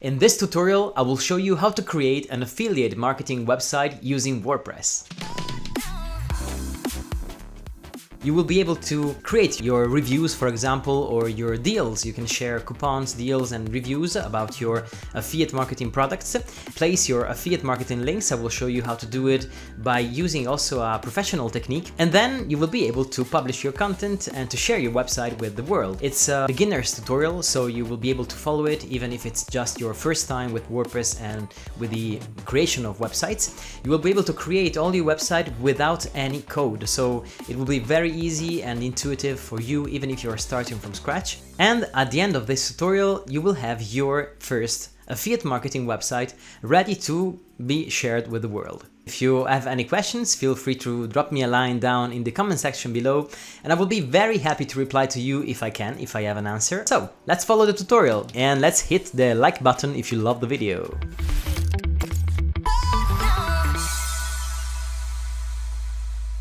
In this tutorial, I will show you how to create an affiliate marketing website using WordPress. You will be able to create your reviews, for example, or your deals. You can share coupons, deals, and reviews about your affiliate marketing products. Place your affiliate marketing links. I will show you how to do it by using also a professional technique. And then you will be able to publish your content and to share your website with the world. It's a beginner's tutorial, so you will be able to follow it even if it's just your first time with WordPress and with the creation of websites. You will be able to create all your website without any code. So it will be very easy and intuitive for you even if you are starting from scratch. And at the end of this tutorial you will have your first affiliate marketing website ready to be shared with the world. If you have any questions, feel free to drop me a line down in the comment section below and I will be very happy to reply to you if I can, if I have an answer. So let's follow the tutorial and let's hit the like button if you love the video.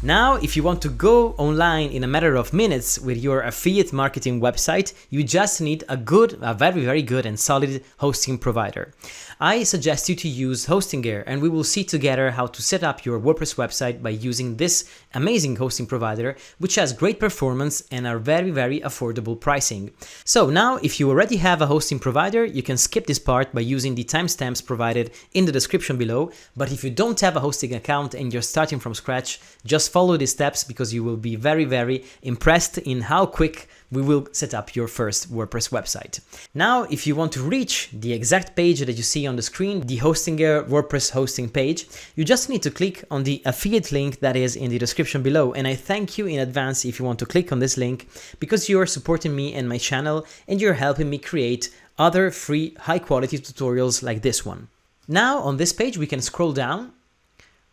Now, if you want to go online in a matter of minutes with your affiliate marketing website, you just need a very good and solid hosting provider. I suggest you to use Hostinger, and we will see together how to set up your WordPress website by using this amazing hosting provider, which has great performance and a very affordable pricing. So now, if you already have a hosting provider, you can skip this part by using the timestamps provided in the description below. But if you don't have a hosting account and you're starting from scratch, just follow these steps because you will be very impressed in how quick we will set up your first WordPress website. Now, if you want to reach the exact page that you see on the screen, the Hostinger WordPress hosting page, you just need to click on the affiliate link that is in the description below. And I thank you in advance if you want to click on this link because you are supporting me and my channel and you're helping me create other free high quality tutorials like this one. Now on this page we can scroll down.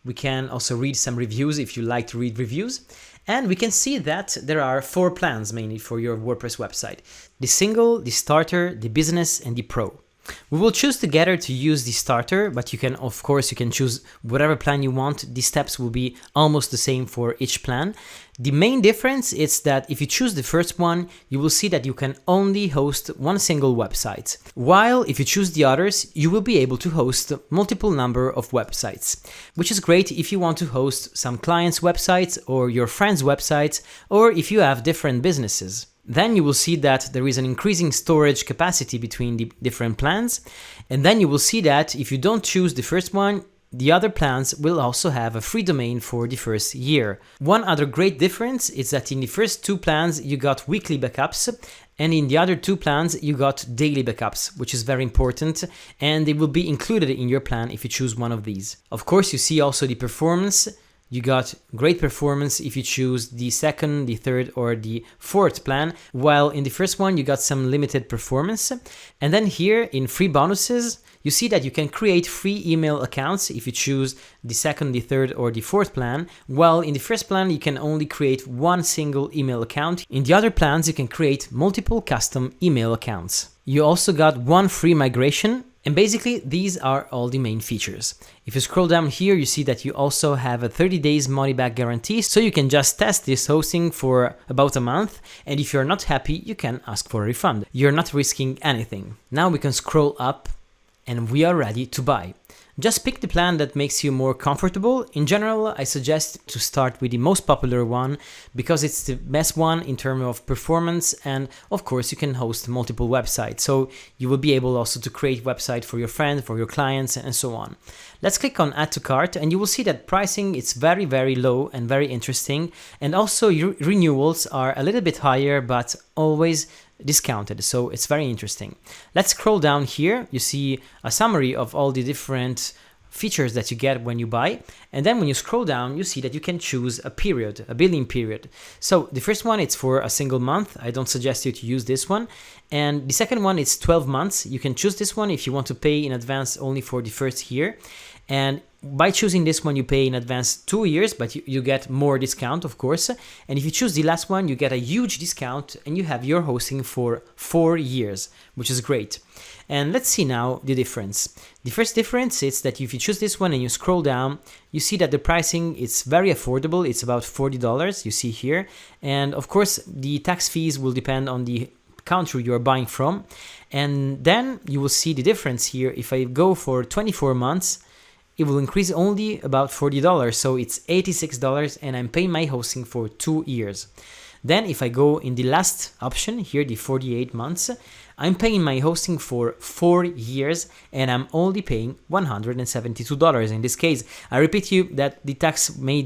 We can also read some reviews if you like to read reviews. And we can see that there are 4 plans mainly for your WordPress website: the single, the starter, the business, and the pro. We will choose together to use the starter, but you can, of course, you can choose whatever plan you want. The steps will be almost the same for each plan. The main difference is that if you choose the first one, you will see that you can only host one single website. While if you choose the others, you will be able to host multiple number of websites, which is great if you want to host some clients' websites or your friends' websites, or if you have different businesses. Then you will see that there is an increasing storage capacity between the different plans. And then you will see that if you don't choose the first one, the other plans will also have a free domain for the first year. One other great difference is that in the first 2 plans you got weekly backups, and in the other 2 plans you got daily backups, which is very important, and they will be included in your plan if you choose one of these. Of course, you see also the performance. You got great performance if you choose the second, the third, or the fourth plan, while in the first one you got some limited performance. And then here in free bonuses, you see that you can create free email accounts if you choose the second, the third, or the fourth plan, while in the first plan you can only create one single email account. In the other plans you can create multiple custom email accounts. You also got one free migration. And basically, these are all the main features. If you scroll down here, you see that you also have a 30 days money back guarantee, so you can just test this hosting for about a month, and if you're not happy, you can ask for a refund. You're not risking anything. Now we can scroll up, and we are ready to buy. Just pick the plan that makes you more comfortable. In general, I suggest to start with the most popular one because it's the best one in terms of performance, and of course you can host multiple websites. So you will be able also to create website for your friends, for your clients, and so on. Let's click on add to cart and you will see that pricing is very low and very interesting. And also your renewals are a little bit higher, but always discounted, so it's very interesting. Let's scroll down here. You see a summary of all the different features that you get when you buy, and then when you scroll down you see that you can choose a period, a billing period. So the first one, it's for a single month. I don't suggest you to use this one. And the second one, it's 12 months. You can choose this one if you want to pay in advance only for the first year. And by choosing this one, you pay in advance 2 years, but you get more discount, of course. And if you choose the last one, you get a huge discount and you have your hosting for 4 years, which is great. And let's see now the difference. The first difference is that if you choose this one and you scroll down, you see that the pricing is very affordable. It's about $40, you see here. And of course, the tax fees will depend on the country you're buying from. And then you will see the difference here. If I go for 24 months, it will increase only about $40. So it's $86 and I'm paying my hosting for 2 years. Then if I go in the last option here, the 48 months, I'm paying my hosting for 4 years and I'm only paying $172 in this case. I repeat you that the tax may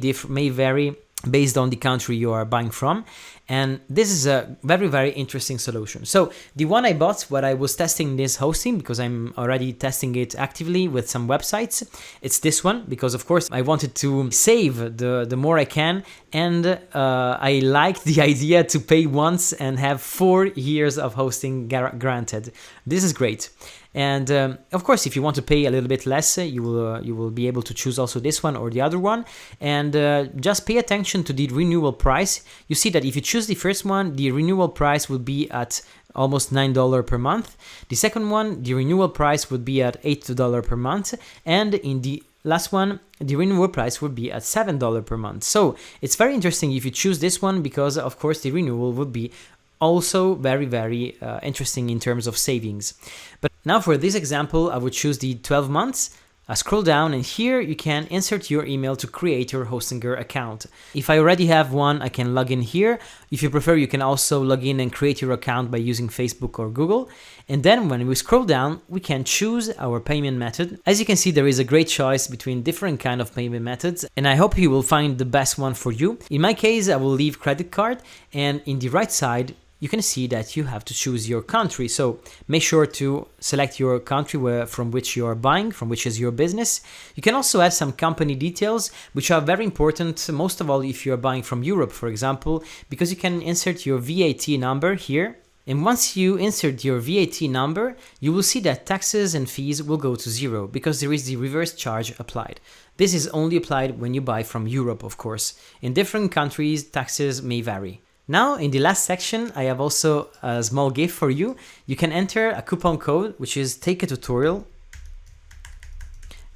vary based on the country you are buying from. And this is a very, very interesting solution. So the one I bought when I was testing this hosting, because I'm already testing it actively with some websites, it's this one, because of course I wanted to save the more I can. And I like the idea to pay once and have 4 years of hosting granted. This is great. And of course, if you want to pay a little bit less, you will be able to choose also this one or the other one. And just pay attention to the renewal price. You see that if you choose the first one, the renewal price will be at almost $9 per month. The second one, the renewal price would be at $8 per month. And in the last one, the renewal price would be at $7 per month. So it's very interesting if you choose this one, because of course the renewal would be also very, very interesting in terms of savings. But now for this example, I would choose the 12 months. Scroll down and here you can insert your email to create your Hostinger account. If I already have one, I can log in here. If you prefer, you can also log in and create your account by using Facebook or Google. And then when we scroll down, we can choose our payment method. As you can see, there is a great choice between different kind of payment methods, and I hope you will find the best one for you. In my case, I will leave credit card, and in the right side, you can see that you have to choose your country. So make sure to select your country from which you are buying, from which is your business. You can also add some company details, which are very important, most of all if you are buying from Europe, for example, because you can insert your VAT number here. And once you insert your VAT number, you will see that taxes and fees will go to zero because there is the reverse charge applied. This is only applied when you buy from Europe, of course. In different countries, taxes may vary. Now, in the last section, I have also a small gift for you. You can enter a coupon code, which is take a tutorial.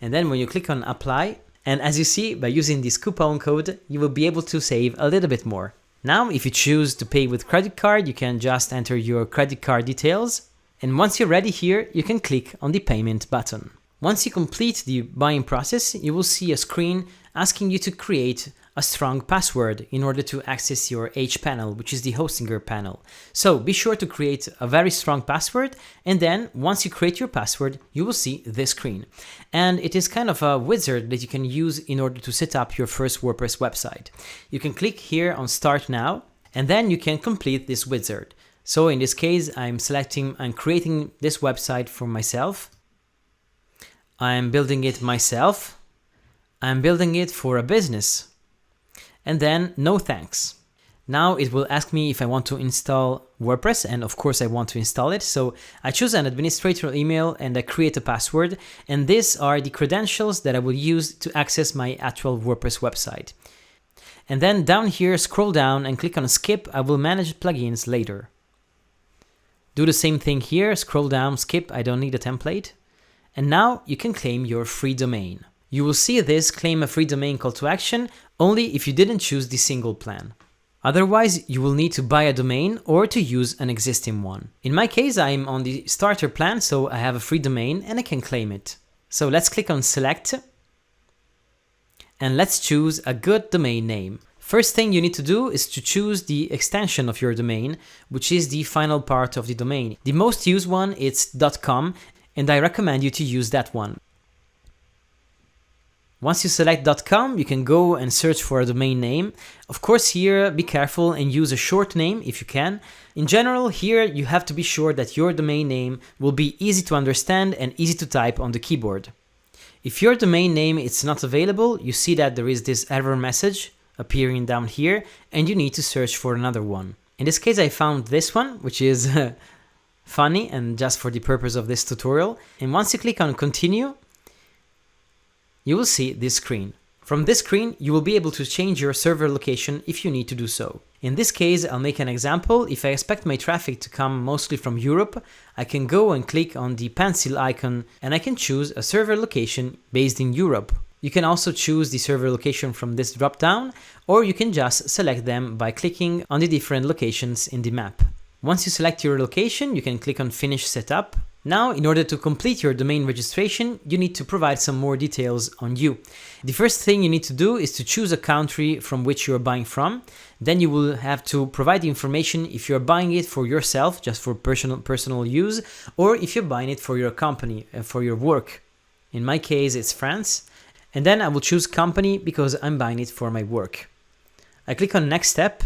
And then when you click on apply, and as you see, by using this coupon code, you will be able to save a little bit more. Now, if you choose to pay with credit card, you can just enter your credit card details. And once you're ready here, you can click on the payment button. Once you complete the buying process, you will see a screen asking you to create a strong password in order to access your H panel, which is the Hostinger panel. So be sure to create a very strong password, and then once you create your password, you will see this screen. And it is kind of a wizard that you can use in order to set up your first WordPress website. You can click here on Start Now, and then you can complete this wizard. So in this case, I'm creating this website for myself. I'm building it myself. I'm building it for a business. And then no thanks. Now it will ask me if I want to install WordPress, and of course I want to install it. So I choose an administrator email and I create a password, and these are the credentials that I will use to access my actual WordPress website. And then down here, scroll down and click on skip. I will manage plugins later. Do the same thing here, scroll down, skip, I don't need a template. And now you can claim your free domain. You will see this claim a free domain call to action only if you didn't choose the single plan. Otherwise, you will need to buy a domain or to use an existing one. In my case, I'm on the starter plan, so I have a free domain and I can claim it. So let's click on select and let's choose a good domain name. First thing you need to do is to choose the extension of your domain, which is the final part of the domain. The most used one is .com, and I recommend you to use that one. Once you select .com, you can go and search for a domain name. Of course, here, be careful and use a short name if you can. In general, here you have to be sure that your domain name will be easy to understand and easy to type on the keyboard. If your domain name is not available, you see that there is this error message appearing down here, and you need to search for another one. In this case, I found this one, which is funny and just for the purpose of this tutorial. And once you click on continue, you will see this screen. From this screen, you will be able to change your server location if you need to do so. In this case, I'll make an example. If I expect my traffic to come mostly from Europe, I can go and click on the pencil icon and I can choose a server location based in Europe. You can also choose the server location from this drop-down, or you can just select them by clicking on the different locations in the map. Once you select your location, you can click on Finish Setup. Now, in order to complete your domain registration, you need to provide some more details on you. The first thing you need to do is to choose a country from which you're buying from. Then you will have to provide the information if you're buying it for yourself, just for personal use, or if you're buying it for your company, for your work. In my case, it's France. And then I will choose company because I'm buying it for my work. I click on Next Step,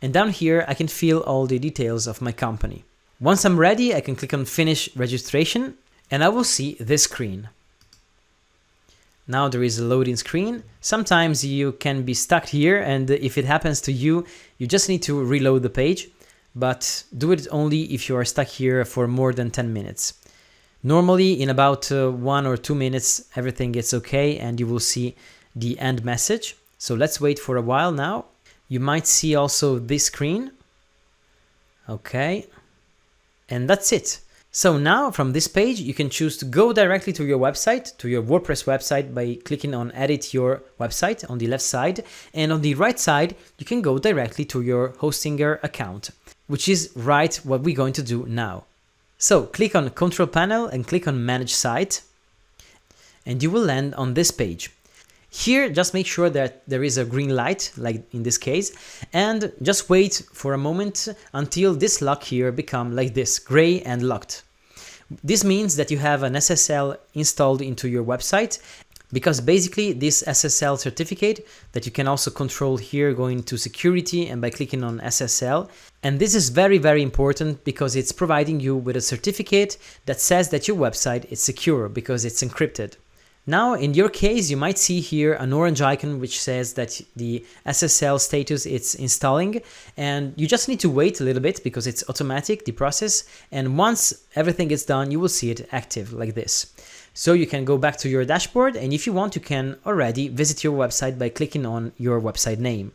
and down here I can fill all the details of my company. Once I'm ready, I can click on Finish Registration, and I will see this screen. Now there is a loading screen. Sometimes you can be stuck here, and if it happens to you, you just need to reload the page, but do it only if you are stuck here for more than 10 minutes. Normally, in about 1 or 2 minutes, everything gets okay, and you will see the end message. So let's wait for a while now. You might see also this screen. Okay. And that's it. So now from this page, you can choose to go directly to your website, to your WordPress website by clicking on Edit Your Website on the left side. And on the right side, you can go directly to your Hostinger account, which is right what we're going to do now. So click on Control Panel and click on Manage Site, and you will land on this page. Here, just make sure that there is a green light, like in this case, and just wait for a moment until this lock here become like this, gray and locked. This means that you have an SSL installed into your website, because basically this SSL certificate that you can also control here, going to security and by clicking on SSL. And this is very, very important because it's providing you with a certificate that says that your website is secure because it's encrypted. Now, in your case, you might see here an orange icon which says that the SSL status is installing, and you just need to wait a little bit because it's automatic, the process, and once everything is done, you will see it active like this. So you can go back to your dashboard, and if you want, you can already visit your website by clicking on your website name.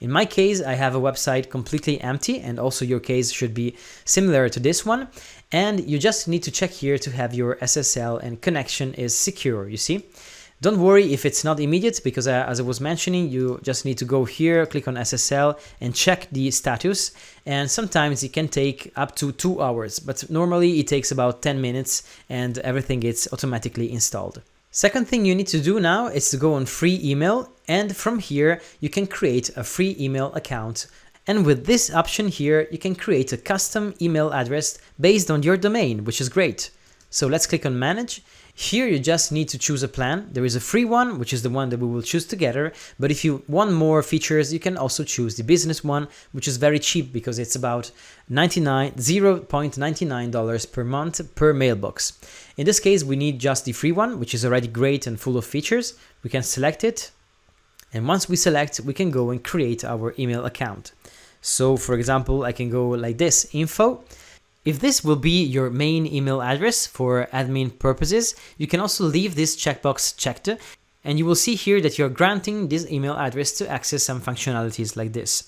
In my case, I have a website completely empty, and also your case should be similar to this one. And you just need to check here to have your SSL and connection is secure, you see. Don't worry if it's not immediate, because as I was mentioning, you just need to go here, click on SSL and check the status. And sometimes it can take up to 2 hours, but normally it takes about 10 minutes and everything is automatically installed. Second thing you need to do now is to go on free email, and from here you can create a free email account. And with this option here, you can create a custom email address based on your domain, which is great. So let's click on Manage. Here you just need to choose a plan. There is a free one, which is the one that we will choose together. But if you want more features, you can also choose the business one, which is very cheap because it's about $0.99 per month per mailbox. In this case, we need just the free one, which is already great and full of features. We can select it. And once we select, we can go and create our email account. So for example, I can go like this, info. If this will be your main email address for admin purposes, you can also leave this checkbox checked, and you will see here that you're granting this email address to access some functionalities like this.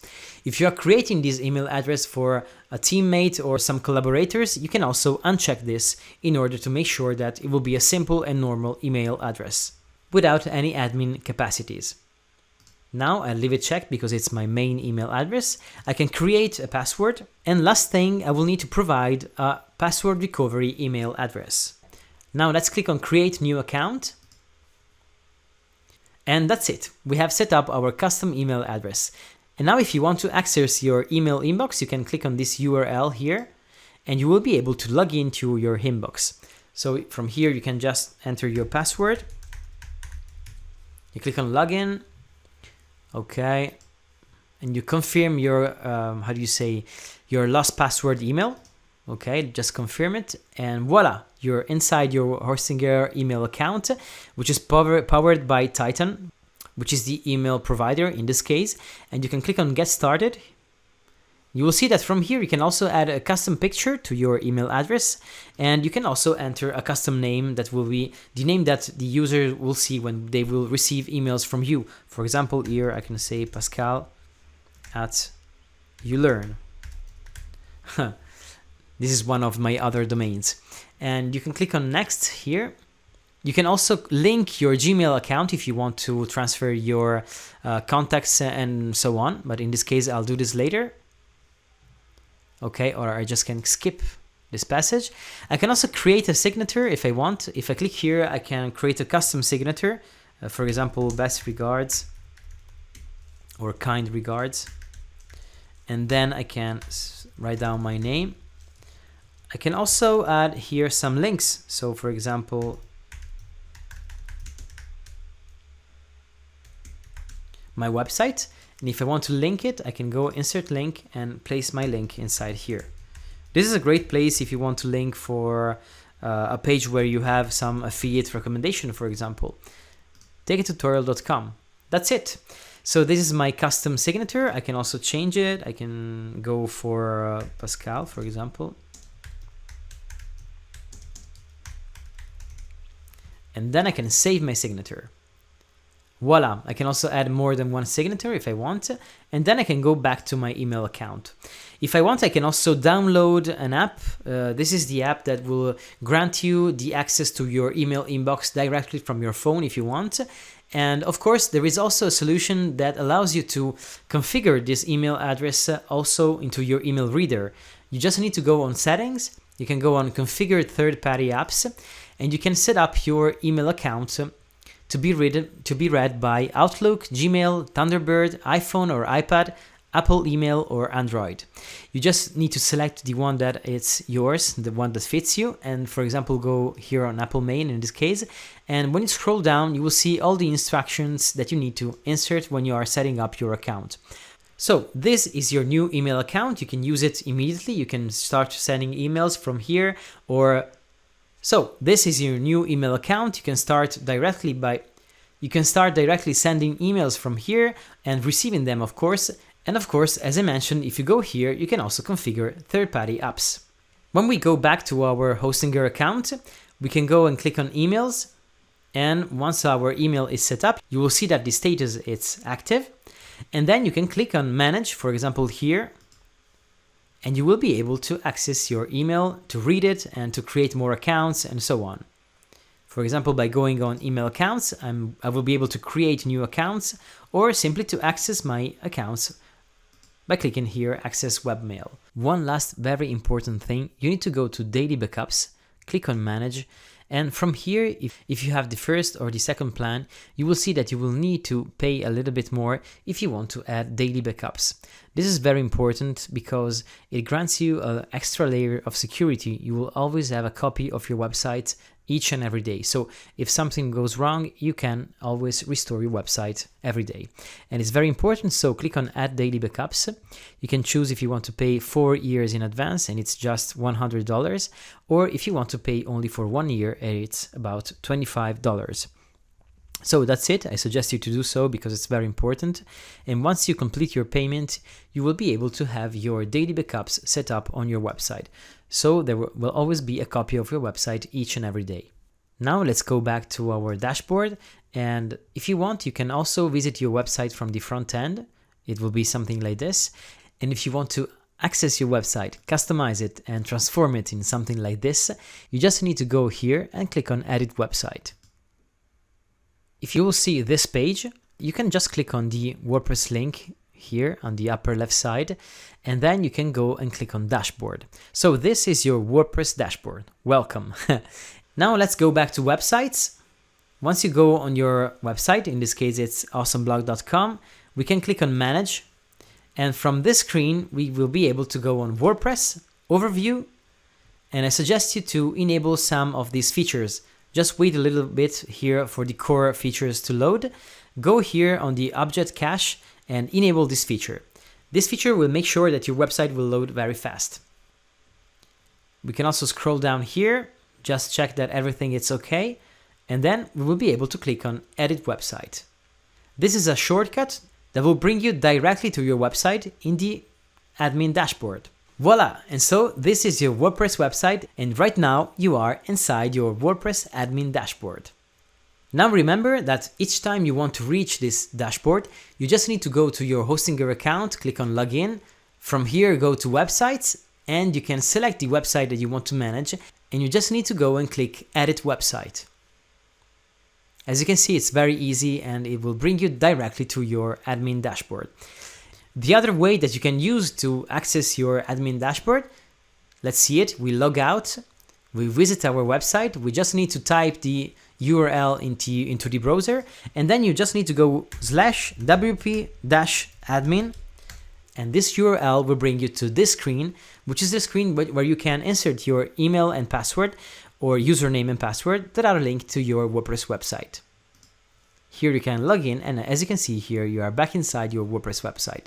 If you are creating this email address for a teammate or some collaborators, you can also uncheck this in order to make sure that it will be a simple and normal email address without any admin capacities. Now I leave it checked because it's my main email address. I can create a password. And last thing, I will need to provide a password recovery email address. Now let's click on Create New Account. And that's it. We have set up our custom email address. And now if you want to access your email inbox, you can click on this URL here, and you will be able to log into your inbox. So from here, you can just enter your password. You click on Login. Okay, and you confirm your, your lost password email. Okay, just confirm it, and voila, you're inside your Hostinger email account, which is powered by Titan, which is the email provider in this case. And you can click on Get Started. You will see that from here you can also add a custom picture to your email address, and you can also enter a custom name that will be the name that the user will see when they will receive emails from you. For example, here I can say Pascal@youlearn. This is one of my other domains. And you can click on Next here. You can also link your Gmail account if you want to transfer your contacts and so on, but in this case I'll do this later. okay, or I just can skip this passage. I can also create a signature if I want. If I click here, I can create a custom signature. For example, best regards or kind regards. And then I can write down my name. I can also add here some links. So for example, my website. And if I want to link it, I can go insert link and place my link inside here. This is a great place if you want to link for a page where you have some affiliate recommendation, for example. takeatutorial.com. That's it. So this is my custom signature. I can also change it. I can go for Pascal, for example. And then I can save my signature. Voila, I can also add more than one signature if I want, and then I can go back to my email account. If I want, I can also download an app. This is the app that will grant you the access to your email inbox directly from your phone if you want. And of course, there is also a solution that allows you to configure this email address also into your email reader. You just need to go on settings. You can go on configure third-party apps, and you can set up your email account to be read by Outlook, Gmail, Thunderbird, iPhone or iPad, Apple email or Android. You just need to select the one that is yours, the one that fits you, and for example go here on Apple Main in this case, and when you scroll down you will see all the instructions that you need to insert when you are setting up your account. So this is your new email account. You can use it immediately. You can start sending emails from here, or so this is your new email account. You can start directly sending emails from here and receiving them, of course. And of course, as I mentioned, if you go here, you can also configure third-party apps. When we go back to our Hostinger account, we can go and click on emails. And once our email is set up, you will see that the status is active. And then you can click on manage, for example, here. And you will be able to access your email, to read it, and to create more accounts, and so on. For example, by going on email accounts, I will be able to create new accounts, or simply to access my accounts by clicking here, access webmail. One last very important thing, you need to go to daily backups, click on manage, and from here, if you have the first or the second plan, you will see that you will need to pay a little bit more if you want to add daily backups. This is very important because it grants you an extra layer of security. You will always have a copy of your website each and every day. So if something goes wrong, you can always restore your website every day. And it's very important, so click on Add Daily Backups. You can choose if you want to pay 4 years in advance and it's just $100, or if you want to pay only for 1 year and it's about $25. So that's it. I suggest you to do so because it's very important. And once you complete your payment, you will be able to have your daily backups set up on your website. So there will always be a copy of your website each and every day. Now let's go back to our dashboard. And if you want, you can also visit your website from the front end. It will be something like this. And if you want to access your website, customize it, and transform it in something like this, you just need to go here and click on Edit Website. If you will see this page, you can just click on the WordPress link here on the upper left side, and then you can go and click on Dashboard. So this is your WordPress dashboard. Welcome. Now let's go back to websites. Once you go on your website, in this case it's awesomeblog.com, we can click on Manage, and from this screen we will be able to go on WordPress, Overview, and I suggest you to enable some of these features. Just wait a little bit here for the core features to load. Go here on the object cache and enable this feature. This feature will make sure that your website will load very fast. We can also scroll down here, just check that everything is okay, and then we will be able to click on Edit Website. This is a shortcut that will bring you directly to your website in the admin dashboard. Voila! And so this is your WordPress website, and right now you are inside your WordPress admin dashboard. Now remember that each time you want to reach this dashboard, you just need to go to your Hostinger account, click on Login. From here, go to Websites, and you can select the website that you want to manage, and you just need to go and click Edit Website. As you can see, it's very easy, and it will bring you directly to your admin dashboard. The other way that you can use to access your admin dashboard, let's see it. We log out, we visit our website. We just need to type the URL into the browser, and then you just need to go /wp-admin, and this URL will bring you to this screen, which is the screen where you can insert your email and password or username and password that are linked to your WordPress website. Here you can log in, and as you can see here, you are back inside your WordPress website.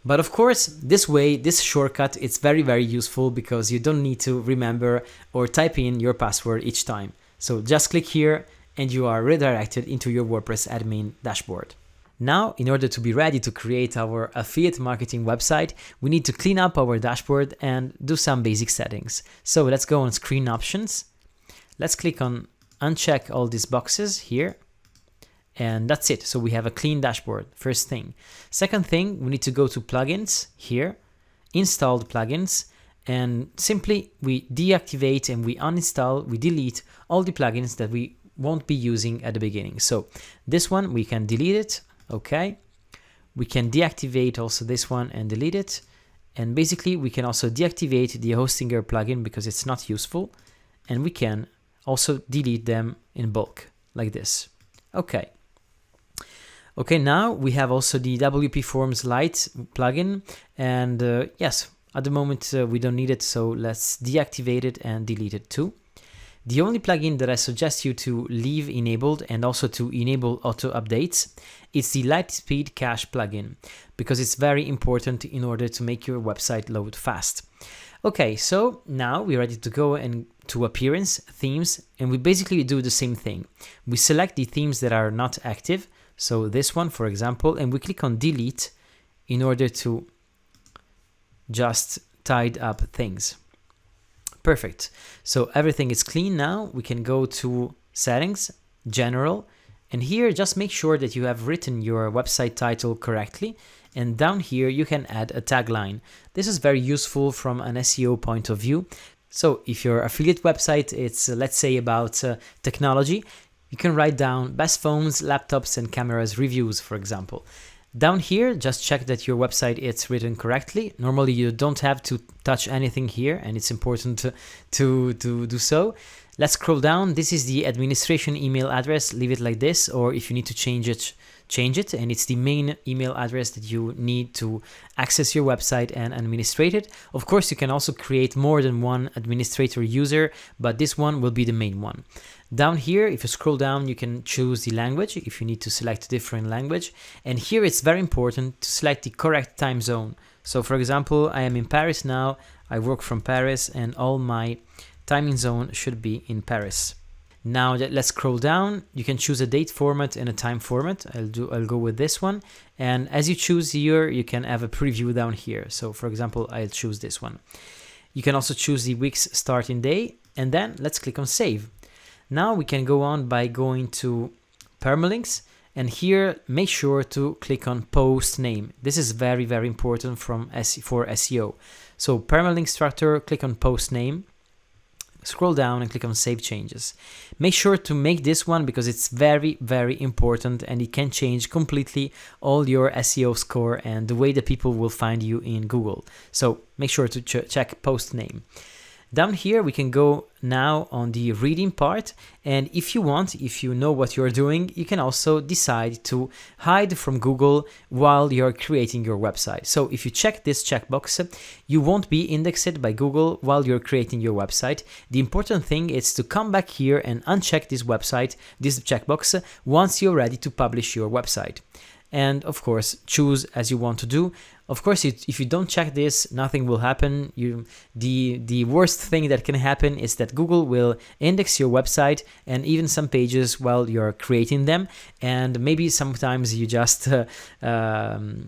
But of course, this way, this shortcut, it's very, very useful because you don't need to remember or type in your password each time. So just click here and you are redirected into your WordPress admin dashboard. Now, in order to be ready to create our affiliate marketing website, we need to clean up our dashboard and do some basic settings. So let's go on screen options. Let's click on uncheck all these boxes here. And that's it. So we have a clean dashboard, first thing. Second thing, we need to go to plugins here, installed plugins, and simply we deactivate and we uninstall, we delete all the plugins that we won't be using at the beginning. So this one, we can delete it. Okay. We can deactivate also this one and delete it. And basically we can also deactivate the Hostinger plugin because it's not useful. And we can also delete them in bulk like this. Okay. Okay, now we have also the WP Forms Lite plugin, and yes, at the moment we don't need it, so let's deactivate it and delete it too. The only plugin that I suggest you to leave enabled and also to enable auto updates is the Lightspeed Cache plugin, because it's very important in order to make your website load fast. Okay, so now we're ready to go and to appearance, themes, and we basically do the same thing. We select the themes that are not active. So this one, for example, and we click on delete in order to just tidy up things. Perfect. So everything is clean now. We can go to settings, general, and here just make sure that you have written your website title correctly. And down here you can add a tagline. This is very useful from an SEO point of view. So if your affiliate website, it's let's say about technology, you can write down best phones, laptops, and cameras reviews, for example. Down here, just check that your website is written correctly. Normally, you don't have to touch anything here, and it's important to do so. Let's scroll down. This is the administration email address. Leave it like this, or if you need to change it, and it's the main email address that you need to access your website and administrate it. Of course, you can also create more than one administrator user, but this one will be the main one. Down here, if you scroll down, you can choose the language if you need to select a different language. And here it's very important to select the correct time zone. So for example, I am in Paris now, I work from Paris, and all my timing zone should be in Paris. Now let's scroll down. You can choose a date format and a time format. I'll go with this one. And as you choose here, you can have a preview down here. So for example, I'll choose this one. You can also choose the week's starting day, and then let's click on save. Now we can go on by going to permalinks, and here make sure to click on post name. This is very, very important for SEO. So permalink structure, click on post name, scroll down and click on save changes. Make sure to make this one because it's very, very important, and it can change completely all your SEO score and the way that people will find you in Google. So make sure to check post name. Down here, we can go now on the reading part. And if you want, if you know what you're doing, you can also decide to hide from Google while you're creating your website. So if you check this checkbox, you won't be indexed by Google while you're creating your website. The important thing is to come back here and uncheck this checkbox once you're ready to publish your website. And of course, choose as you want to do. Of course, if you don't check this, nothing will happen. The worst thing that can happen is that Google will index your website and even some pages while you're creating them. And maybe sometimes you just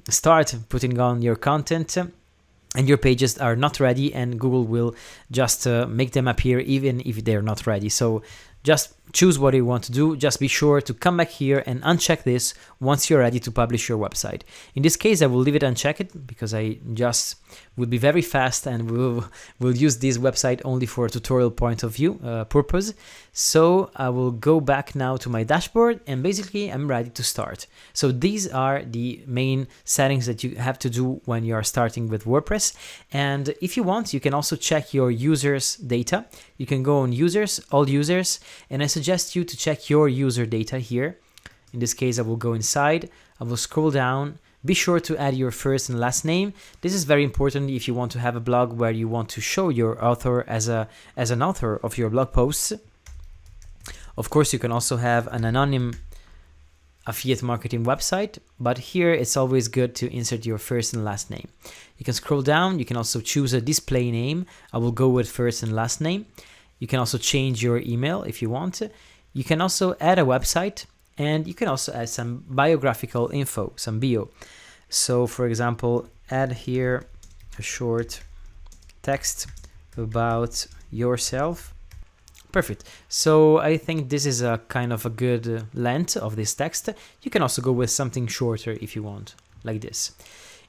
start putting on your content and your pages are not ready, and Google will just make them appear even if they're not ready. So just choose what you want to do. Just be sure to come back here and uncheck this once you're ready to publish your website. In this case, I will leave it unchecked because I just will be very fast and will use this website only for a tutorial point of view purpose. So I will go back now to my dashboard and basically I'm ready to start. So these are the main settings that you have to do when you are starting with WordPress. And if you want, you can also check your users data. You can go on users, all users, and I suggest you to check your user data here. In this case, I will go inside, I will scroll down. Be sure to add your first and last name. This is very important if you want to have a blog where you want to show your author as an author of your blog posts. Of course, you can also have an anonymous affiliate marketing website, but here it's always good to insert your first and last name. You can scroll down. You can also choose a display name. I will go with first and last name. You can also change your email if you want. You can also add a website, and you can also add some biographical info, some bio. So for example, add here a short text about yourself. Perfect. So I think this is a kind of a good length of this text. You can also go with something shorter if you want, like this.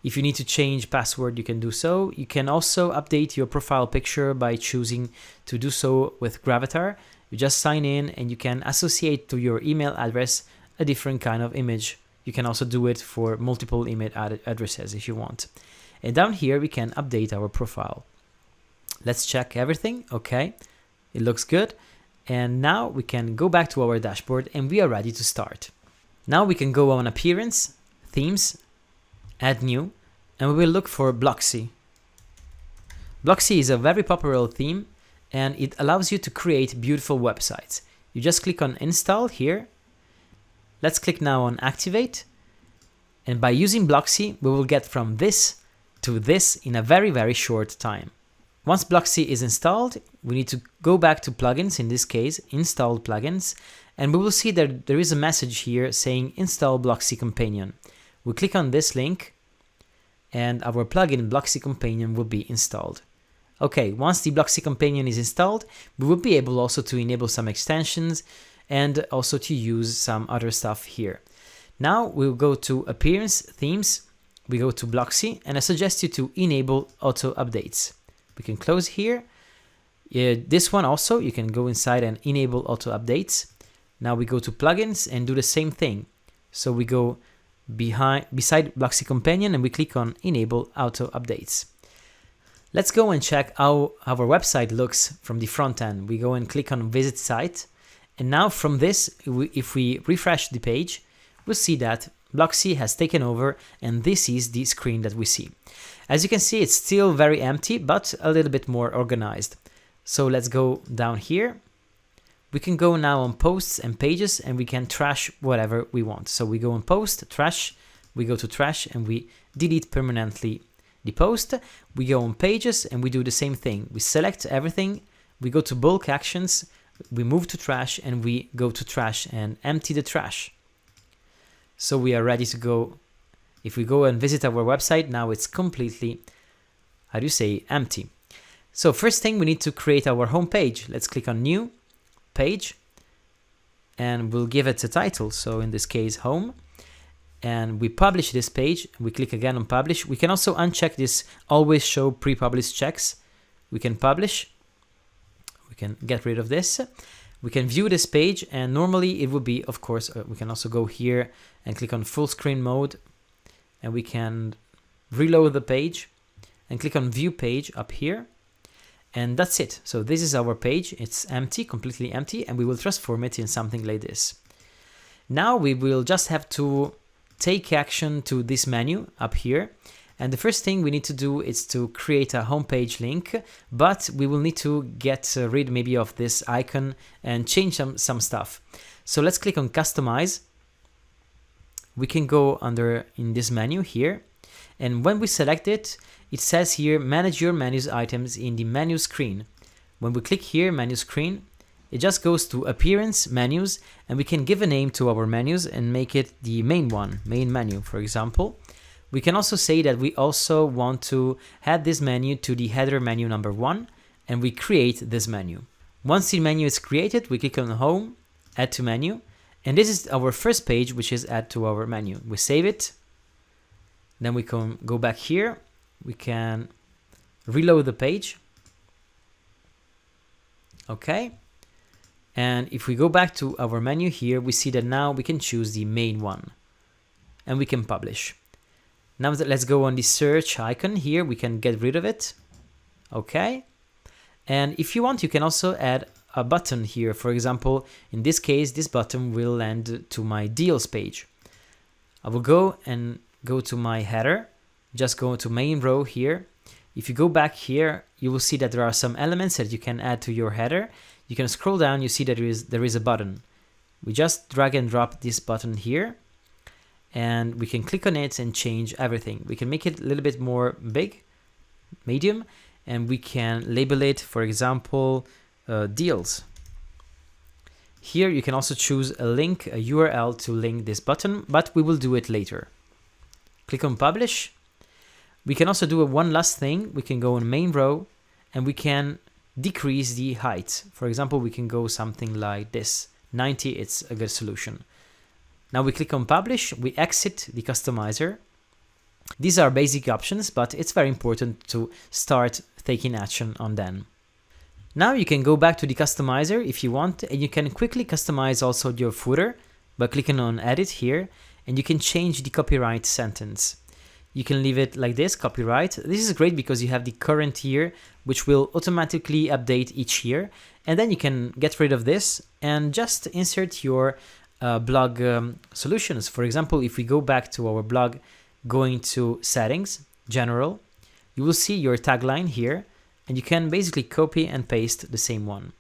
If you need to change password, you can do so. You can also update your profile picture by choosing to do so with Gravatar. You just sign in and you can associate to your email address a different kind of image. You can also do it for multiple email addresses if you want. And down here, we can update our profile. Let's check everything. Okay. It looks good. And now we can go back to our dashboard and we are ready to start. Now we can go on Appearance, Themes, Add New, and we will look for Blocksy. Blocksy is a very popular theme and it allows you to create beautiful websites. You just click on Install here. Let's click now on Activate. And by using Blocksy, we will get from this to this in a very, very short time. Once Blocksy is installed, we need to go back to plugins, in this case, installed plugins, and we will see that there is a message here saying install Blocksy Companion. We click on this link and our plugin Blocksy Companion will be installed. Okay, once the Blocksy Companion is installed, we will be able also to enable some extensions and also to use some other stuff here. Now we'll go to Appearance, Themes, we go to Blocksy, and I suggest you to enable auto updates. We can close here. This one also, you can go inside and enable auto updates. Now we go to plugins and do the same thing. So we go beside Blocksy Companion and we click on enable auto updates. Let's go and check how our website looks from the front end. We go and click on visit site. And now from this, if we refresh the page, we'll see that Blocksy has taken over and this is the screen that we see. As you can see, it's still very empty, but a little bit more organized. So let's go down here. We can go now on posts and pages and we can trash whatever we want. So we go on post, trash, we go to trash and we delete permanently the post. We go on pages and we do the same thing. We select everything, we go to bulk actions, we move to trash and we go to trash and empty the trash. So we are ready to go. If we go and visit our website, now it's completely, how do you say, empty. So first thing, we need to create our home page. Let's click on New Page and we'll give it a title. So in this case, Home. And we publish this page. We click again on Publish. We can also uncheck this Always Show Pre-Published Checks. We can publish. We can get rid of this. We can view this page and normally it would be, of course, we can also go here and click on full screen mode. And we can reload the page and click on view page up here. And that's it. So this is our page. It's empty, completely empty, and we will transform it in something like this. Now we will just have to take action to this menu up here. And the first thing we need to do is to create a homepage link, but we will need to get rid maybe of this icon and change some stuff. So let's click on Customize. We can go under in this menu here. And when we select it, it says here, manage your menus items in the menu screen. When we click here, menu screen, it just goes to appearance, menus, and we can give a name to our menus and make it the main one, main menu, for example. We can also say that we also want to add this menu to the header menu number 1, and we create this menu. Once the menu is created, we click on Home, add to menu. And this is our first page, which is add to our menu. We save it. Then we can go back here. We can reload the page. Okay. And if we go back to our menu here, we see that now we can choose the main one and we can publish. Now let's go on the search icon here. We can get rid of it. Okay. And if you want, you can also add a button here. For example, in this case, this button will land to my deals page. I will go to my header, just go to main row here. If you go back here, you will see that there are some elements that you can add to your header. You can scroll down, you see that there is a button. We just drag and drop this button here and we can click on it and change everything. We can make it a little bit more big, medium, and we can label it, for example, deals. Here you can also choose a link, a URL to link this button, but we will do it later. Click on publish. We can also do one last thing. We can go on main row and we can decrease the height. For example, we can go something like this. 90, it's a good solution. Now we click on publish, we exit the customizer. These are basic options, but it's very important to start taking action on them. Now you can go back to the customizer if you want, and you can quickly customize also your footer by clicking on edit here, and you can change the copyright sentence. You can leave it like this, copyright. This is great because you have the current year, which will automatically update each year. And then you can get rid of this and just insert your blog solutions. For example, if we go back to our blog, going to settings, general, you will see your tagline here, and you can basically copy and paste the same one.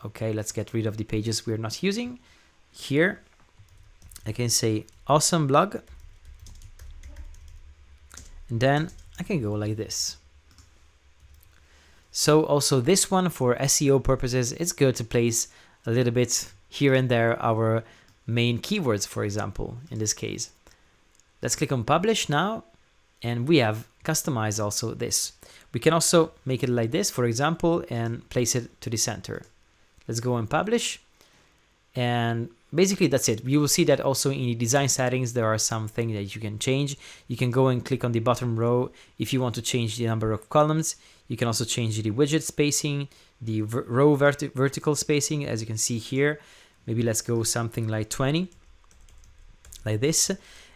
Okay, let's get rid of the pages we're not using. Here, I can say awesome blog. And then I can go like this. So also this one for SEO purposes, it's good to place a little bit here and there our main keywords, for example, in this case. Let's click on publish now, and we have customized also this. We can also make it like this, for example, and place it to the center. Let's go and publish. And basically that's it. You will see that also in the design settings, there are some things that you can change. You can go and click on the bottom row if you want to change the number of columns. You can also change the widget spacing, the row vertical spacing, as you can see here. Maybe let's go something like 20, like this.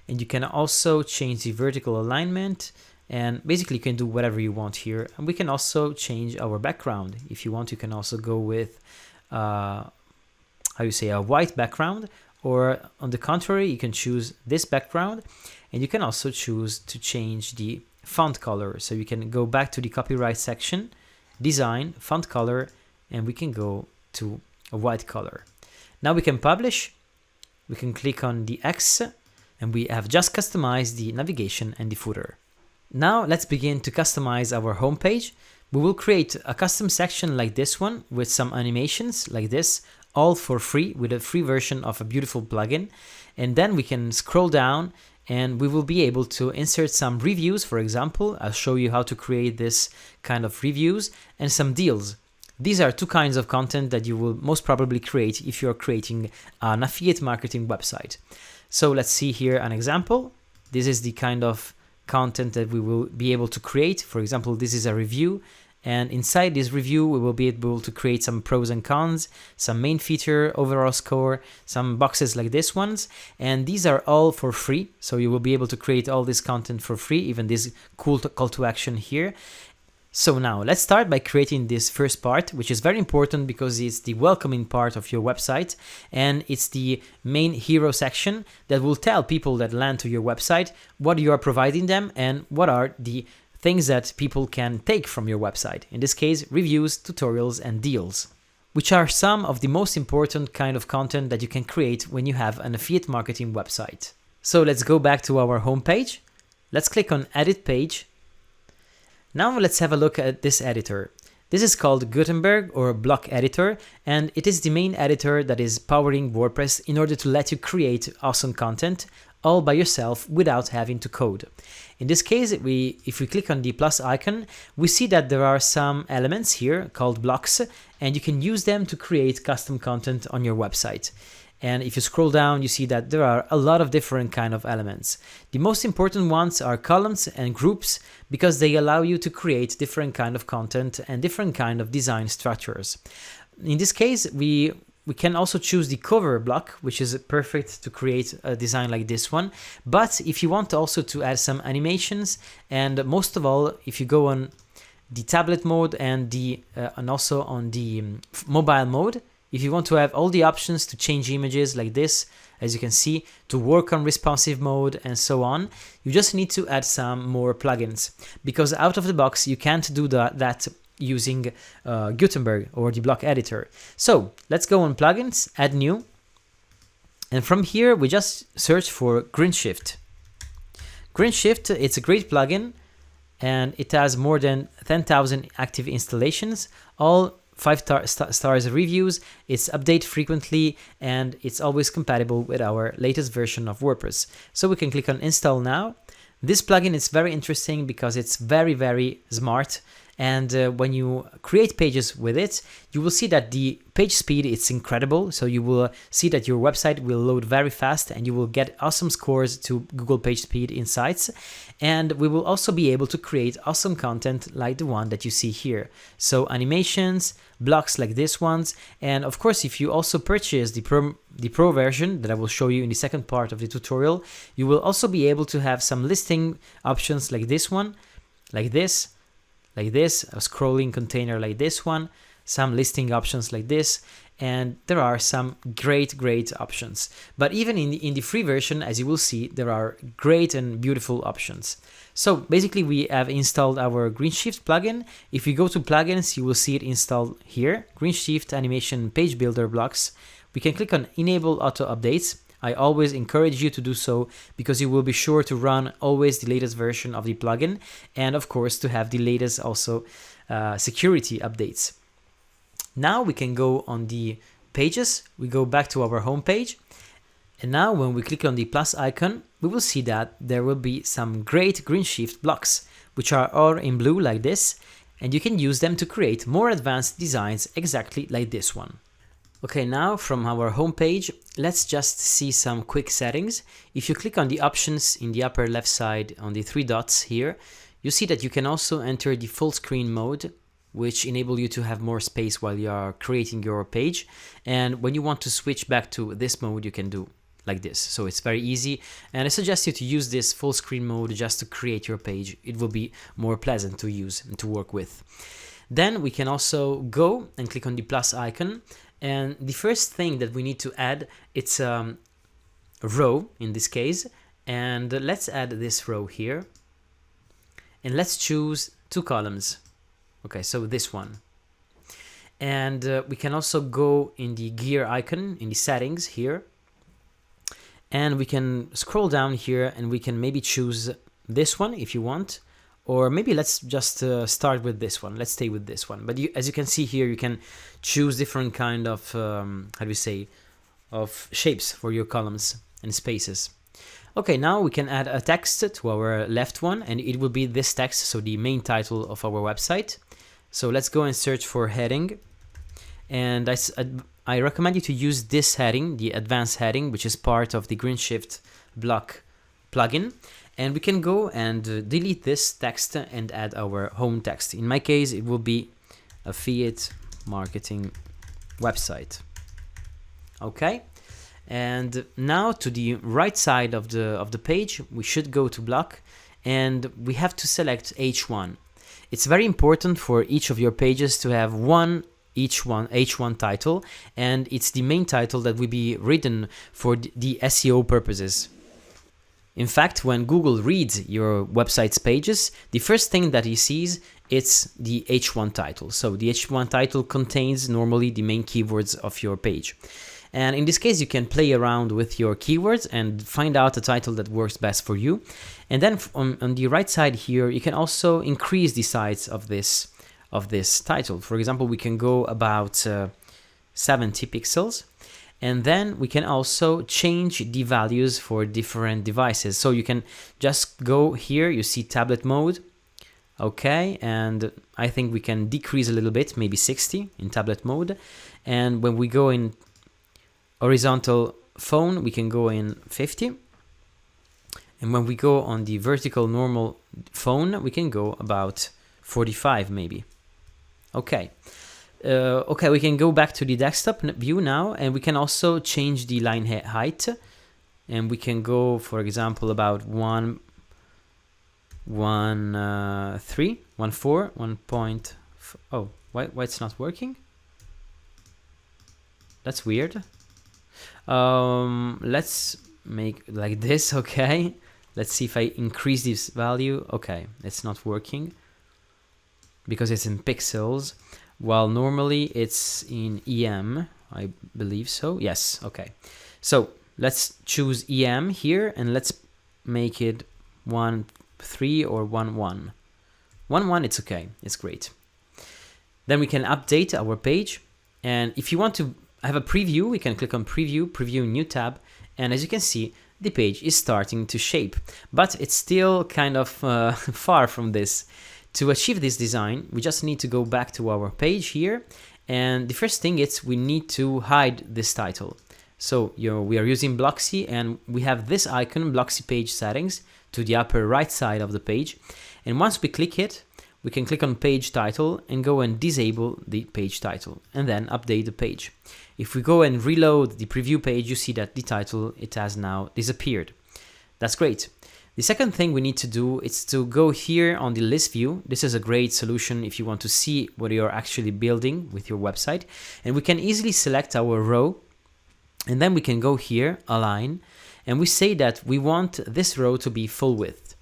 And you can also change the vertical alignment, and basically you can do whatever you want here. And we can also change our background. If you want, you can also go with a white background, or on the contrary, you can choose this background, and you can also choose to change the font color. So you can go back to the copyright section, design, font color, and we can go to a white color. Now we can publish, we can click on the X, and we have just customized the navigation and the footer. Now let's begin to customize our homepage. We will create a custom section like this one with some animations like this, all for free with a free version of a beautiful plugin. And then we can scroll down and we will be able to insert some reviews. For example, I'll show you how to create this kind of reviews, and some deals. These are two kinds of content that you will most probably create if you're creating an affiliate marketing website. So let's see here an example. This is the kind of content that we will be able to create. For example, this is a review, and inside this review we will be able to create some pros and cons, some main feature, overall score, some boxes like this ones, and these are all for free. So you will be able to create all this content for free, even this cool call to action here. So now let's start by creating this first part, which is very important because it's the welcoming part of your website, and it's the main hero section that will tell people that land to your website what you are providing them and what are the things that people can take from your website. In this case, reviews, tutorials, and deals, which are some of the most important kind of content that you can create when you have an affiliate marketing website. So let's go back to our homepage. Let's click on Edit Page. Now let's have a look at this editor. This is called Gutenberg or Block Editor, and it is the main editor that is powering WordPress in order to let you create awesome content all by yourself without having to code. In this case, if we click on the plus icon, we see that there are some elements here called blocks, and you can use them to create custom content on your website. And if you scroll down, you see that there are a lot of different kind of elements. The most important ones are columns and groups, because they allow you to create different kind of content and different kind of design structures. In this case, we can also choose the cover block, which is perfect to create a design like this one. But if you want also to add some animations, and most of all, if you go on the tablet mode and also on the mobile mode, if you want to have all the options to change images like this, as you can see, to work on responsive mode and so on, you just need to add some more plugins, because out of the box you can't do that using Gutenberg or the block editor. So let's go on plugins, add new, and from here we just search for GreenShift. GreenShift, it's a great plugin, and it has more than 10,000 active installations, all 5 stars reviews. It's updated frequently, and it's always compatible with our latest version of WordPress. So we can click on install now. This plugin is very interesting because it's very, very smart. And when you create pages with it, you will see that the page speed is incredible. So you will see that your website will load very fast, and you will get awesome scores to Google PageSpeed Insights. And we will also be able to create awesome content like the one that you see here. So animations, blocks like this ones. And of course, if you also purchase the Pro version that I will show you in the second part of the tutorial, you will also be able to have some listing options like this one, like this, a scrolling container like this one, some listing options like this, and there are some great options. But even in the free version, as you will see, there are great and beautiful options. So basically we have installed our GreenShift plugin. If you go to plugins, you will see it installed here, GreenShift Animation Page Builder Blocks. We can click on Enable Auto Updates. I always encourage you to do so, because you will be sure to run always the latest version of the plugin, and of course to have the latest also security updates. Now we can go on the pages. We go back to our home page, and now when we click on the plus icon, we will see that there will be some great GreenShift blocks, which are all in blue like this, and you can use them to create more advanced designs exactly like this one. Okay, now from our home page, let's just see some quick settings. If you click on the options in the upper left side on the 3 dots here, you see that you can also enter the full screen mode, which enable you to have more space while you are creating your page. And when you want to switch back to this mode, you can do like this. So it's very easy, and I suggest you to use this full screen mode just to create your page. It will be more pleasant to use and to work with. Then we can also go and click on the plus icon. And the first thing that we need to add, it's a row in this case, and let's add this row here, and let's choose 2 columns. Okay, so this one, and we can also go in the gear icon in the settings here, and we can scroll down here, and we can maybe choose this one if you want. Or maybe let's just start with this one. Let's stay with this one. But as you can see here, you can choose different kind of, of shapes for your columns and spaces. Okay, now we can add a text to our left one, and it will be this text, so the main title of our website. So let's go and search for heading. And I recommend you to use this heading, the advanced heading, which is part of the GreenShift block plugin. And we can go and delete this text and add our home text. In my case, it will be affiliate marketing website. Okay, and now to the right side of the page, we should go to block, and we have to select H1. It's very important for each of your pages to have H1 title, and it's the main title that will be written for the SEO purposes. In fact, when Google reads your website's pages, the first thing that he sees is the H1 title. So the H1 title contains normally the main keywords of your page. And in this case, you can play around with your keywords and find out a title that works best for you. And then on the right side here, you can also increase the size of this title. For example, we can go about 70 pixels. And then we can also change the values for different devices. So you can just go here, you see tablet mode. Okay, and I think we can decrease a little bit, maybe 60 in tablet mode. And when we go in horizontal phone, we can go in 50. And when we go on the vertical normal phone, we can go about 45 maybe. Okay. Okay, we can go back to the desktop view now, and we can also change the line height. And we can go, for example, about 1, 3, 1, 4, 1 point. Oh, why it's not working? That's weird. Let's make like this. Okay, let's see if I increase this value. Okay, it's not working because it's in pixels, while normally it's in EM, I believe so. Yes. Okay, so let's choose EM here, and let's make it 1, 3 or 1, 1. 1, 1, it's okay, it's great. Then we can update our page, and if you want to have a preview, we can click on preview new tab, and as you can see, the page is starting to shape, but it's still kind of far from this. To achieve this design, we just need to go back to our page here, and the first thing is we need to hide this title. So we are using Blocksy, and we have this icon, Blocksy page settings, to the upper right side of the page, and once we click it, we can click on page title and go and disable the page title, and then update the page. If we go and reload the preview page, you see that the title, it has now disappeared. That's great. The second thing we need to do is to go here on the list view. This is a great solution if you want to see what you're actually building with your website, and we can easily select our row, and then we can go here, align, and we say that we want this row to be full width.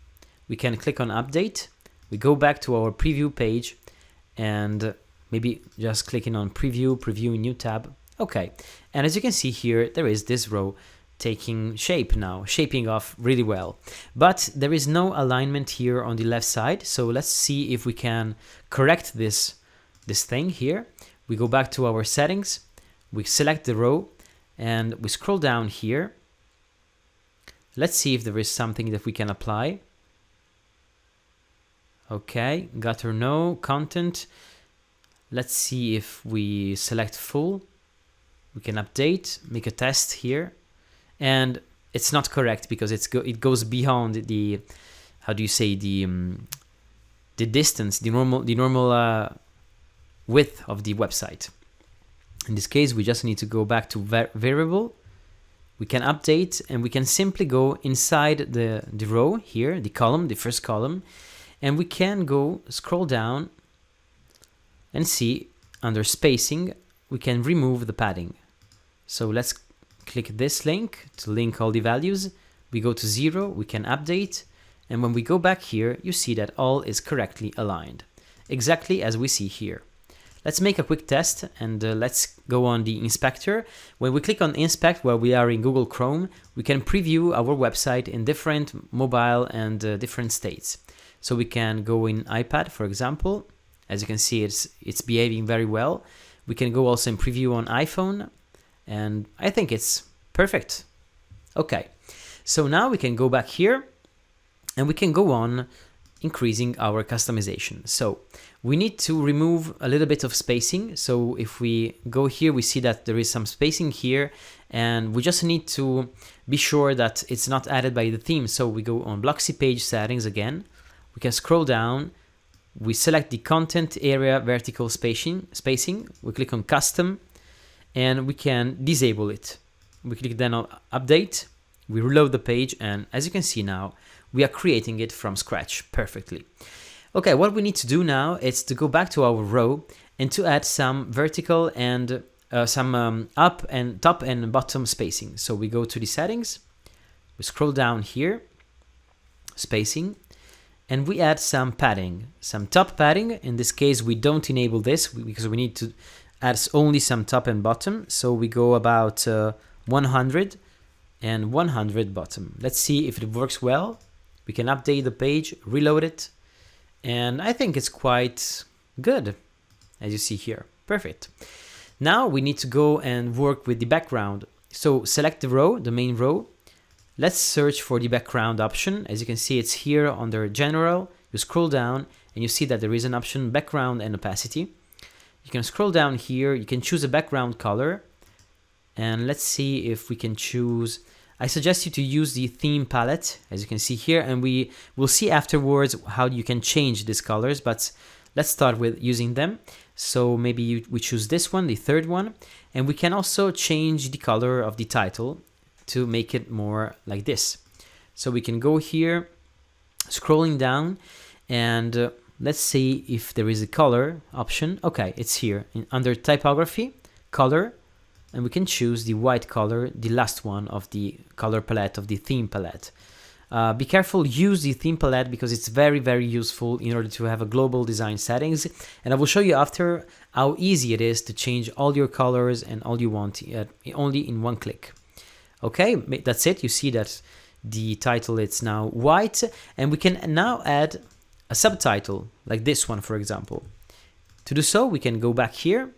We can click on update, we go back to our preview page, and maybe just clicking on preview new tab. Okay, and as you can see here, there is this row taking shape now, shaping off really well. But there is no alignment here on the left side, so let's see if we can correct this thing here. We go back to our settings, we select the row, and we scroll down here. Let's see if there is something that we can apply. Okay, got or no, content. Let's see if we select full. We can update, make a test here. And it's not correct because it goes beyond the, how do you say, the distance, the normal width of the website. In this case, we just need to go back to variable. We can update, and we can simply go inside the row here, the column, the first column, and we can go scroll down and see under spacing, we can remove the padding. So let's click this link to link all the values. We go to 0, we can update, and when we go back here, you see that all is correctly aligned, exactly as we see here. Let's make a quick test, and let's go on the inspector. When we click on inspect, where we are in Google Chrome, we can preview our website in different mobile and different states. So we can go in iPad, for example. As you can see, it's behaving very well. We can go also in preview on iPhone, and I think it's perfect. Okay, so now we can go back here, and we can go on increasing our customization. So we need to remove a little bit of spacing. So if we go here, we see that there is some spacing here, and we just need to be sure that it's not added by the theme. So we go on Blocksy page settings again. We can scroll down. We select the content area vertical spacing. We click on custom, and we can disable it. We click then on update. We reload the page, and as you can see now, we are creating it from scratch perfectly. Okay, what we need to do now is to go back to our row and to add some vertical and some up and top and bottom spacing. So we go to the settings, we scroll down here, spacing, and we add some padding, some top padding. In this case, we don't enable this because we need to add only some top and bottom. So we go about 100 and 100 bottom. Let's see if it works well. We can update the page, reload it, and I think it's quite good, as you see here. Perfect. Now we need to go and work with the background. So select the row, the main row. Let's search for the background option. As you can see, it's here under General. You scroll down and you see that there is an option, background and opacity. You can scroll down here. You can choose a background color. And let's see if we can choose. I suggest you to use the theme palette, as you can see here, and we will see afterwards how you can change these colors, but let's start with using them. So maybe we choose this one, the third one, and we can also change the color of the title to make it more like this. So we can go here, scrolling down, and let's see if there is a color option. Okay, it's here under typography, color, and we can choose the white color, the last one of the color palette of the theme palette. Be careful, use the theme palette because it's very, very useful in order to have a global design settings. And I will show you after how easy it is to change all your colors and all you want only in one click. Okay, that's it. You see that the title is now white, and we can now add a subtitle like this one, for example. To do so, we can go back here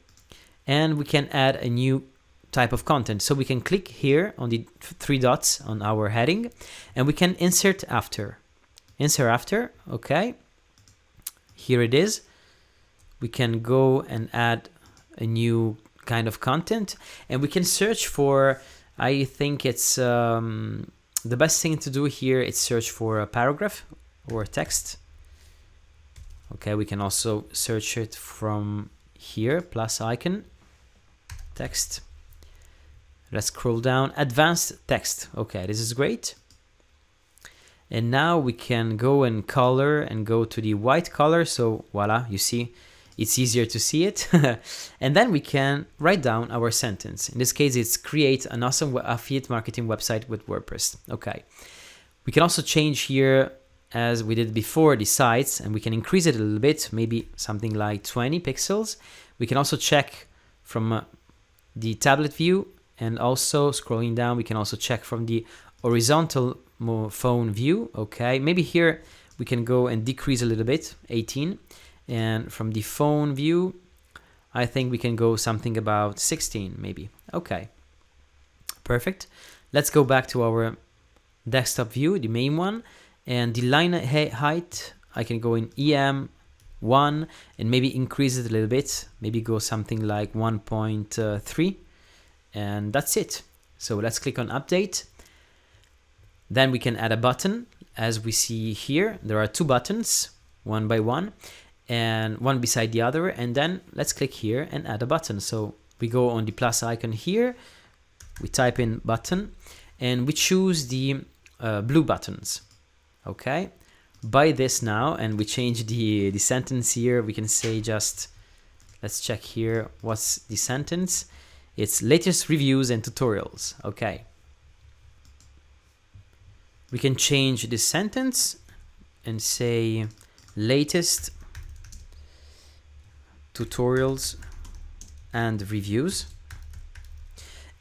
and we can add a new type of content. So we can click here on the three dots on our heading and we can insert after. Insert after, okay. Here it is. We can go and add a new kind of content and we can search for, I think it's the best thing to do here is search for a paragraph or text. Okay, we can also search it from here, plus icon, text. Let's scroll down, advanced text. Okay, this is great. And now we can go and color and go to the white color. So voila, you see, it's easier to see it. And then we can write down our sentence. In this case, it's create an awesome affiliate marketing website with WordPress. Okay. We can also change here, as we did before, the size, and we can increase it a little bit, maybe something like 20 pixels. We can also check from the tablet view. And also scrolling down, we can also check from the horizontal phone view. Okay, maybe here we can go and decrease a little bit, 18. And from the phone view, I think we can go something about 16 maybe. Okay, perfect. Let's go back to our desktop view, the main one. And the line height, I can go in EM1 and maybe increase it a little bit. Maybe go something like 1.3. And that's it. So let's click on update. Then we can add a button. As we see here, there are two buttons, one by one, and one beside the other. And then let's click here and add a button. So we go on the plus icon here, we type in button, and we choose the blue buttons. Okay, by this now, and we change the sentence here. We can say just, let's check here, what's the sentence? It's latest reviews and tutorials. Okay. We can change this sentence and say latest tutorials and reviews.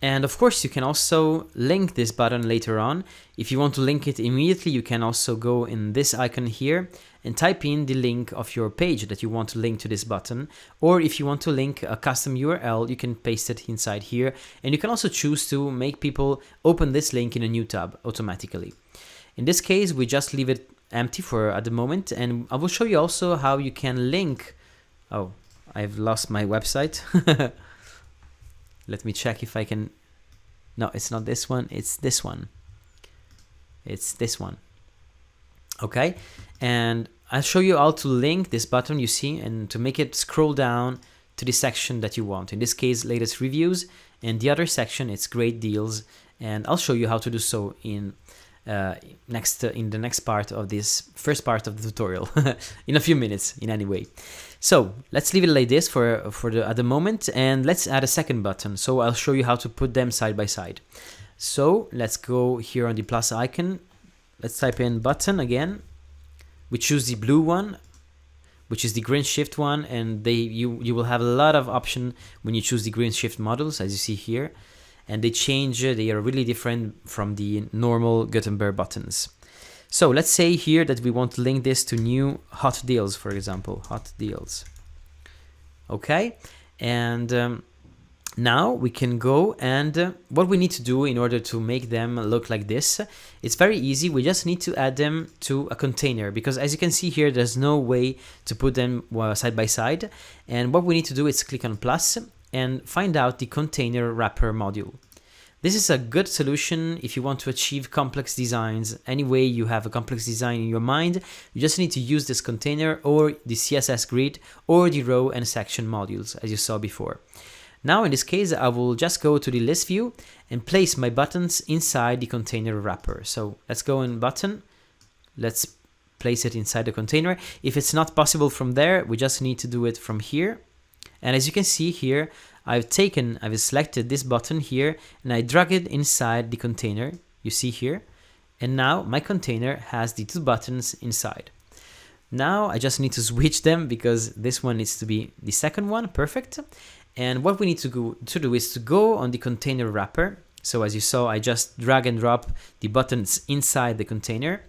And of course, you can also link this button later on. If you want to link it immediately, you can also go in this icon here and type in the link of your page that you want to link to this button. Or if you want to link a custom URL, you can paste it inside here. And you can also choose to make people open this link in a new tab automatically. In this case, we just leave it empty for at the moment. And I will show you also how you can link. Oh, I've lost my website. Let me check if I can. No, it's not this one. It's this one. It's this one. Okay. And I'll show you how to link this button you see and to make it scroll down to the section that you want. In this case, latest reviews, and the other section, it's great deals. And I'll show you how to do so in the next part of this first part of the tutorial in a few minutes in any way. So let's leave it like this at the moment, and let's add a second button. So I'll show you how to put them side by side. So let's go here on the plus icon. Let's type in button again. We choose the blue one, which is the GreenShift one, and you will have a lot of option when you choose the GreenShift models, as you see here. And they are really different from the normal Gutenberg buttons. So let's say here that we want to link this to new hot deals, for example, hot deals. Okay, and Now we can go and what we need to do in order to make them look like this, it's very easy. We just need to add them to a container, because as you can see here, there's no way to put them side by side. And what we need to do is click on plus and find out the container wrapper module. This is a good solution if you want to achieve complex designs. Anyway, you have a complex design in your mind, you just need to use this container or the CSS grid or the row and section modules, as you saw before. Now in this case, I will just go to the list view and place my buttons inside the container wrapper. So let's go in button, let's place it inside the container. If it's not possible from there, we just need to do it from here. And as you can see here, I've selected this button here and I drag it inside the container, you see here. And now my container has the two buttons inside. Now I just need to switch them because this one needs to be the second one, perfect. And what we need to do is to go on the container wrapper. So as you saw, I just drag and drop the buttons inside the container.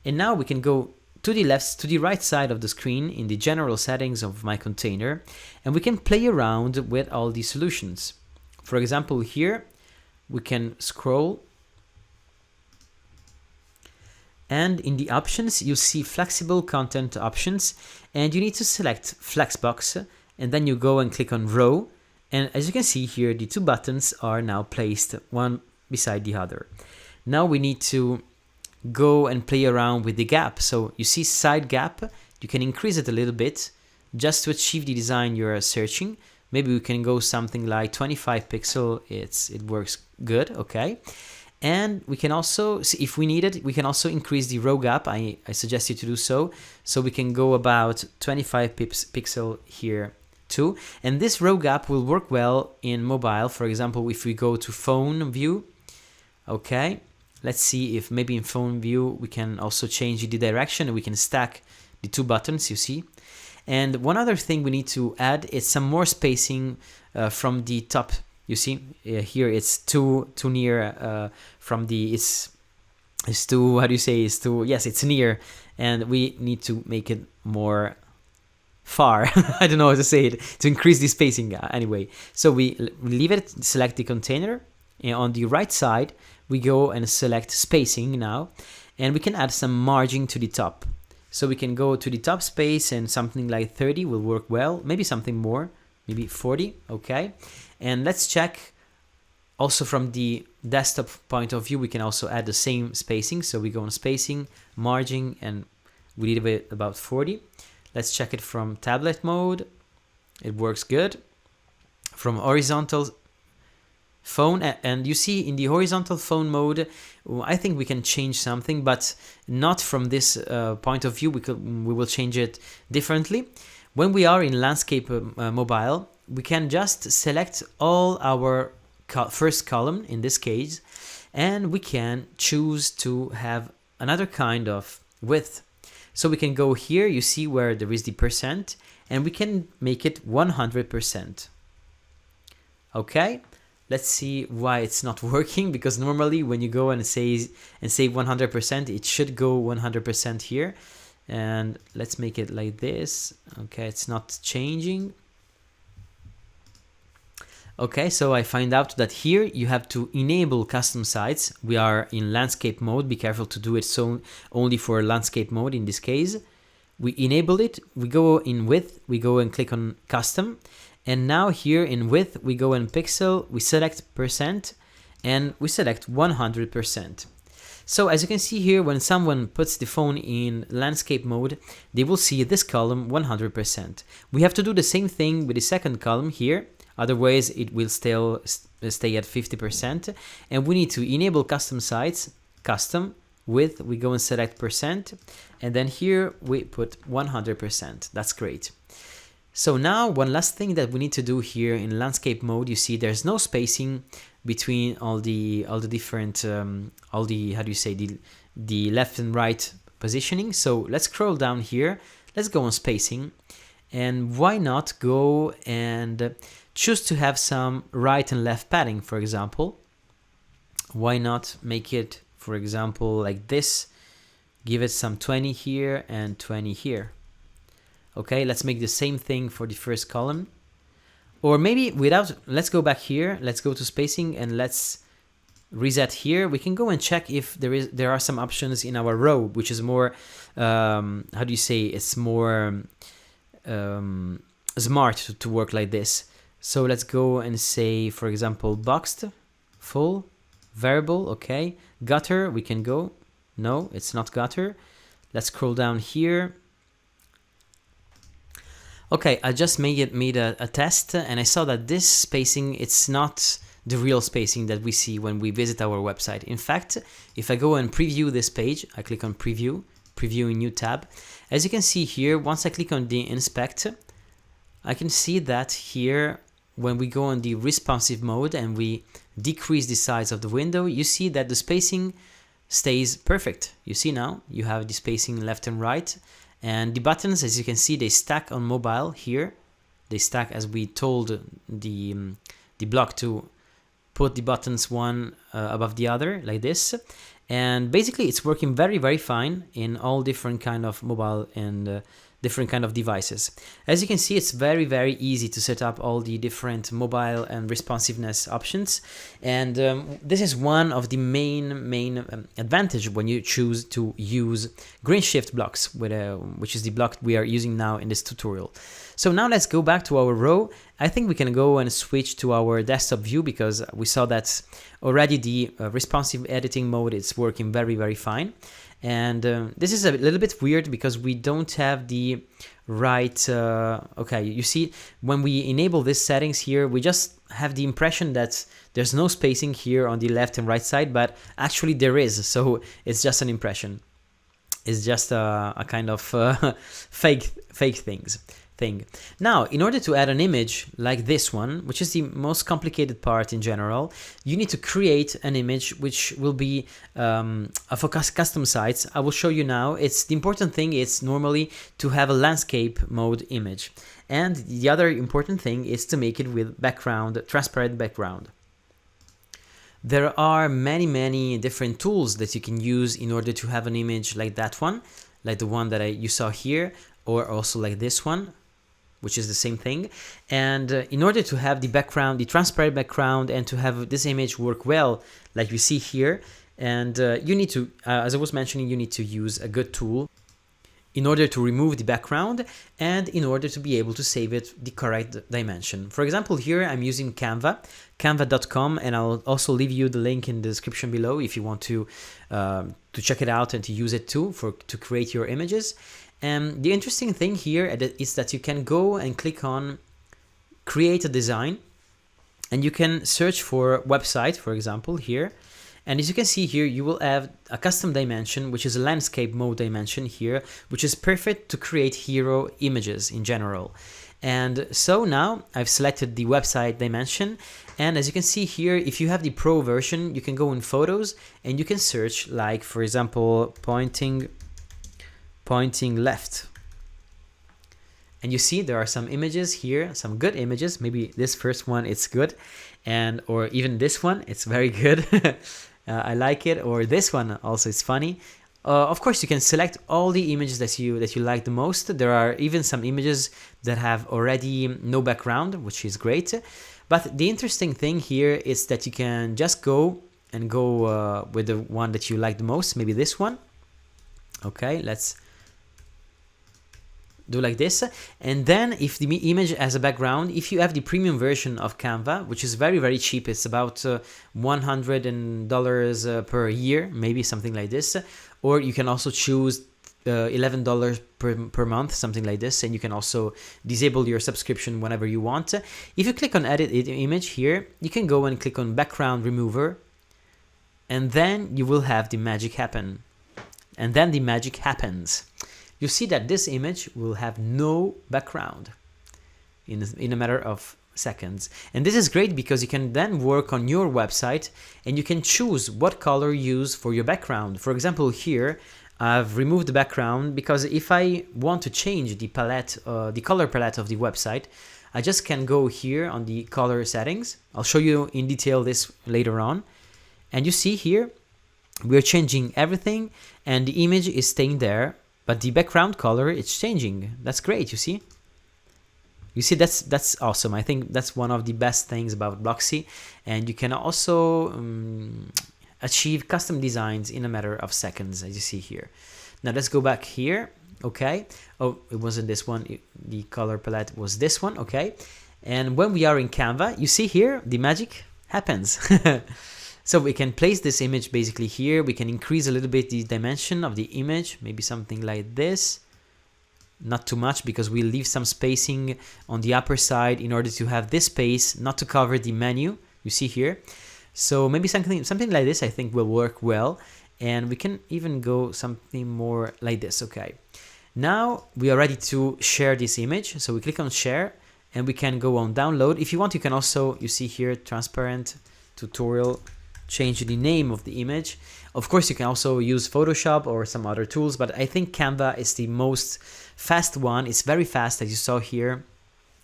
And now we can go to the right side of the screen in the general settings of my container, and we can play around with all these solutions. For example, here we can scroll, and in the options you see flexible content options, and you need to select Flexbox, and then you go and click on row, and as you can see here, the two buttons are now placed one beside the other. Now we need to go and play around with the gap. So you see side gap, you can increase it a little bit just to achieve the design you're searching. Maybe we can go something like 25 pixel, it works good, okay. And we can also, if we need it, we can also increase the row gap. I suggest you to do so. So we can go about 25 pixel here too. And this row gap will work well in mobile. For example, if we go to phone view, okay. Let's see if maybe in phone view we can also change the direction and we can stack the two buttons, you see. And one other thing we need to add is some more spacing from the top. You see here it's too near from the, it's too, how do you say, it's too, yes, it's near, and we need to make it more far. I don't know how to say it, to increase the spacing anyway. So we leave it, select the container, and on the right side we go and select spacing now, and we can add some margin to the top. So we can go to the top space, and something like 30 will work well, maybe something more, maybe 40, okay. And let's check also from the desktop point of view, we can also add the same spacing. So we go on spacing, margin, and we leave it about 40. Let's check it from tablet mode, it works good. From horizontal phone, and you see in the horizontal phone mode, I think we can change something, but not from this point of view. We will change it differently. When we are in landscape mobile, we can just select all our first column in this case, and we can choose to have another kind of width. So we can go here, you see where there is the percent, and we can make it 100%. Okay. Let's see why it's not working, because normally when you go and say 100%, it should go 100% here. And let's make it like this. Okay, it's not changing. Okay, so I find out that here you have to enable custom sites. We are in landscape mode. Be careful to do it so only for landscape mode in this case. We enable it, we go in width, we go and click on custom. And now here in width, we go in pixel, we select percent, and we select 100%. So as you can see here, when someone puts the phone in landscape mode, they will see this column 100%. We have to do the same thing with the second column here, otherwise it will still stay at 50%. And we need to enable custom sites, custom, width, we go and select percent, and then here we put 100%. That's great. So now one last thing that we need to do here in landscape mode, you see there's no spacing between all the different how do you say, the left and right positioning. So let's scroll down here, let's go on spacing, and why not go and choose to have some right and left padding, for example. Why not make it, for example, like this, give it some 20 here and 20 here. Okay, let's make the same thing for the first column. Or maybe without, let's go back here, let's go to spacing and let's reset here. We can go and check if there are some options in our row, which is more, how do you say, it's more smart to work like this. So let's go and say, for example, boxed, full, variable, okay. Gutter, we can go, no, it's not gutter. Let's scroll down here. Okay, I just made a test and I saw that this spacing, it's not the real spacing that we see when we visit our website. In fact, if I go and preview this page, I click on preview in new tab. As you can see here, once I click on the inspect, I can see that here, when we go on the responsive mode and we decrease the size of the window, you see that the spacing stays perfect. You see now, you have the spacing left and right. And the buttons, as you can see, they stack on mobile here. They stack as we told the block to put the buttons one above the other like this. And basically it's working very, very fine in all different kind of mobile and different kind of devices. As you can see, it's very, very easy to set up all the different mobile and responsiveness options. And this is one of the main advantage when you choose to use GreenShift blocks, which is the block we are using now in this tutorial. So now let's go back to our row. I think we can go and switch to our desktop view because we saw that already the responsive editing mode is working very, very fine. And this is a little bit weird because we don't have the right, okay, you see, when we enable these settings here, we just have the impression that there's no spacing here on the left and right side, but actually there is, so it's just an impression. It's just a kind of fake thing. Now, in order to add an image like this one, which is the most complicated part in general, you need to create an image which will be for custom sites. I will show you now. The important thing is normally to have a landscape mode image. And the other important thing is to make it with background, transparent background. There are many different tools that you can use in order to have an image like that one, like the one that you saw here, or also like this one, which is the same thing. And in order to have the background, the transparent background, and to have this image work well, like you see here, and you need to, as I was mentioning, you need to use a good tool in order to remove the background and in order to be able to save it the correct dimension. For example, here I'm using Canva, canva.com, and I'll also leave you the link in the description below if you want to check it out and to use it too to create your images. And the interesting thing here is that you can go and click on create a design and you can search for website, for example, here. And as you can see here, you will have a custom dimension, which is a landscape mode dimension here, which is perfect to create hero images in general. And so now I've selected the website dimension. And as you can see here, if you have the pro version, you can go in photos and you can search, like, for example, pointing left. And you see there are some images here, some good images. Maybe this first one, it's good. Or even this one, it's very good. I like it. Or this one also is funny. Of course, you can select all the images that you like the most. There are even some images that have already no background, which is great. But the interesting thing here is that you can just go with the one that you like the most. Maybe this one. Okay, let's do like this. And then if the image has a background, if you have the premium version of Canva, which is very, very cheap, it's about $100 per year, maybe something like this. Or you can also choose $11 per month, something like this. And you can also disable your subscription whenever you want. If you click on edit image here, you can go and click on background remover. And then you will have the magic happen. And then the magic happens. You see that this image will have no background in a matter of seconds. And this is great because you can then work on your website and you can choose what color you use for your background. For example, here I've removed the background because if I want to change the palette, the color palette of the website, I just can go here on the color settings. I'll show you in detail this later on. And you see here, we're changing everything and the image is staying there. But the background color, it's changing. That's great, you see? You see, that's awesome. I think that's one of the best things about Blocksy, and you can also achieve custom designs in a matter of seconds, as you see here. Now let's go back here. Okay. Oh, it wasn't this one. The color palette was this one. Okay. And when we are in Canva, you see here, the magic happens. So we can place this image basically here. We can increase a little bit the dimension of the image, maybe something like this. Not too much, because we'll leave some spacing on the upper side in order to have this space, not to cover the menu you see here. So maybe something like this I think will work well. And we can even go something more like this. Okay. Now we are ready to share this image. So we click on share and we can go on download. If you want, you can also, you see here, transparent tutorial, change the name of the image. Of course, you can also use Photoshop or some other tools, but I think Canva is the most fast one. It's very fast, as you saw here.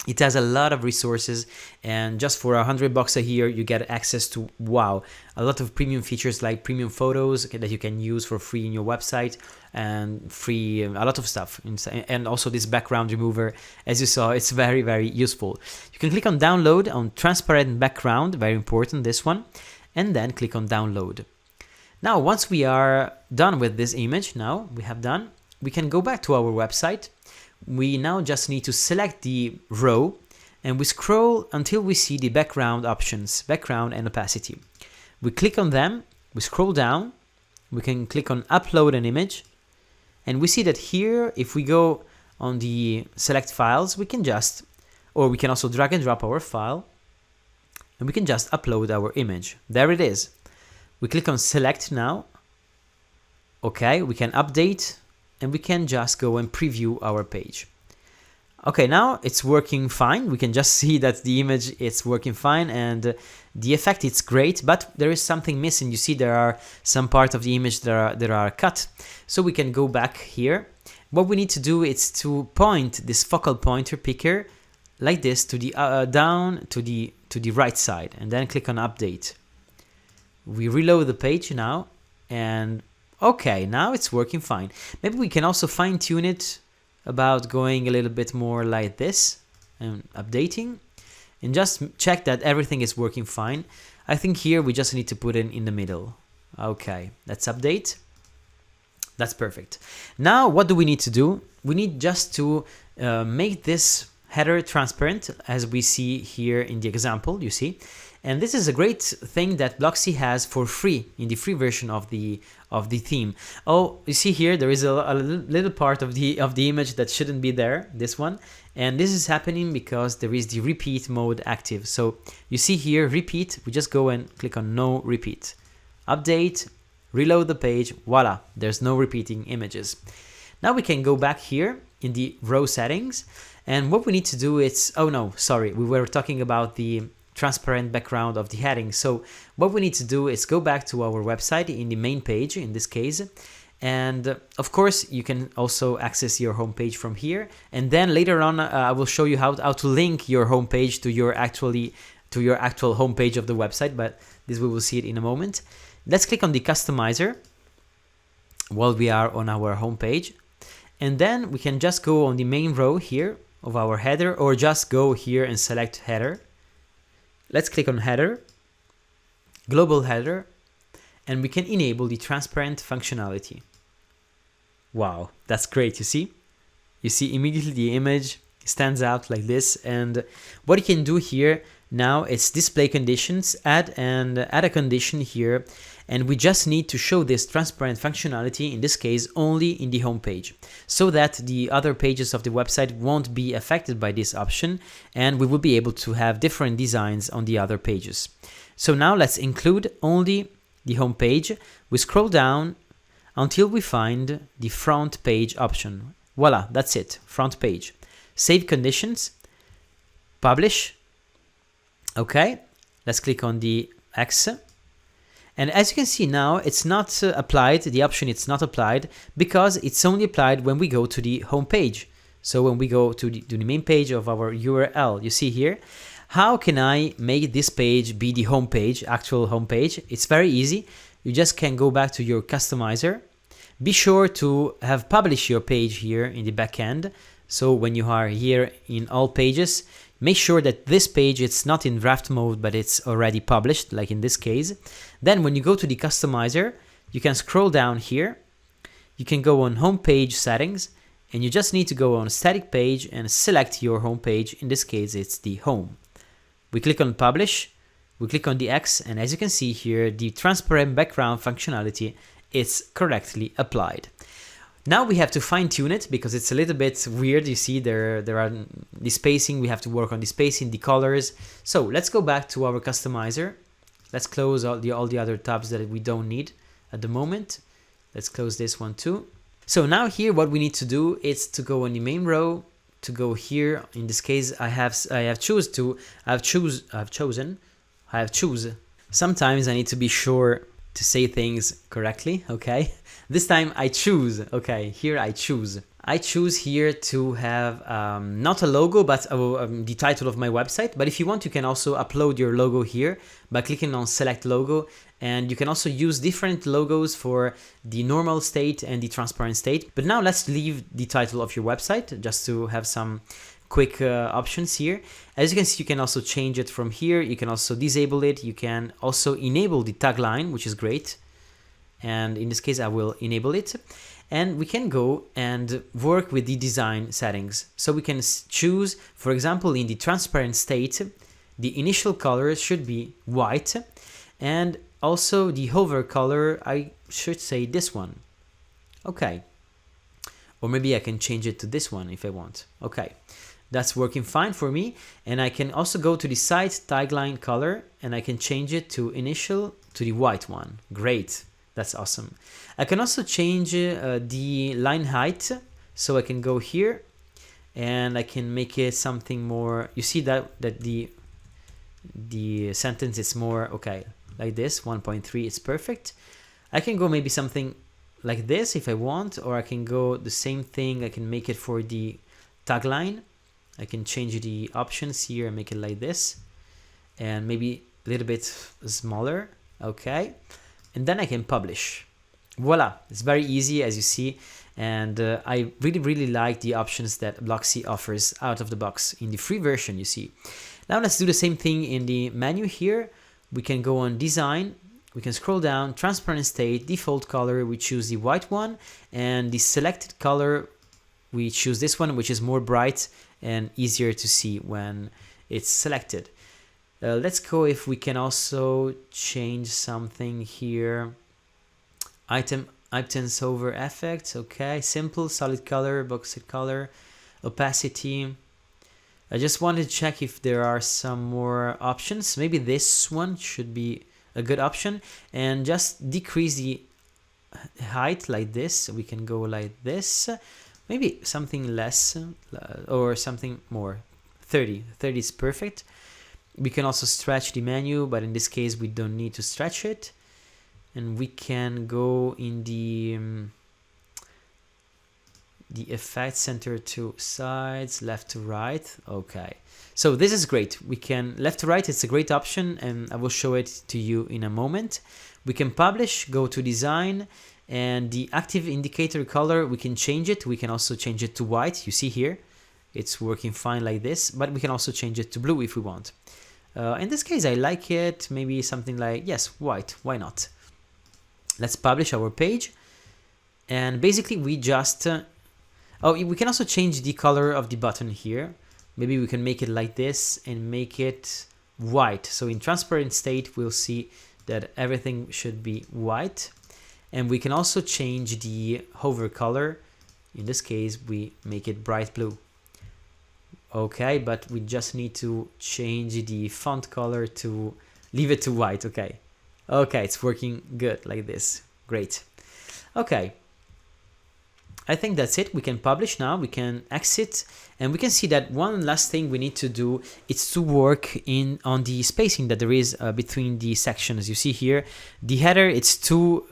It has a lot of resources, and just for $100 a year, you get access to, wow, a lot of premium features like premium photos that you can use for free in your website, and free, a lot of stuff. And also this background remover, as you saw, it's very, very useful. You can click on download on transparent background, very important, this one, and then click on download. Now, once we are done with this image, we can go back to our website. We now just need to select the row and we scroll until we see the background options, background and opacity. We click on them, we scroll down, we can click on upload an image, and we see that here, if we go on the select files, we can also drag and drop our file, and we can just upload our image. There it is. We click on select now. Okay, we can update, and we can just go and preview our page. Okay, now it's working fine. We can just see that the image is working fine, and the effect is great, but there is something missing. You see there are some part of the image that are cut. So we can go back here. What we need to do is to point this focal pointer picker like this to the down to the right side, and then click on update. We reload the page now, and okay, now it's working fine. Maybe we can also fine tune it about going a little bit more like this and updating, and just check that everything is working fine. I think here we just need to put it in the middle. Okay, let's update. That's perfect. Now what do we need to do? We need just to make this header transparent, as we see here in the example, you see. And this is a great thing that Blocksy has for free in the free version of the theme. Oh, you see here there is a little part of the image that shouldn't be there, this one, and this is happening because there is the repeat mode active. So you see here repeat, we just go and click on no repeat, update, reload the page, voila, there's no repeating images. Now we can go back here in the row settings, and what we need to do is, oh no, sorry, we were talking about the transparent background of the heading. So what we need to do is go back to our website in the main page in this case, and of course you can also access your homepage from here, and then later on I will show you how to link your homepage to your actual homepage of the website, but this we will see it in a moment. Let's click on the customizer while we are on our homepage, and then we can just go on the main row here of our header, or just go here and select header. Let's click on header, global header, and we can enable the transparent functionality. Wow, that's great, you see? You see immediately the image stands out like this, and what you can do here now is display conditions, add a condition here, and we just need to show this transparent functionality, in this case only in the home page, so that the other pages of the website won't be affected by this option, and we will be able to have different designs on the other pages. So now let's include only the home page. We scroll down until we find the front page option. Voila, that's it, front page. Save conditions, publish. Okay, let's click on the X. And as you can see now, it's not applied, the option it's not applied, because it's only applied when we go to the home page. So when we go to the main page of our URL, you see here, how can I make this page be the home page, actual home page? It's very easy. You just can go back to your customizer. Be sure to have published your page here in the backend. So when you are here in all pages, make sure that this page, it's not in draft mode, but it's already published, like in this case. Then when you go to the customizer, you can scroll down here. You can go on home page settings, and you just need to go on static page and select your home page. In this case, it's the home. We click on publish, we click on the X, and as you can see here, the transparent background functionality is correctly applied. Now we have to fine tune it because it's a little bit weird. You see there are the spacing, we have to work on the spacing, the colors. So let's go back to our customizer. Let's close all the other tabs that we don't need at the moment. Let's close this one too. So now here what we need to do is to go on the main row, to go here. In this case I have choose. Sometimes I need to be sure to say things correctly, okay? This time I choose, okay, here I choose. I choose here to have not a logo, but the title of my website. But if you want, you can also upload your logo here by clicking on select logo. And you can also use different logos for the normal state and the transparent state. But now let's leave the title of your website just to have some quick options here. As you can see, you can also change it from here. You can also disable it. You can also enable the tagline, which is great. And in this case, I will enable it. And we can go and work with the design settings. So we can choose, for example, in the transparent state, the initial color should be white. And also the hover color, I should say this one. Okay. Or maybe I can change it to this one if I want. Okay. That's working fine for me. And I can also go to the site tagline color and I can change it to initial to the white one. Great. That's awesome. I can also change the line height. So I can go here and I can make it something more. You see that the sentence is more, okay, like this, 1.3, it's perfect. I can go maybe something like this if I want, or I can go the same thing. I can make it for the tagline. I can change the options here and make it like this, and maybe a little bit smaller. Okay. And then I can publish. Voila, it's very easy as you see. And I really like the options that Blocksy offers out of the box in the free version, you see. Now let's do the same thing in the menu here. We can go on design, we can scroll down, transparent state, default color, we choose the white one, and the selected color, we choose this one, which is more bright and easier to see when it's selected. Let's go if we can also change something here. Items over effects, okay, simple, solid color, boxed color, opacity. I just wanted to check if there are some more options. Maybe this one should be a good option, and just decrease the height like this. We can go like this, maybe something less or something more. 30 is perfect. We can also stretch the menu, but in this case we don't need to stretch it. And we can go in the effect center to sides, left to right. Okay, so this is great. We can left to right, it's a great option, and I will show it to you in a moment. We can publish, go to design, and the active indicator color, we can change it. We can also change it to white. You see here, it's working fine like this, but we can also change it to blue if we want. In this case, I like it, maybe something like, yes, white, why not? Let's publish our page. And basically we just, we can also change the color of the button here. Maybe we can make it like this and make it white. So in transparent state, we'll see that everything should be white. And we can also change the hover color. In this case, we make it bright blue. Okay, but we just need to change the font color to leave it to white. Okay. Okay, it's working good like this. Great. Okay. I think that's it. We can publish now. We can exit, and we can see that one last thing we need to do is to work on the spacing that there is between the sections. You see here, the header, it's too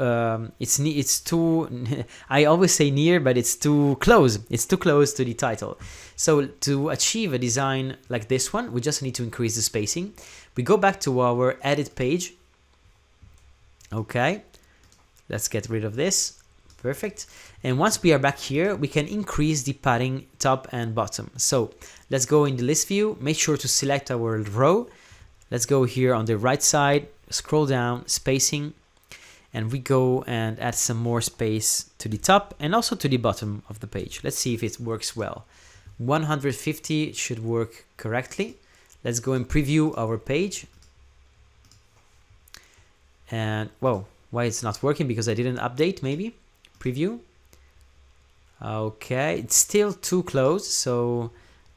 I always say near, but it's too close. It's too close to the title. So to achieve a design like this one, we just need to increase the spacing. We go back to our edit page. Okay, let's get rid of this. Perfect. And once we are back here, we can increase the padding top and bottom. So let's go in the list view, make sure to select our row. Let's go here on the right side, scroll down, spacing, and we go and add some more space to the top and also to the bottom of the page. Let's see if it works well. 150 should work correctly. Let's go and preview our page. And whoa, why it's not working? Because I didn't update, maybe. Preview. Okay, it's still too close, so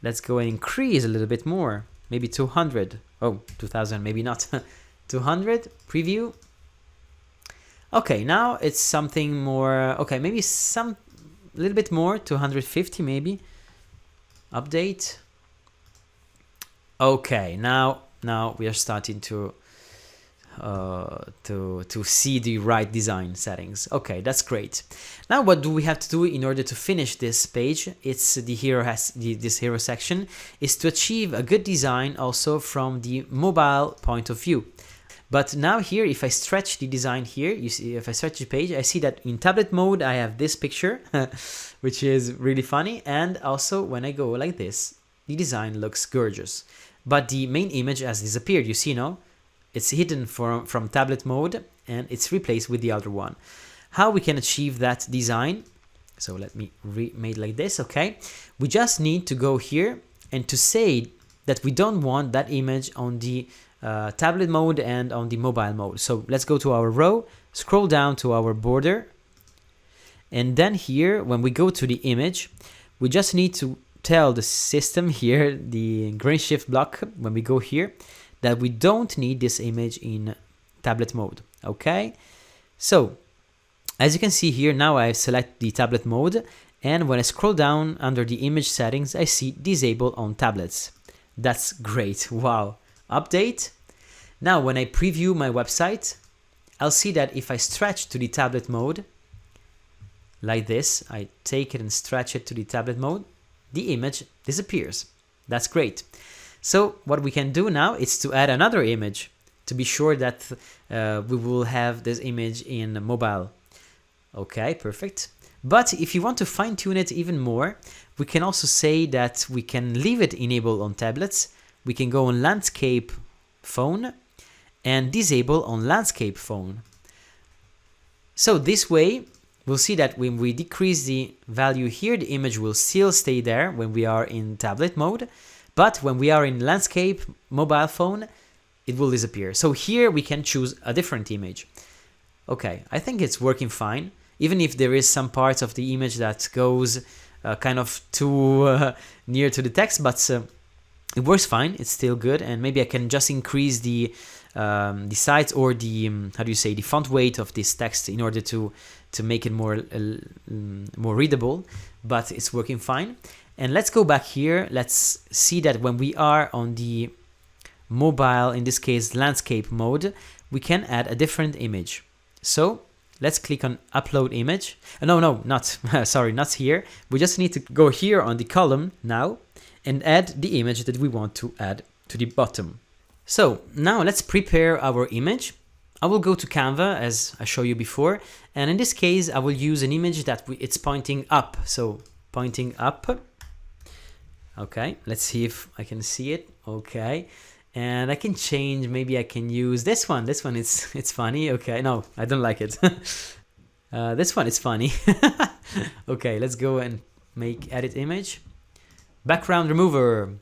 let's go and increase a little bit more. Maybe 200. Oh, 2000, maybe not. 200, preview. Okay, now it's something more. Okay, maybe a little bit more, 250 maybe. Update. Okay, now we are starting to see the right design settings. Okay, that's great. Now what do we have to do in order to finish this page? It's the hero this hero section is to achieve a good design also from the mobile point of view. But now here, if I stretch the design here, you see, if I stretch the page, I see that in tablet mode I have this picture, which is really funny, and also when I go like this, the design looks gorgeous. But the main image has disappeared. You see now, it's hidden from tablet mode and it's replaced with the other one. How we can achieve that design? So let me remake like this. Okay, we just need to go here and to say that we don't want that image on the tablet mode and on the mobile mode. So let's go to our row, scroll down to our border, and then here when we go to the image, we just need to tell the system here, the GreenShift block, when we go here, that we don't need this image in tablet mode. Okay, so as you can see here, now I select the tablet mode, and when I scroll down under the image settings, I see disable on tablets. That's great. Wow. Update. Now when I preview my website, I'll see that if I stretch to the tablet mode like this, I take it and stretch it to the tablet mode, the image disappears. That's great. So what we can do now is to add another image to be sure that we will have this image in mobile. Okay, perfect. But if you want to fine tune it even more, we can also say that we can leave it enabled on tablets. We can go on landscape phone and disable on landscape phone. So this way, we'll see that when we decrease the value here, the image will still stay there when we are in tablet mode. But when we are in landscape mobile phone, it will disappear. So here we can choose a different image. Okay, I think it's working fine. Even if there is some parts of the image that goes kind of too near to the text, but it works fine. It's still good, and maybe I can just increase the size or the how do you say, the font weight of this text in order to make it more readable. But it's working fine. And let's go back here. Let's see that when we are on the mobile, in this case landscape mode, we can add a different image. So let's click on upload image. No, not sorry, not here. We just need to go here on the column now and add the image that we want to add to the bottom. So now let's prepare our image. I will go to Canva as I showed you before, and in this case I will use an image that it's pointing up. So pointing up. Okay, let's see if I can see it. Okay, and I can change. Maybe I can use this one. This one is it's funny. Okay, no, I don't like it. This one is funny. Okay, let's go and make edit image. Background remover.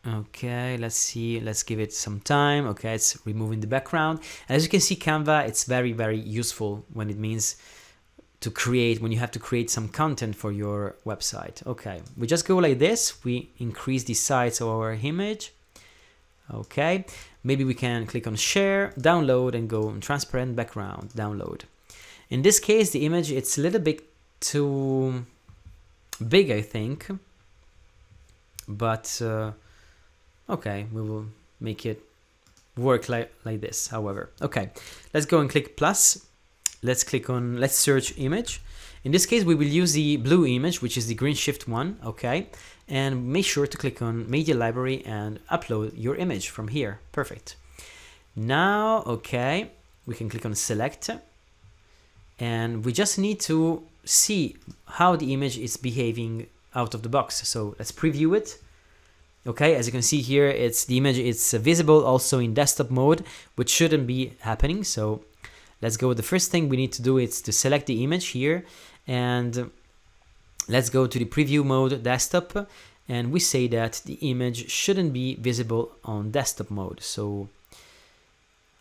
Okay, let's see. Let's give it some time. Okay, it's removing the background. And as you can see, Canva, it's very, very useful when it means to create, when you have to create some content for your website. Okay, we just go like this. We increase the size of our image. Okay, maybe we can click on share, download, and go on transparent background, download. In this case, the image, it's a little bit too big, I think. But okay, we will make it work like this, however. Okay, let's go and click plus. Let's click on, let's search image. In this case, we will use the blue image, which is the GreenShift one, okay? And make sure to click on media library and upload your image from here. Perfect. Now, okay, we can click on select. And we just need to see how the image is behaving out of the box. So let's preview it. Okay, as you can see here, the image is visible also in desktop mode, which shouldn't be happening. So let's go. The first thing we need to do is to select the image here, and let's go to the preview mode desktop, and we say that the image shouldn't be visible on desktop mode. So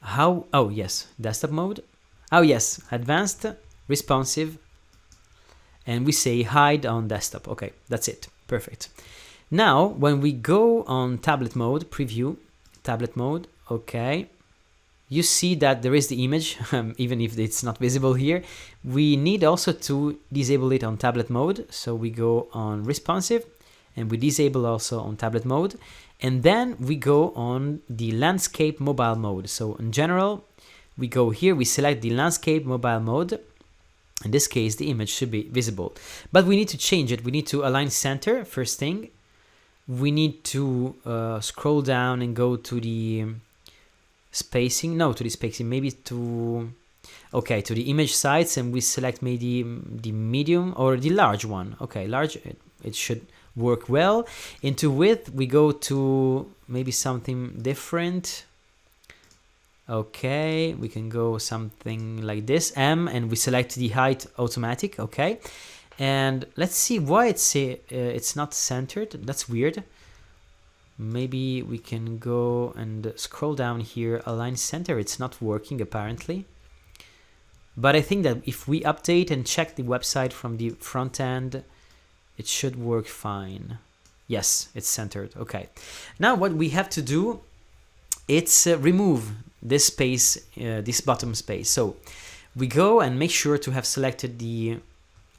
how? Oh yes, desktop mode. Oh yes, advanced, responsive, and we say hide on desktop. Okay, that's it. Perfect. Now, when we go on tablet mode, preview, tablet mode, okay, you see that there is the image, even if it's not visible here. We need also to disable it on tablet mode. So we go on responsive, and we disable also on tablet mode. And then we go on the landscape mobile mode. So in general, we go here, we select the landscape mobile mode. In this case, the image should be visible. But we need to change it. We need to align center, first thing. We need to scroll down and go to the spacing, maybe to, okay, to the image size, and we select maybe the medium or the large one. Okay, large, it should work well. Into width, we go to maybe something different. Okay, we can go something like this, M, and we select the height automatic, okay. And let's see why it's not centered. That's weird. Maybe we can go and scroll down here, align center. It's not working apparently. But I think that if we update and check the website from the front end, it should work fine. Yes, it's centered. Okay. Now what we have to do, it's remove this space, this bottom space. So we go and make sure to have selected the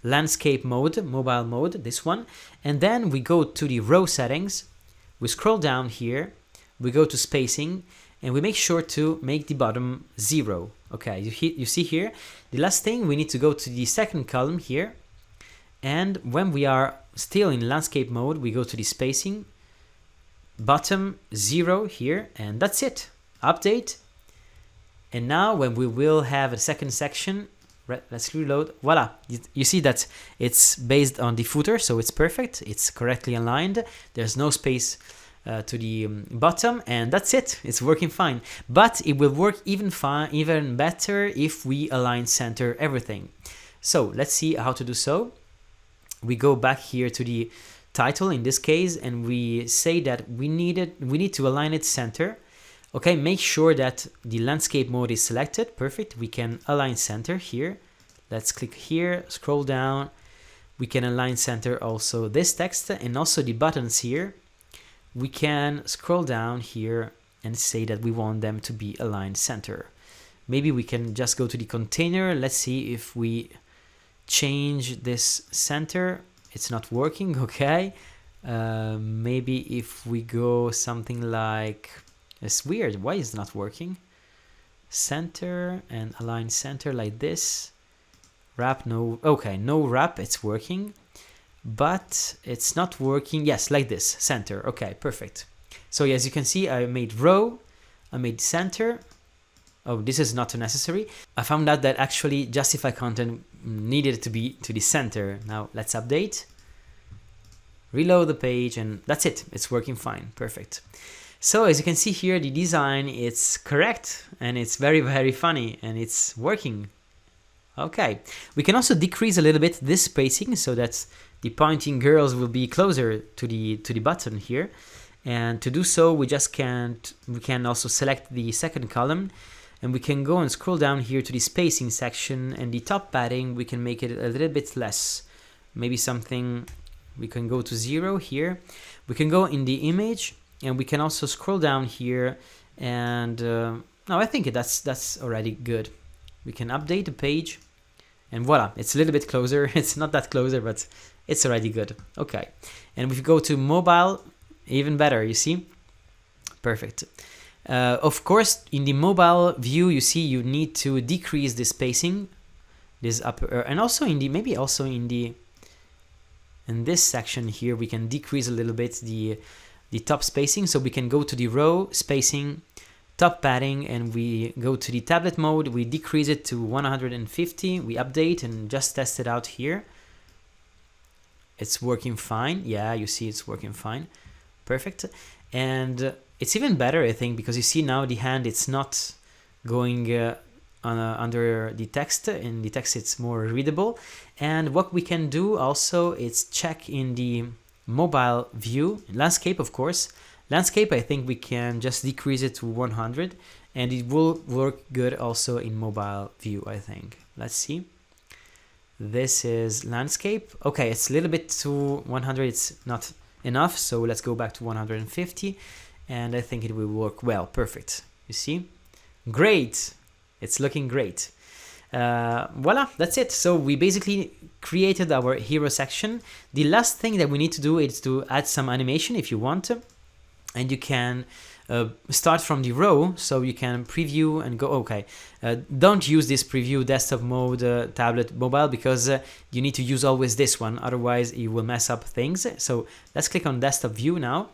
landscape mode, mobile mode, this one, and then we go to the row settings, we scroll down here, we go to spacing, and we make sure to make the bottom 0. Okay, you see here, the last thing, we need to go to the second column here, and when we are still in landscape mode, we go to the spacing, bottom 0 here, and that's it. Update. And now when we will have a second section, let's reload. Voila, you see that it's based on the footer, so it's perfect, it's correctly aligned, there's no space to the bottom, and that's it, it's working fine. But it will work even better if we align center everything. So let's see how to do so. We go back here to the title in this case, and we say that we need to align it center. Okay, make sure that the landscape mode is selected. Perfect. We can align center here. Let's click here, scroll down. We can align center also this text and also the buttons here. We can scroll down here and say that we want them to be aligned center. Maybe we can just go to the container. Let's see if we change this center. It's not working. Okay. Maybe if we go something like, it's weird, why is it not working? Center and align center like this. Wrap, no, okay, no wrap, it's working. But it's not working, yes, like this, center, okay, perfect. So as you can see, I made row, I made center. Oh, this is not too necessary. I found out that actually justify content needed to be to the center. Now let's update. Reload the page, and that's it, it's working fine, perfect. So as you can see here, the design, it's correct, and it's very, very funny, and it's working. Okay, we can also decrease a little bit this spacing so that the pointing girls will be closer to the button here. And to do so, we can also select the second column, and we can go and scroll down here to the spacing section, and the top padding, we can make it a little bit less. Maybe something, we can go to 0 here. We can go in the image, and we can also scroll down here, and no, I think that's already good. We can update the page, and voila, it's a little bit closer. It's not that closer, but it's already good. Okay, and if we go to mobile, even better, you see? Perfect. Of course, in the mobile view, you see you need to decrease the spacing, this upper, and also in the, maybe also in this section here, we can decrease a little bit the top spacing, so we can go to the row spacing, top padding and we go to the tablet mode, we decrease it to 150, we update and just test it out here. It's working fine. Yeah, you see it's working fine. Perfect. And it's even better, I think, because you see now the hand, it's not going under the text. In the text it's more readable. And what we can do also is check in the mobile view, landscape of course. Landscape, I think we can just decrease it to 100 and it will work good also in mobile view, I think. Let's see. This is landscape. Okay, it's a little bit to 100, it's not enough, so let's go back to 150 and I think it will work well. Perfect. You see? Great. It's looking great. Voila, that's it. So we basically created our hero section. The last thing that we need to do is to add some animation if you want to. And you can start from the row, so you can preview and go, okay, don't use this preview desktop mode, tablet, mobile, because you need to use always this one, otherwise you will mess up things. So let's click on desktop view now,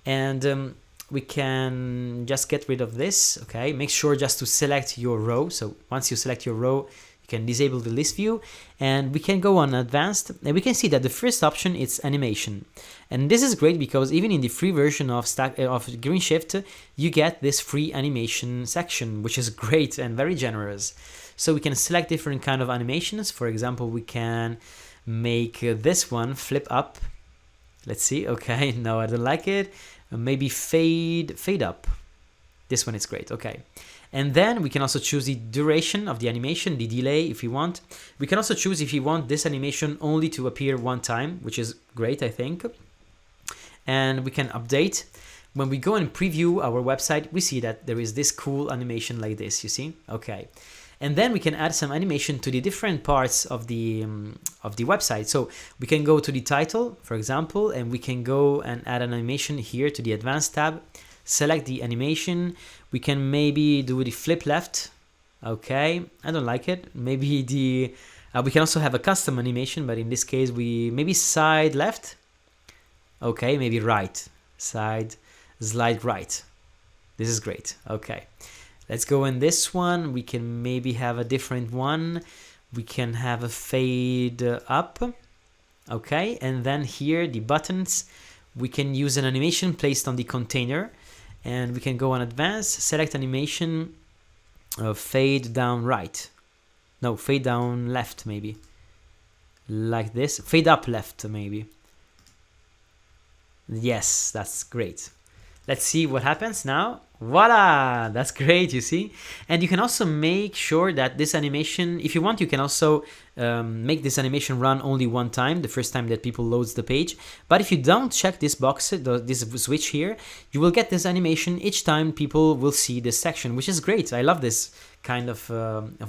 and we can just get rid of this, okay? Make sure just to select your row. So once you select your row, you can disable the list view, and we can go on advanced, and we can see that the first option is animation. And this is great because even in the free version of GreenShift, you get this free animation section, which is great and very generous. So we can select different kind of animations. For example, we can make this one flip up. Let's see. Okay, no, I don't like it. Maybe fade up. This one is great. Okay. And then we can also choose the duration of the animation, the delay if you want. We can also choose if you want this animation only to appear one time, which is great, I think. And we can update. When we go and preview our website, we see that there is this cool animation like this, you see? Okay. And then we can add some animation to the different parts of the website. So we can go to the title, for example, and we can go and add an animation here to the advanced tab. Select the animation. We can maybe do the flip left. Okay, I don't like it. Maybe the we can also have a custom animation, but in this case we maybe side left. Okay, maybe right side, slide right. This is great. Okay, let's go in this one. We can maybe have a different one. We can have a fade up. Okay, and then here the buttons, we can use an animation placed on the container, and we can go on advanced, select animation, fade down right. No, fade down left maybe. Like this. Fade up left maybe. Yes, that's great. Let's see what happens now. Voila, that's great, you see. And you can also make sure that this animation, if you want, you can also make this animation run only one time, the first time that people loads the page. But if you don't check this box, this switch here, you will get this animation each time people will see this section, which is great. I love this kind of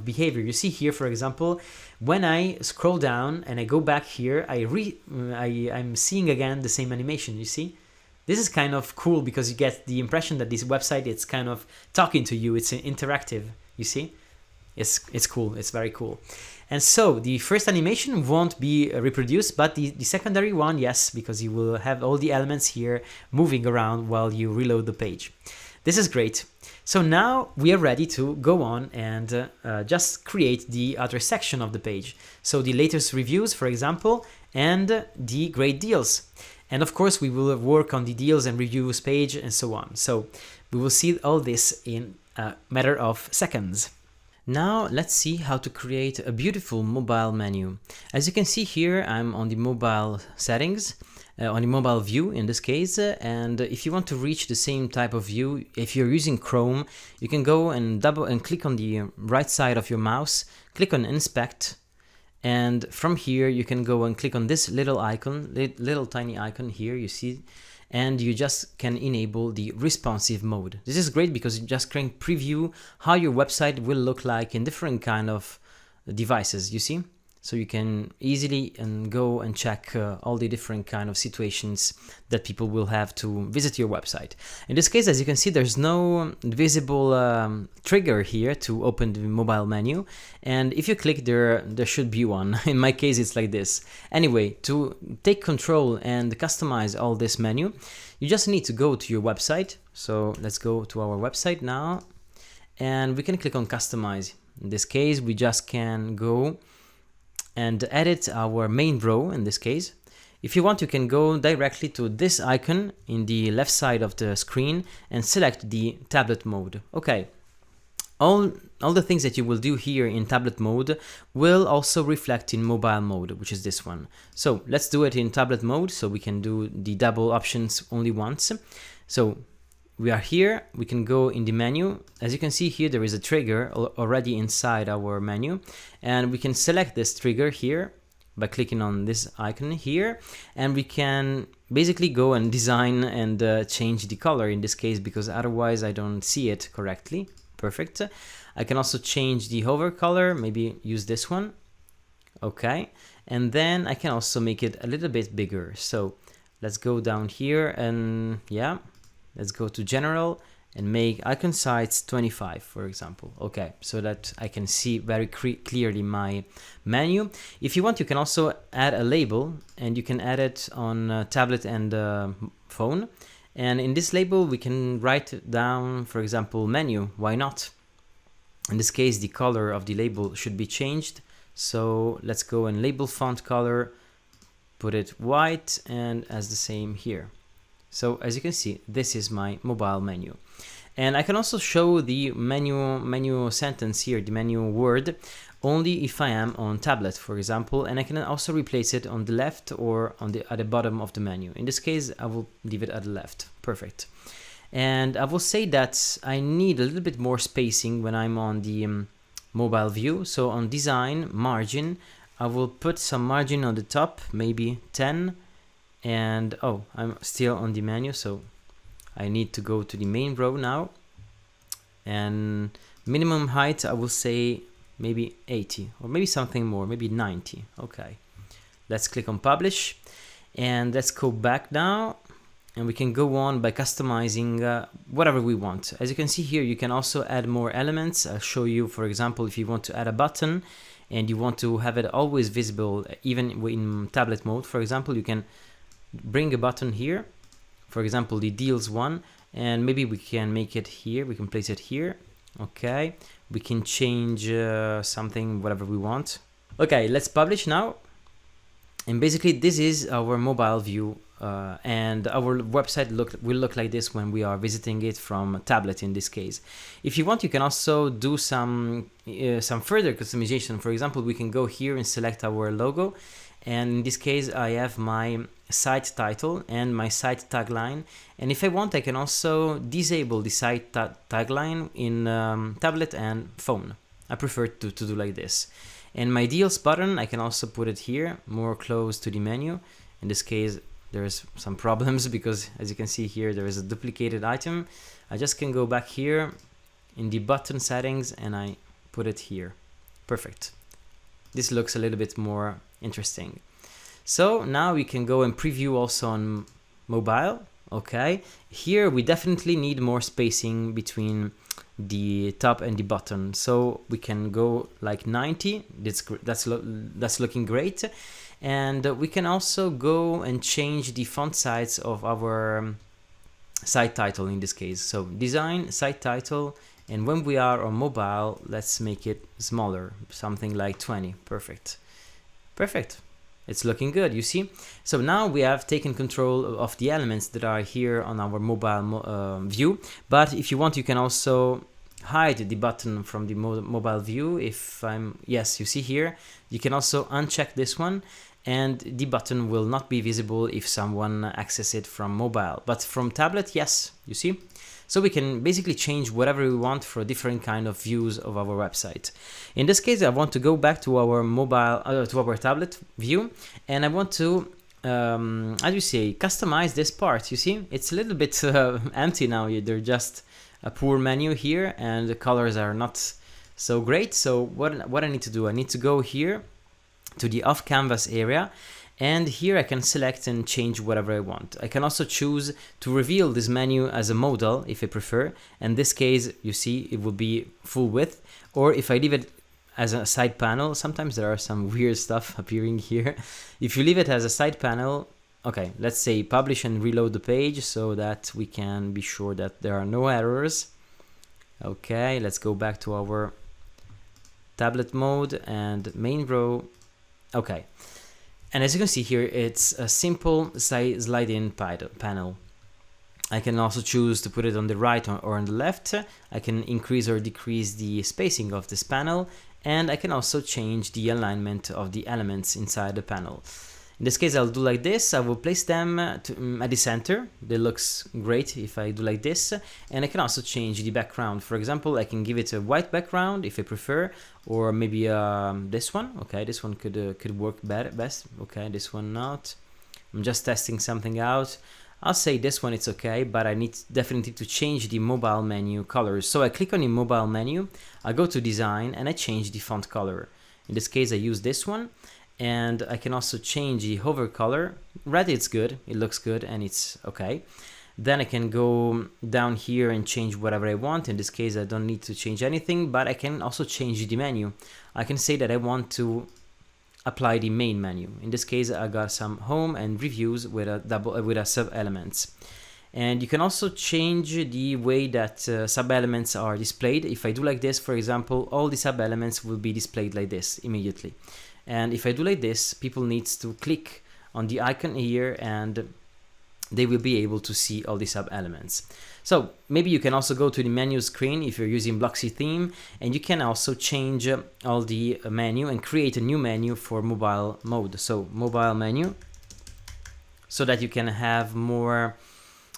behavior. You see here, for example, when I scroll down and I go back here, I'm seeing again the same animation, you see? This is kind of cool because you get the impression that this website, it's kind of talking to you. It's interactive, you see? It's cool. It's very cool. And so the first animation won't be reproduced, but the secondary one, yes, because you will have all the elements here moving around while you reload the page. This is great. So now we are ready to go on and just create the other section of the page. So the latest reviews, for example, and the great deals. And of course, we will work on the deals and reviews page and so on. So we will see all this in a matter of seconds. Now let's see how to create a beautiful mobile menu. As you can see here, I'm on the mobile settings, on the mobile view in this case. And if you want to reach the same type of view, if you're using Chrome, you can go and click on the right side of your mouse, click on Inspect. And from here you can go and click on this little icon, little tiny icon here, you see, and you just can enable the responsive mode. This is great because you just can preview how your website will look like in different kind of devices, you see. So you can easily go and check all the different kind of situations that people will have to visit your website. In this case, as you can see, there's no visible trigger here to open the mobile menu. And if you click there should be one. In my case, it's like this. Anyway, to take control and customize all this menu, you just need to go to your website. So let's go to our website now, and we can click on customize. In this case, we just can go and edit our main row in this case. If you want, you can go directly to this icon in the left side of the screen and select the tablet mode. Okay. All the things that you will do here in tablet mode will also reflect in mobile mode, which is this one. So let's do it in tablet mode so we can do the double options only once. So we are here, we can go in the menu. As you can see here, there is a trigger already inside our menu, and we can select this trigger here by clicking on this icon here, and we can basically go and design and change the color in this case, because otherwise I don't see it correctly. Perfect. I can also change the hover color, maybe use this one. Okay. And then I can also make it a little bit bigger. So let's go down here and yeah, let's go to general and make icon size 25, for example. Okay, so that I can see very clearly my menu. If you want, you can also add a label, and you can add it on tablet and phone. And in this label, we can write down, for example, menu. Why not? In this case, the color of the label should be changed. So let's go and label font color, put it white, and as the same here. So as you can see, this is my mobile menu. And I can also show the menu sentence here, the menu word, only if I am on tablet, for example, and I can also replace it on the left or on at the bottom of the menu. In this case, I will leave it at the left. Perfect. And I will say that I need a little bit more spacing when I'm on the mobile view. So on design, margin, I will put some margin on the top, maybe 10. And oh, I'm still on the menu, so I need to go to the main row now. And minimum height, I will say maybe 80 or maybe something more, maybe 90. Okay, let's click on publish, and let's go back now, and we can go on by customizing whatever we want. As you can see here, you can also add more elements. I'll show you, for example, if you want to add a button and you want to have it always visible even in tablet mode, for example, you can bring a button here, for example the deals one, and maybe we can make it here, we can place it here. Okay, we can change something, whatever we want. Okay, let's publish now. And basically this is our mobile view, and our website will look like this when we are visiting it from tablet in this case. If you want, you can also do some further customization. For example, we can go here and select our logo, and in this case I have my site title and my site tagline, and if I want, I can also disable the site tagline in tablet and phone. I prefer to do like this. And my deals button, I can also put it here, more close to the menu. In this case, there's some problems because as you can see here, there is a duplicated item. I just can go back here in the button settings and I put it here. Perfect. This looks a little bit more interesting. So now we can go and preview also on mobile. Okay, here we definitely need more spacing between the top and the bottom, so we can go like 90. That's looking great. And we can also go and change the font size of our site title in this case. So design, site title, and when we are on mobile, let's make it smaller, something like 20. Perfect. It's looking good, you see. So now we have taken control of the elements that are here on our mobile view. But if you want, you can also hide the button from the mobile view. Yes, you see here, you can also uncheck this one, and the button will not be visible if someone accesses it from mobile. But from tablet, yes, you see. So we can basically change whatever we want for different kind of views of our website. In this case, I want to go back to our to our tablet view, and I want to, how do you say, customize this part. You see, it's a little bit empty now. They're just a poor menu here, and the colors are not so great. So what I need to do, I need to go here to the off canvas area. And here I can select and change whatever I want. I can also choose to reveal this menu as a modal if I prefer. In this case, you see, it will be full width. Or if I leave it as a side panel, sometimes there are some weird stuff appearing here. If you leave it as a side panel, okay, let's say publish and reload the page so that we can be sure that there are no errors. Okay, let's go back to our tablet mode and main row. Okay, and as you can see here, it's a simple slide-in panel. I can also choose to put it on the right or on the left. I can increase or decrease the spacing of this panel, and I can also change the alignment of the elements inside the panel. In this case, I'll do like this. I will place them at the center. That looks great if I do like this. And I can also change the background. For example, I can give it a white background if I prefer, or maybe this one. Okay, this one could work best. Okay, this one not. I'm just testing something out. I'll say this one it's okay, but I need definitely to change the mobile menu colors. So I click on the mobile menu, I go to design, and I change the font color. In this case, I use this one. And I can also change the hover color. Red, it's good, it looks good, and it's okay. Then I can go down here and change whatever I want. In this case, I don't need to change anything, but I can also change the menu. I can say that I want to apply the main menu. In this case, I got some home and reviews with a sub elements. And you can also change the way that sub elements are displayed. If I do like this, for example, all the sub elements will be displayed like this immediately. And if I do like this, people need to click on the icon here and they will be able to see all the sub elements. So maybe you can also go to the menu screen if you're using Blocksy Theme, and you can also change all the menu and create a new menu for mobile mode. So mobile menu, so that you can have more,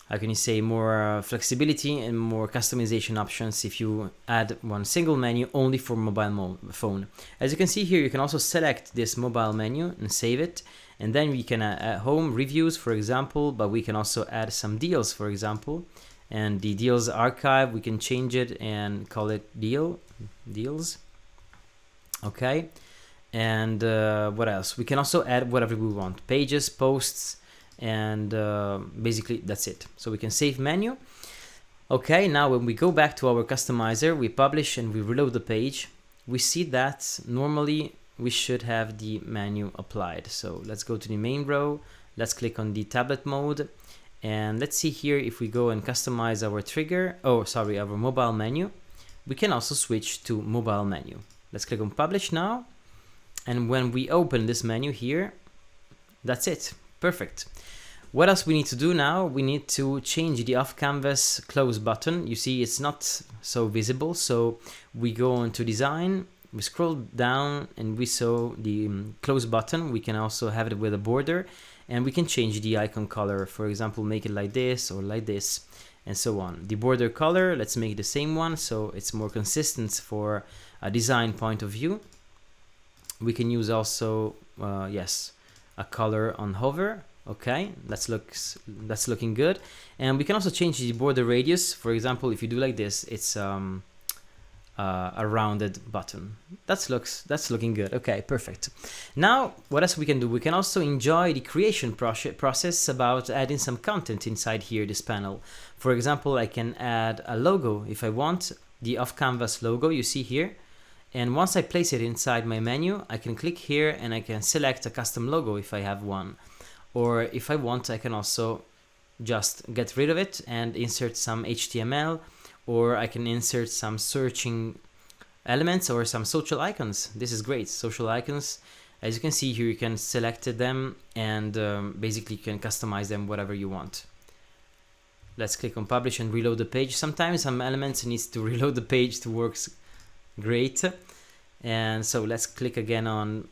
how can you say, more flexibility and more customization options if you add one single menu only for mobile phone. As you can see here, you can also select this mobile menu and save it. And then we can add home reviews, for example, but we can also add some deals, for example. And the deals archive, we can change it and call it deals. Okay. And what else? We can also add whatever we want, pages, posts, and basically that's it. So we can save menu. Okay, now when we go back to our customizer, we publish and we reload the page, we see that normally we should have the menu applied. So let's go to the main row, let's click on the tablet mode, and let's see here if we go and customize our trigger, our mobile menu, we can also switch to mobile menu. Let's click on publish now, and when we open this menu here, that's it. Perfect. What else we need to do now? We need to change the off canvas close button. You see it's not so visible, so we go on to design, we scroll down and we saw the close button. We can also have it with a border, and we can change the icon color. For example, make it like this or like this and so on. The border color, let's make the same one so it's more consistent for a design point of view. We can use also, a color on hover. Okay, that's looking good. And we can also change the border radius. For example, if you do like this, it's a rounded button. That's looking good. Okay, perfect. Now, what else we can do? We can also enjoy the creation process about adding some content inside here, this panel. For example, I can add a logo if I want, the off-canvas logo you see here. And once I place it inside my menu, I can click here and I can select a custom logo if I have one. Or if I want, I can also just get rid of it and insert some HTML, or I can insert some searching elements or some social icons. This is great, social icons. As you can see here, you can select them and basically you can customize them whatever you want. Let's click on publish and reload the page. Sometimes some elements needs to reload the page to work great. And so let's click again on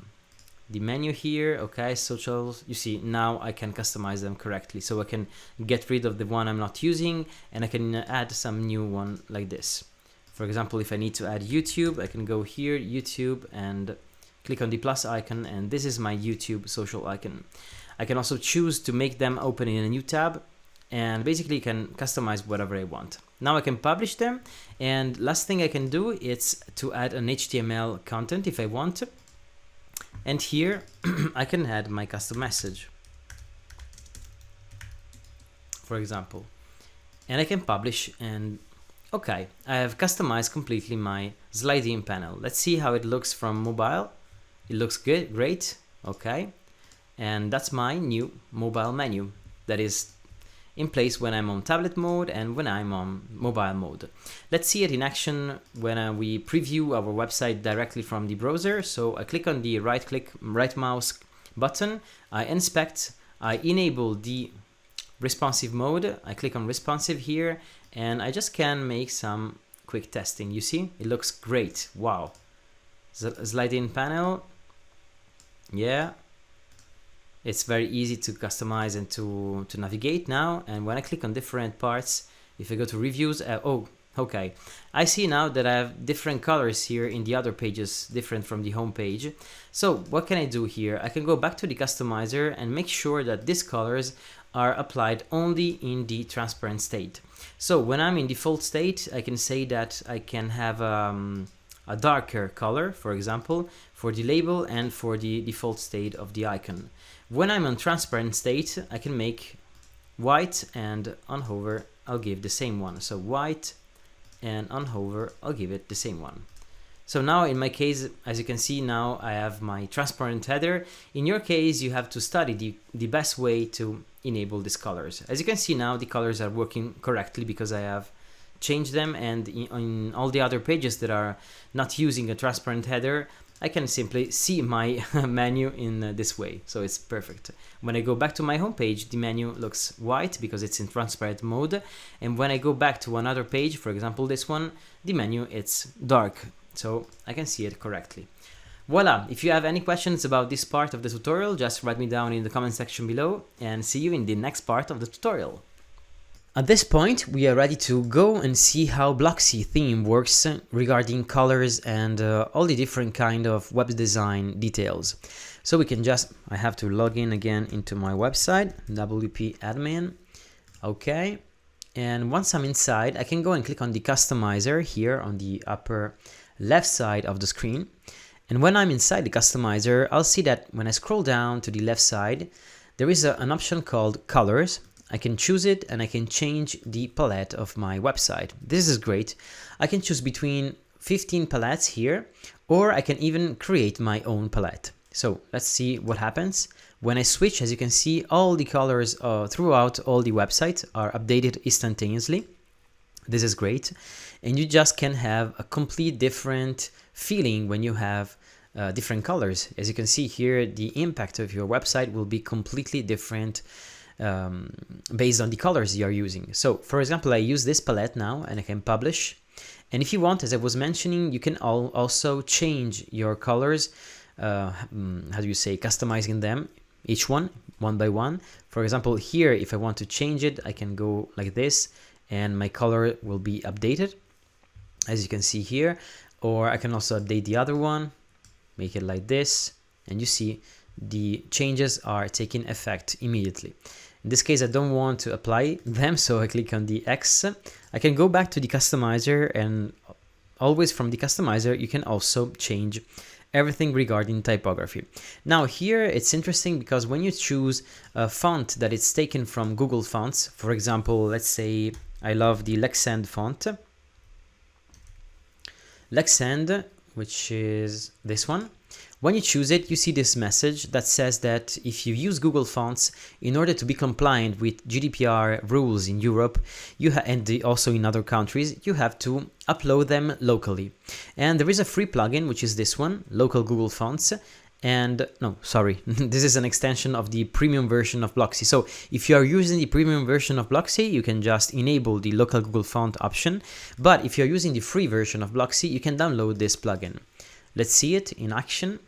the menu here. Okay, socials, you see now I can customize them correctly, so I can get rid of the one I'm not using and I can add some new one like this. For example, if I need to add YouTube, I can go here, YouTube, and click on the plus icon, and this is my YouTube social icon. I can also choose to make them open in a new tab, and basically can customize whatever I want. Now I can publish them, and last thing I can do is to add an HTML content if I want to. And here I can add my custom message, for example, and I can publish, and okay, I have customized completely my slide-in panel. Let's see how it looks from mobile. It looks good, great, okay. And that's my new mobile menu that is in place when I'm on tablet mode and when I'm on mobile mode. Let's see it in action when we preview our website directly from the browser. So I click on the right mouse button, I inspect, I enable the responsive mode, I click on responsive here, and I just can make some quick testing. You see, it looks great. Wow. Slide in panel. Yeah. It's very easy to customize and to navigate now. And when I click on different parts, if I go to reviews, oh, okay. I see now that I have different colors here in the other pages, different from the home page. So what can I do here? I can go back to the customizer and make sure that these colors are applied only in the transparent state. So when I'm in default state, I can say that I can have a darker color, for example, for the label and for the default state of the icon. When I'm on transparent state, I can make white, and on hover, I'll give the same one. So white, and on hover, I'll give it the same one. So now in my case, as you can see, now I have my transparent header. In your case, you have to study the best way to enable these colors. As you can see now, the colors are working correctly because I have changed them, and in all the other pages that are not using a transparent header, I can simply see my menu in this way, so it's perfect. When I go back to my home page, the menu looks white because it's in transparent mode, and when I go back to another page, for example this one, the menu it's dark, so I can see it correctly. Voila! If you have any questions about this part of the tutorial, just write me down in the comment section below, and see you in the next part of the tutorial. At this point, we are ready to go and see how Blocksy Theme works regarding colors and all the different kind of web design details. So we can just, I have to log in again into my website, WP admin. Okay. And once I'm inside, I can go and click on the customizer here on the upper left side of the screen. And when I'm inside the customizer, I'll see that when I scroll down to the left side, there is an option called colors. I can choose it and I can change the palette of my website. This is great. I can choose between 15 palettes here, or I can even create my own palette. So let's see what happens. When I switch, as you can see, all the colors throughout all the websites are updated instantaneously. This is great. And you just can have a complete different feeling when you have different colors. As you can see here, the impact of your website will be completely different based on the colors you are using. So for example, I use this palette now and I can publish. And if you want, as I was mentioning, you can also change your colors, how do you say, customizing them, each one by one. For example, here, if I want to change it, I can go like this and my color will be updated, as you can see here. Or I can also update the other one, make it like this, and you see the changes are taking effect immediately. In this case, I don't want to apply them, so I click on the X. I can go back to the customizer, and always from the customizer, you can also change everything regarding typography. Now here, it's interesting because when you choose a font that is taken from Google Fonts, for example, let's say I love the Lexend font. Lexend, which is this one. When you choose it, you see this message that says that if you use Google Fonts, in order to be compliant with GDPR rules in Europe, and also in other countries, you have to upload them locally. And there is a free plugin, which is this one, Local Google Fonts. And no, sorry, this is an extension of the premium version of Blocksy. So if you are using the premium version of Blocksy, you can just enable the local Google font option. But if you're using the free version of Blocksy, you can download this plugin. Let's see it in action.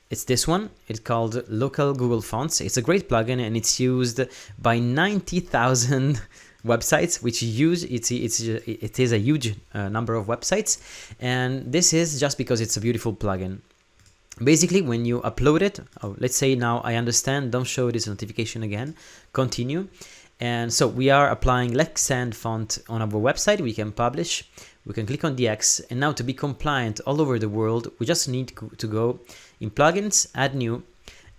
It's this one. It's called Local Google Fonts. It's a great plugin and it's used by 90,000 websites, which it is a huge number of websites. And this is just because it's a beautiful plugin. Basically, when you upload it, let's say now I understand, don't show this notification again, continue. And so we are applying Lexend font on our website. We can publish, we can click on the X, and now to be compliant all over the world, we just need to go in plugins, add new,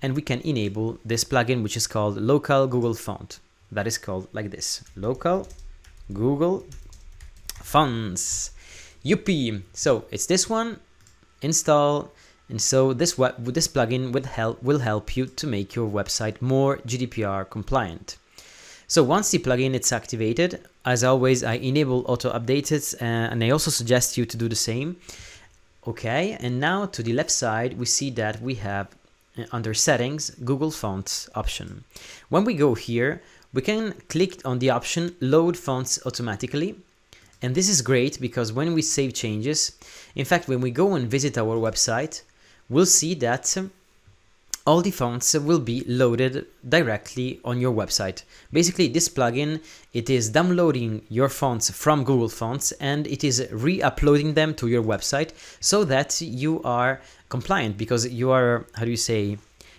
and we can enable this plugin, which is called Local Google Font. That is called like this, Local Google Fonts. Yuppie. So it's this one, install, And so this plugin will help you to make your website more GDPR compliant. So once the plugin is activated, as always, I enable auto updates, and I also suggest you to do the same. Okay, and now to the left side, we see that we have under settings, Google Fonts option. When we go here, we can click on the option load fonts automatically. And this is great because when we save changes, in fact, when we go and visit our website, we'll see that all the fonts will be loaded directly on your website. Basically, this plugin, it is downloading your fonts from Google Fonts and it is re-uploading them to your website so that you are compliant, because you are,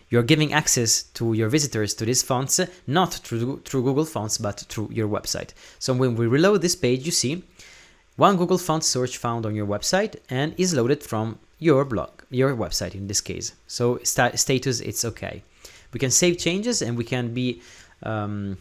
you're giving access to your visitors to these fonts, not through Google Fonts, but through your website. So when we reload this page, you see one Google Font search found on your website and is loaded from your blog, your website in this case. So status, it's okay. We can save changes and we can be, we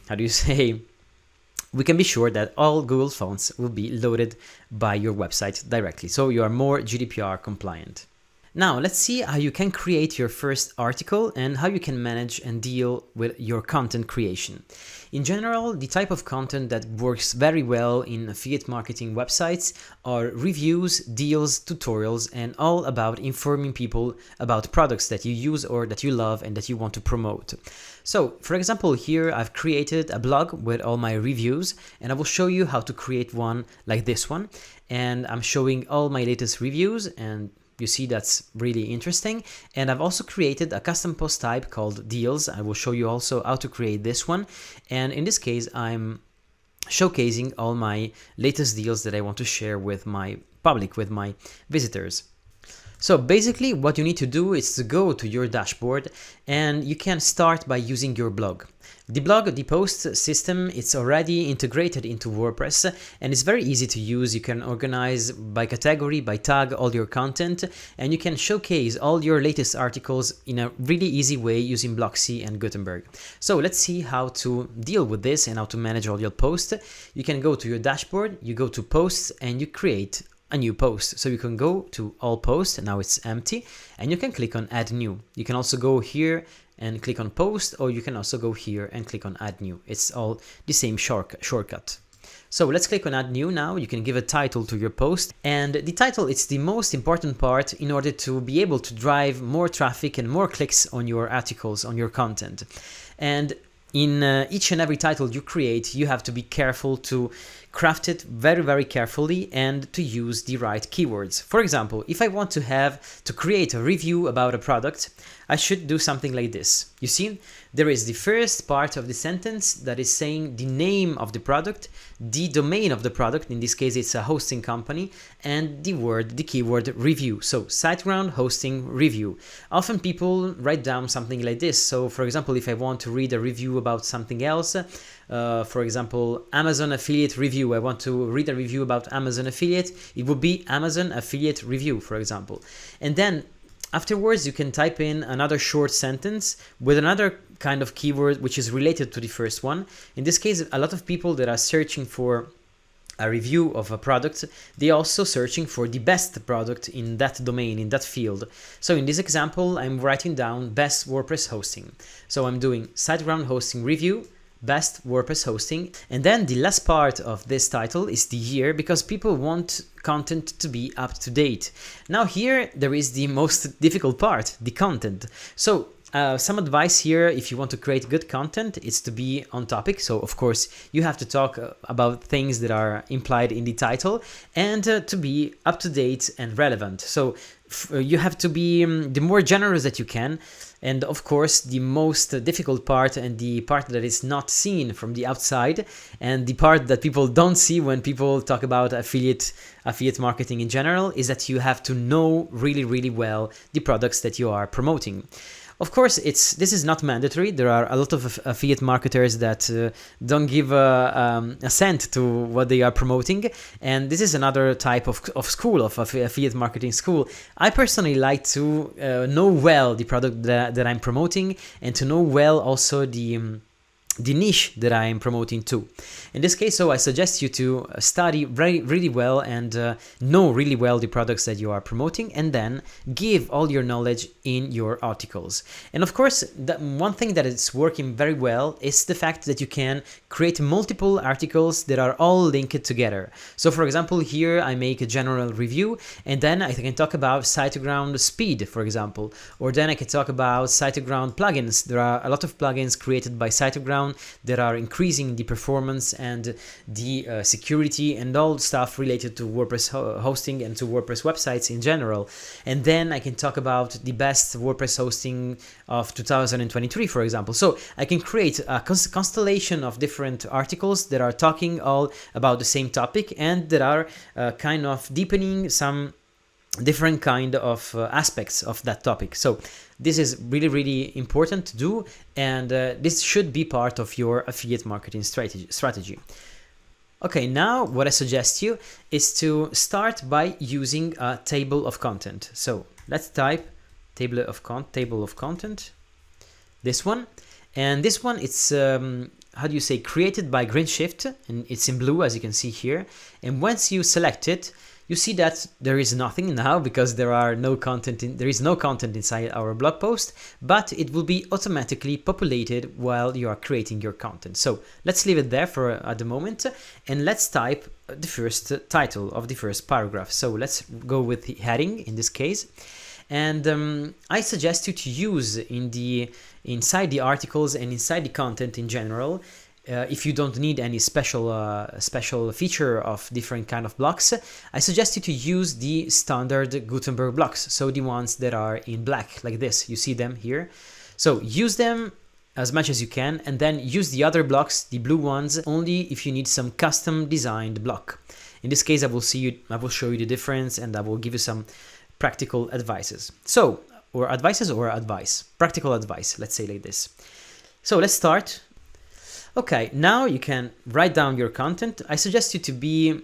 can be sure that all Google Fonts will be loaded by your website directly. So you are more GDPR compliant. Now let's see how you can create your first article and how you can manage and deal with your content creation. In general, the type of content that works very well in affiliate marketing websites are reviews, deals, tutorials, and all about informing people about products that you use or that you love and that you want to promote. So, for example, here I've created a blog with all my reviews, and I will show you how to create one like this one. And I'm showing all my latest reviews, and you see that's really interesting. And I've also created a custom post type called deals. I will show you also how to create this one. And in this case, I'm showcasing all my latest deals that I want to share with my public, with my visitors. So basically what you need to do is to go to your dashboard, and you can start by using your blog. The post system, it's already integrated into WordPress and it's very easy to use. You can organize by category, by tag all your content, and you can showcase all your latest articles in a really easy way using Blocksy and Gutenberg. So let's see how to deal with this and how to manage all your posts. You can go to your dashboard, you go to posts, and you create a new post. So you can go to all posts, and now it's empty, and you can click on add new. You can also go here and click on post, or you can also go here and click on add new. It's all the same shortcut. So let's click on add new now. You can give a title to your post, and the title is the most important part in order to be able to drive more traffic and more clicks on your articles, on your content. And in each and every title you create, you have to be careful to craft it very, very carefully and to use the right keywords. For example, if I want to create a review about a product, I should do something like this. You see, there is the first part of the sentence that is saying the name of the product, the domain of the product, in this case it's a hosting company, and the keyword review. So SiteGround hosting review. Often people write down something like this. So for example, if I want to read a review about something else, for example, Amazon affiliate review, I want to read a review about Amazon affiliate, it would be Amazon affiliate review, for example. And then afterwards, you can type in another short sentence with another kind of keyword which is related to the first one. In this case, a lot of people that are searching for a review of a product, they're also searching for the best product in that domain, in that field. So in this example, I'm writing down best WordPress hosting. So I'm doing SiteGround hosting review, best WordPress hosting, and then the last part of this title is the year, because people want content to be up to date. Now here there is the most difficult part, the content. So some advice here, if you want to create good content, is to be on topic. So of course you have to talk about things that are implied in the title, and to be up to date and relevant. So you have to be the more generous that you can. And of course, the most difficult part, and the part that is not seen from the outside, and the part that people don't see when people talk about affiliate marketing in general, is that you have to know really, really well the products that you are promoting. Of course, this is not mandatory. There are a lot of affiliate marketers that don't give a cent to what they are promoting, and this is another type of school, of affiliate marketing school. I personally like to know well the product that I'm promoting, and to know well also the the niche that I am promoting to. In this case, so I suggest you to study really well and know really well the products that you are promoting, and then give all your knowledge in your articles. And of course, the one thing that is working very well is the fact that you can create multiple articles that are all linked together. So for example, here I make a general review, and then I can talk about site-to-ground speed, for example, or then I can talk about site-to-ground plugins. There are a lot of plugins created by site-to-ground that are increasing the performance and the security and all stuff related to WordPress hosting and to WordPress websites in general. And then I can talk about the best WordPress hosting of 2023, for example. So I can create a constellation of different articles that are talking all about the same topic and that are kind of deepening some different kind of aspects of that topic. So this is really important to do, and this should be part of your affiliate marketing strategy. Okay, now what I suggest you is to start by using a table of content. So let's type table of content, this one, and this one it's how do you say, created by GreenShift, and it's in blue as you can see here. And once you select it, you see that there is nothing now because there is no content inside our blog post, but it will be automatically populated while you are creating your content. So let's leave it there for at the moment, and let's type the first title of the first paragraph. So let's go with the heading in this case. And I suggest you to use inside the articles and inside the content in general, if you don't need any special feature of different kind of blocks, I suggest you to use the standard Gutenberg blocks, so the ones that are in black like this. You see them here. So use them as much as you can, and then use the other blocks, the blue ones, only if you need some custom designed block. In this case, I will show you the difference, and I will give you some practical advices. So, practical advice, let's say like this. So let's start. Okay, now you can write down your content. I suggest you to be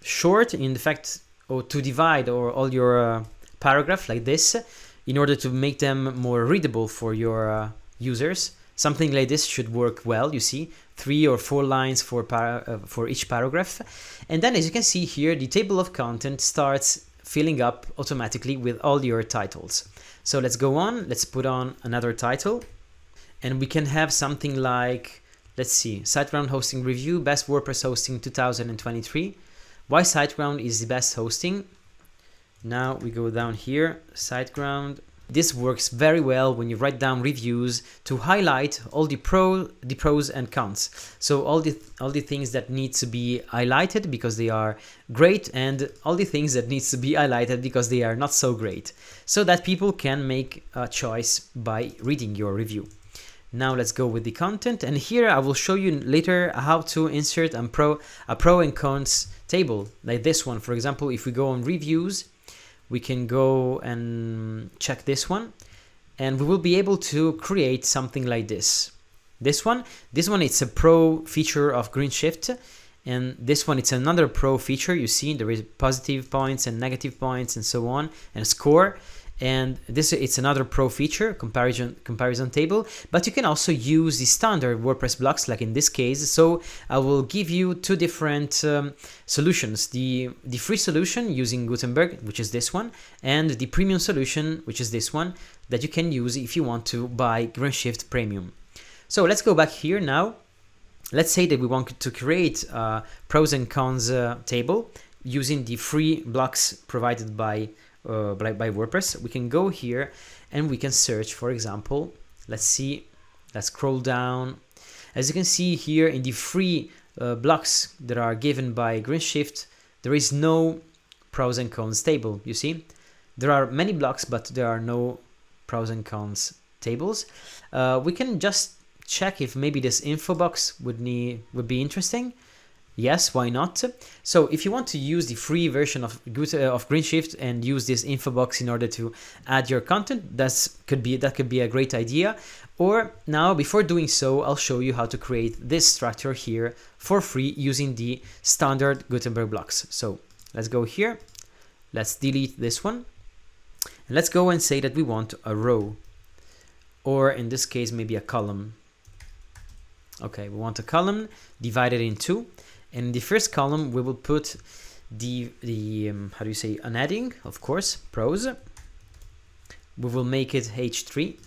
short in the fact, or to divide all your paragraph like this, in order to make them more readable for your users. Something like this should work well. You see, 3 or 4 lines for each paragraph. And then as you can see here, the table of content starts filling up automatically with all your titles. So let's go on, let's put on another title, and we can have something like, let's see, SiteGround hosting review, best WordPress hosting 2023. Why SiteGround is the best hosting? Now we go down here, SiteGround. This works very well when you write down reviews to highlight all the pros and cons. So all the things that need to be highlighted because they are great, and all the things that needs to be highlighted because they are not so great, so that people can make a choice by reading your review. Now let's go with the content, and here I will show you later how to insert a pro and cons table like this one. For example, if we go on reviews, we can go and check this one, and we will be able to create something like this. This one it's a pro feature of GreenShift, and this one it's another pro feature. You see there is positive points and negative points and so on, and a score. And it's another pro feature, comparison table, but you can also use the standard WordPress blocks like in this case. So I will give you 2 different solutions, the free solution using Gutenberg, which is this one, and the premium solution, which is this one, that you can use if you want to buy GreenShift Premium. So let's go back here now. Let's say that we want to create a pros and cons table using the free blocks provided by WordPress. We can go here and we can search, for example, let's scroll down. As you can see here in the free blocks that are given by GreenShift, there is no pros and cons table. You see, there are many blocks, but there are no pros and cons tables. We can just check if maybe this info box would be interesting. Yes, why not? So if you want to use the free version of GreenShift and use this info box in order to add your content, that could be a great idea. Or now, before doing so, I'll show you how to create this structure here for free using the standard Gutenberg blocks. So let's go here, let's delete this one, and let's go and say that we want a row, or in this case maybe a column. Okay, we want a column divided in two, and in the first column we will put the how do you say, an heading, of course, prose. We will make it h3,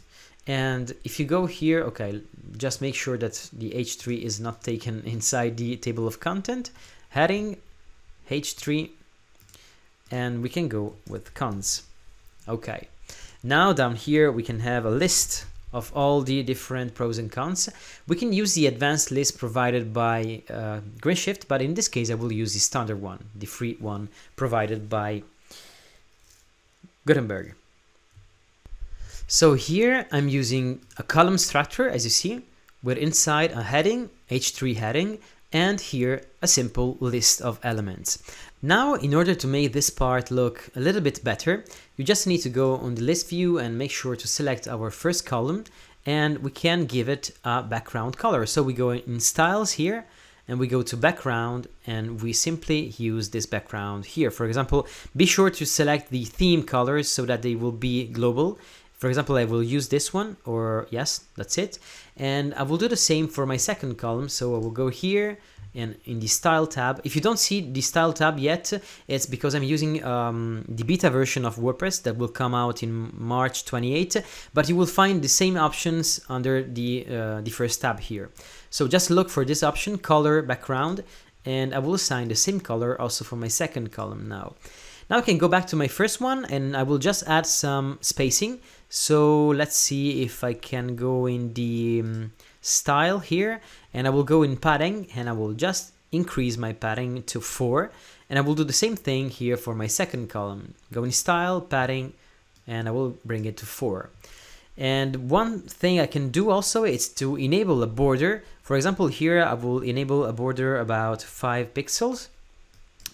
and if you go here, okay, just make sure that the h3 is not taken inside the table of content. Heading h3, and we can go with cons. Okay, now down here we can have a list of all the different pros and cons. We can use the advanced list provided by GreenShift, but in this case I will use the standard one, the free one provided by Gutenberg. So here I'm using a column structure, as you see, with inside a heading, h3 heading, and here a simple list of elements. Now, in order to make this part look a little bit better, you just need to go on the list view and make sure to select our first column, and we can give it a background color. So we go in styles here, and we go to background, and we simply use this background here. For example, be sure to select the theme colors so that they will be global. For example, I will use this one, or yes, that's it. And I will do the same for my second column. So I will go here and in the style tab. If you don't see the style tab yet, it's because I'm using the beta version of WordPress that will come out in March 28, but you will find the same options under the first tab here. So just look for this option, color background, and I will assign the same color also for my second column now. Now I can go back to my first one, and I will just add some spacing. So let's see if I can go in the style here, and I will go in padding, and I will just increase my padding to 4, and I will do the same thing here for my second column. Go in style, padding, and I will bring it to 4. And one thing I can do also is to enable a border. For example, here I will enable a border about 5 pixels.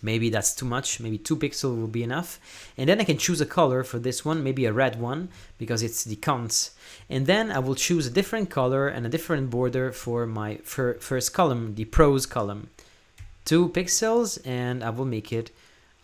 Maybe that's too much, maybe 2 pixels will be enough. And then I can choose a color for this one, maybe a red one, because it's the cons. And then I will choose a different color and a different border for my first column, the prose column. 2 pixels, and I will make it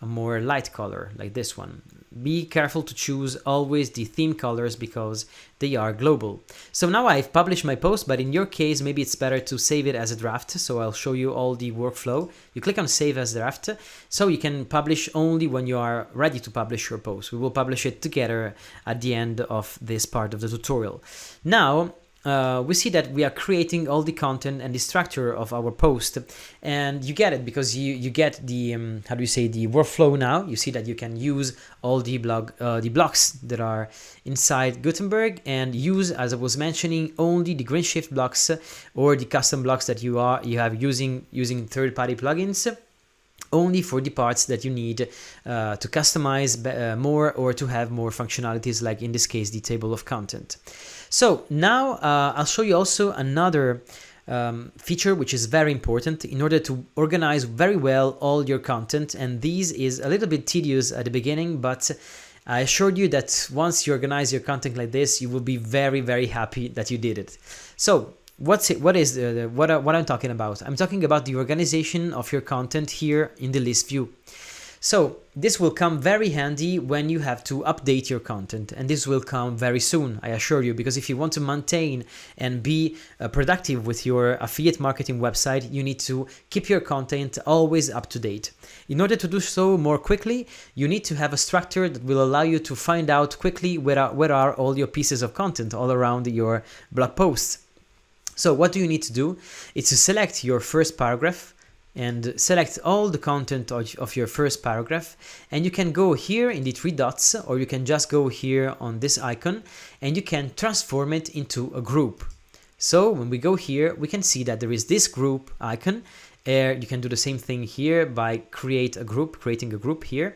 a more light color, like this one. Be careful to choose always the theme colors because they are global. So now I've published my post, but in your case, maybe it's better to save it as a draft. So I'll show you all the workflow. You click on Save as Draft, so you can publish only when you are ready to publish your post. We will publish it together at the end of this part of the tutorial. Now, we see that we are creating all the content and the structure of our post, and you get it because you get the how do you say, the workflow now. You see that you can use all the blocks that are inside Gutenberg and use, as I was mentioning, only the GreenShift blocks or the custom blocks that you have using third-party plugins, only for the parts that you need to customize more or to have more functionalities, like in this case the table of content. So now I'll show you also another feature which is very important in order to organize very well all your content, and this is a little bit tedious at the beginning, but I assured you that once you organize your content like this, you will be very, very happy that you did it. So what I'm talking about? I'm talking about the organization of your content here in the list view. So this will come very handy when you have to update your content, and this will come very soon, I assure you, because if you want to maintain and be productive with your affiliate marketing website, you need to keep your content always up to date. In order to do so more quickly, you need to have a structure that will allow you to find out quickly where are all your pieces of content all around your blog posts. So what do you need to do? It's to select your first paragraph and select all the content of your first paragraph, and you can go here in the 3 dots, or you can just go here on this icon and you can transform it into a group. So when we go here, we can see that there is this group icon. You can do the same thing here by creating a group here,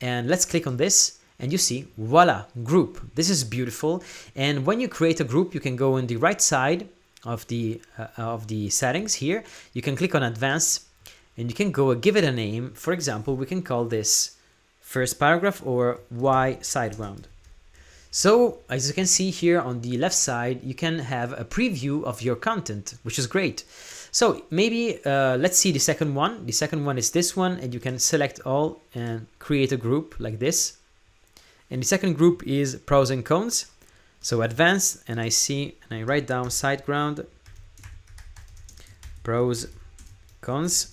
and let's click on this. And you see, voila, group. This is beautiful. And when you create a group, you can go on the right side of the settings here. You can click on Advanced, and you can go and give it a name. For example, we can call this first paragraph or Y sideground. So as you can see here on the left side, you can have a preview of your content, which is great. So maybe let's see the second one. The second one is this one, and you can select all and create a group like this. And the second group is pros and cons. So advanced, and I write down sideground. pros, cons.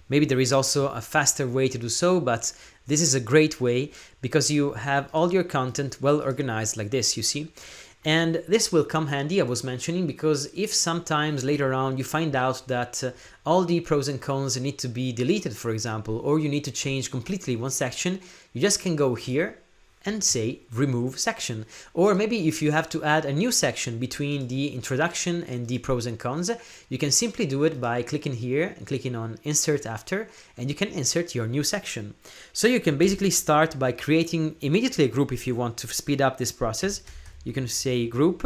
Maybe there is also a faster way to do so, but this is a great way because you have all your content well organized like this, you see. And this will come handy, I was mentioning, because if sometimes later on you find out that all the pros and cons need to be deleted, for example, or you need to change completely one section, you just can go here and say remove section. Or maybe if you have to add a new section between the introduction and the pros and cons, you can simply do it by clicking here and clicking on insert after, and you can insert your new section. So you can basically start by creating immediately a group if you want to speed up this process. You can say group,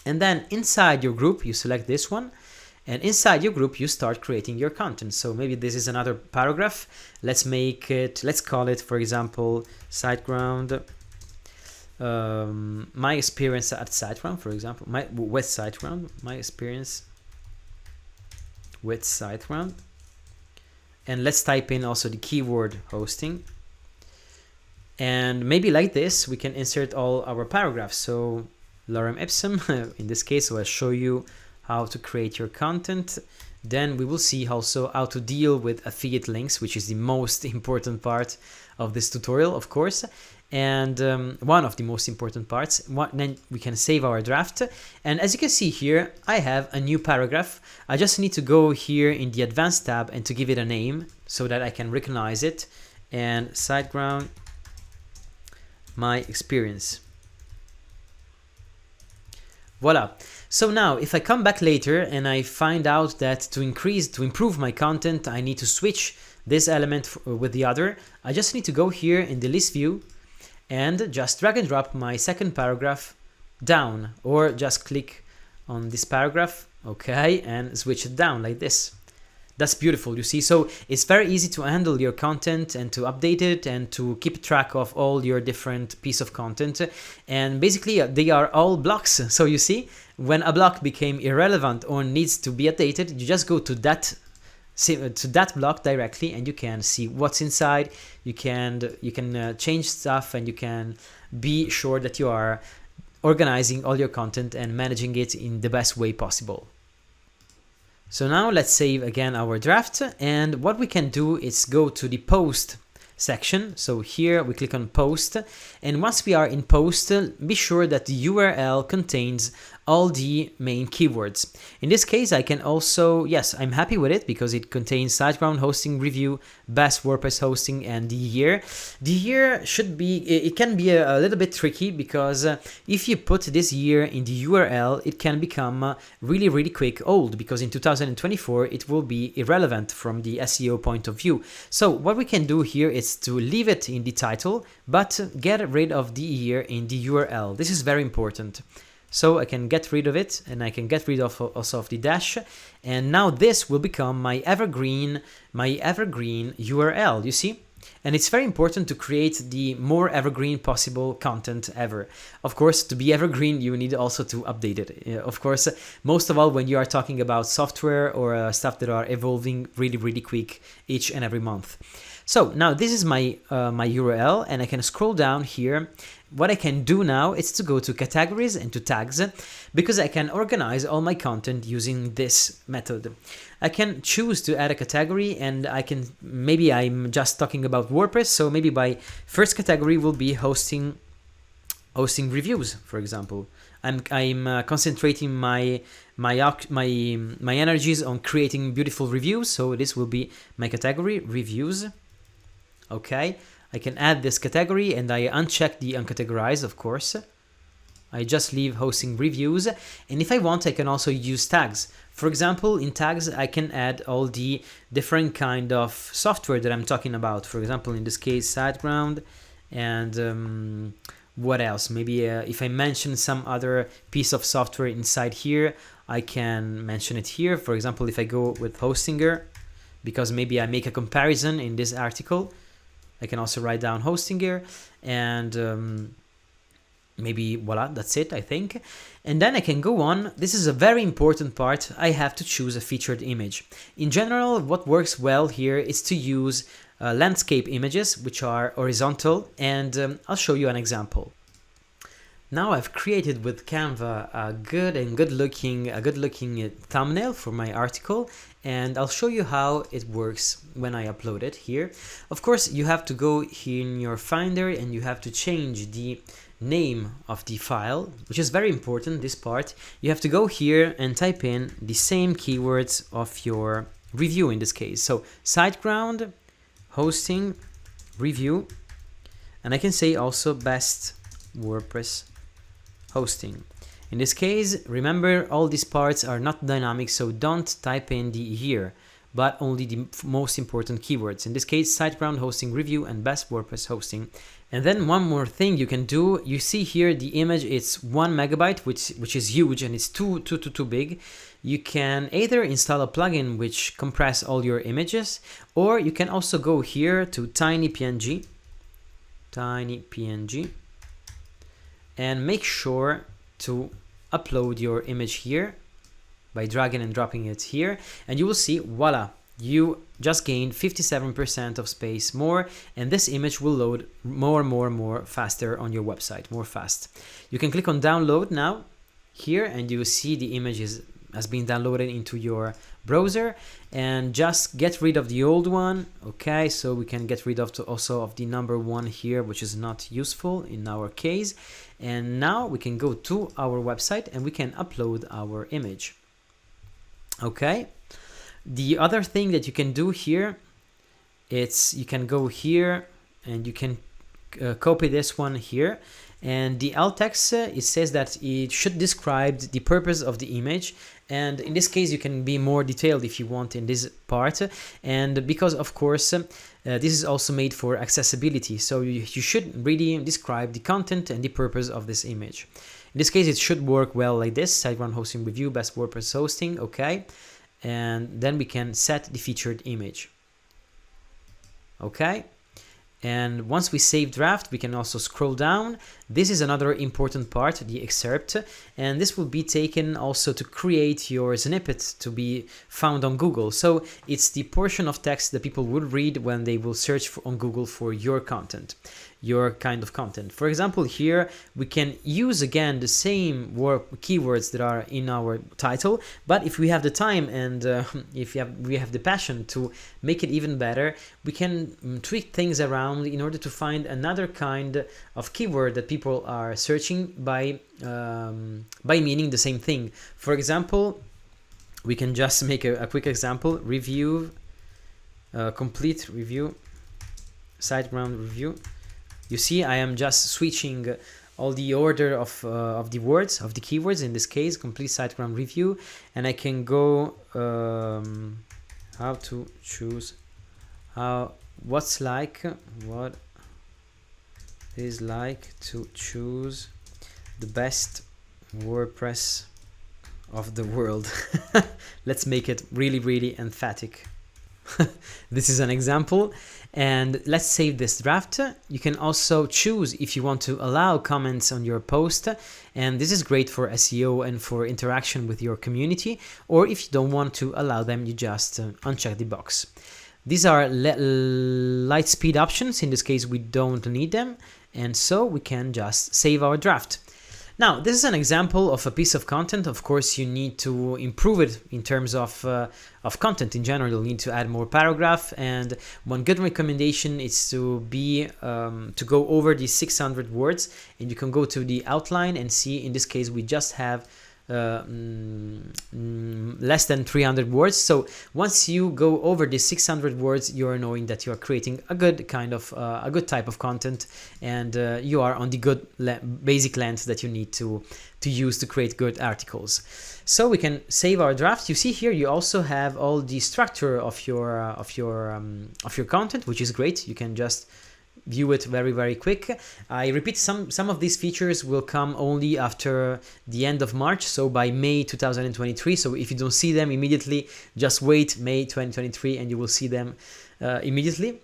and then inside your group you select this one, and inside your group you start creating your content. So maybe this is another paragraph. Let's call it, for example, SiteGround, my experience at SiteGround, for example, with SiteGround, my experience with SiteGround. And let's type in also the keyword hosting. And maybe like this, we can insert all our paragraphs. So lorem ipsum, in this case, I'll show you how to create your content. Then we will see also how to deal with affiliate links, which is the most important part of this tutorial, of course. And one of the most important parts. Then we can save our draft. And as you can see here, I have a new paragraph. I just need to go here in the advanced tab and to give it a name so that I can recognize it. And SiteGround, my experience. Voila. So now if I come back later and I find out that to improve my content, I need to switch this element with the other, I just need to go here in the list view and just drag and drop my second paragraph down, or just click on this paragraph, okay, and switch it down like this. That's beautiful, you see. So it's very easy to handle your content and to update it and to keep track of all your different piece of content. And basically they are all blocks. So you see, when a block became irrelevant or needs to be updated, you just go to that block directly and you can see what's inside. You can change stuff, and you can be sure that you are organizing all your content and managing it in the best way possible. So now let's save again our draft, and what we can do is go to the post section. So here we click on post, and once we are in post, be sure that the URL contains all the main keywords. In this case, I can also, yes, I'm happy with it because it contains SiteGround hosting review, best WordPress hosting, and the year. The year should be, it can be a little bit tricky because if you put this year in the URL, it can become really quick old, because in 2024 it will be irrelevant from the SEO point of view. So what we can do here is to leave it in the title, but get rid of the year in the URL. This is very important. So I can get rid of it, and I can get rid of also of the dash, and now this will become my evergreen URL, you see? And it's very important to create the more evergreen possible content ever. Of course, to be evergreen, you need also to update it. Of course, most of all when you are talking about software or stuff that are evolving really quick each and every month. So now this is my URL, and I can scroll down here. What I can do now is to go to categories and to tags, because I can organize all my content using this method. I can choose to add a category, and I can, maybe I'm just talking about WordPress, so maybe my first category will be hosting reviews, for example. I'm concentrating my energies on creating beautiful reviews, so this will be my category, reviews. Okay, I can add this category, and I uncheck the uncategorized, of course. I just leave hosting reviews, and if I want, I can also use tags. For example, in tags, I can add all the different kind of software that I'm talking about. For example, in this case, SiteGround, and what else? Maybe if I mention some other piece of software inside here, I can mention it here. For example, if I go with Hostinger, because maybe I make a comparison in this article, I can also write down Hostinger, and maybe voila, that's it, I think. And then I can go on. This is a very important part. I have to choose a featured image. In general, what works well here is to use landscape images, which are horizontal, and I'll show you an example. Now I've created with Canva a good looking thumbnail for my article, and I'll show you how it works when I upload it here. Of course, you have to go here in your Finder and you have to change the name of the file, which is very important, this part. You have to go here and type in the same keywords of your review in this case. So SiteGround hosting review, and I can say also best WordPress hosting. In this case, remember all these parts are not dynamic, so don't type in the here, but only the most important keywords. In this case, SiteGround hosting review and best WordPress hosting. And then one more thing you can do, you see here the image, it's 1 megabyte, which is huge and it's too big. You can either install a plugin which compress all your images, or you can also go here to tiny PNG, and make sure to upload your image here by dragging and dropping it here, and you will see, voila, you just gained 57% of space more, and this image will load more faster on your website, more fast. You can click on download now here, and you will see the image has been downloaded into your browser, and just get rid of the old one. Okay, so we can get rid of also of the number 1 here, which is not useful in our case. And now we can go to our website and we can upload our image. Okay, the other thing that you can do here, it's you can go here and you can copy this one here, and the alt text, it says that it should describe the purpose of the image, and in this case you can be more detailed if you want in this part, and because of course this is also made for accessibility, so you should really describe the content and the purpose of this image. In this case it should work well like this: SiteGround hosting review, best WordPress hosting. Okay, and then we can set the featured image. Okay, and once we save draft, we can also scroll down. This is another important part, the excerpt, and this will be taken also to create your snippet to be found on Google. So it's the portion of text that people will read when they will search on Google for your content, your kind of content. For example, here we can use again the same keywords that are in our title, but if we have the time and if we have the passion to make it even better, we can tweak things around in order to find another kind of keyword that people are searching by meaning the same thing. For example, we can just make a quick example: review, complete review, SiteGround review. You see, I am just switching all the order of the words, of the keywords, in this case, complete SiteGround review, and I can go how to choose, what is like to choose the best WordPress of the world. Let's make it really emphatic. This is an example, and let's save this draft. You can also choose if you want to allow comments on your post, and this is great for SEO and for interaction with your community, or if you don't want to allow them, you just uncheck the box. These are light speed options. In this case we don't need them, and so we can just save our draft. Now, this is an example of a piece of content. Of course, you need to improve it in terms of content in general. You need to add more paragraph, and one good recommendation is to go over the 600 words, and you can go to the outline and see. In this case, we just have less than 300 words. So once you go over the 600 words, you are knowing that you are creating a good kind of a good type of content, and you are on the good basic length that you need to use to create good articles. So we can save our draft. You see here you also have all the structure of your content, which is great. You can just view it very quick. I repeat, some of these features will come only after the end of March, so by May 2023. So if you don't see them immediately, just wait May 2023 and you will see them immediately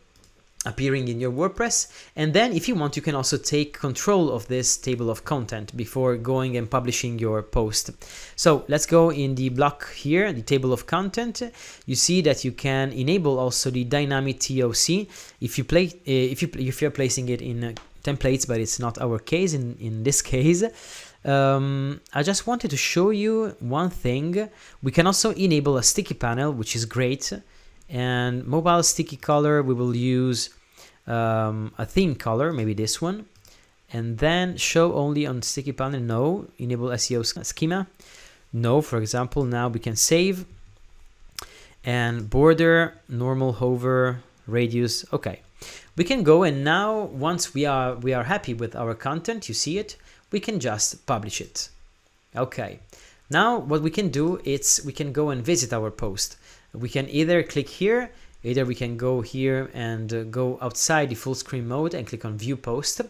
appearing in your WordPress. And then if you want, you can also take control of this table of content before going and publishing your post. So let's go in the block here, the table of content. You see that you can enable also the dynamic TOC if you're placing it in templates, but it's not our case in this case. I just wanted to show you one thing. We can also enable a sticky panel, which is great. And mobile sticky color, we will use a theme color, maybe this one. And then show only on sticky panel, no. Enable SEO schema, no. For example, now we can save. And border, normal, hover, radius, okay. We can go, and now once we are happy with our content, you see it, we can just publish it. Okay. Now what we can do is we can go and visit our post. We can either click here, either we can go here and go outside the full screen mode and click on view post.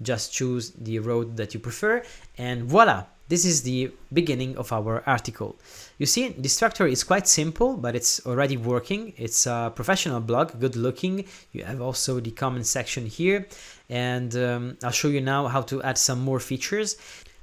Just choose the road that you prefer, and voila, this is the beginning of our article. You see, the structure is quite simple, but it's already working. It's a professional blog, good looking. You have also the comment section here, and I'll show you now how to add some more features.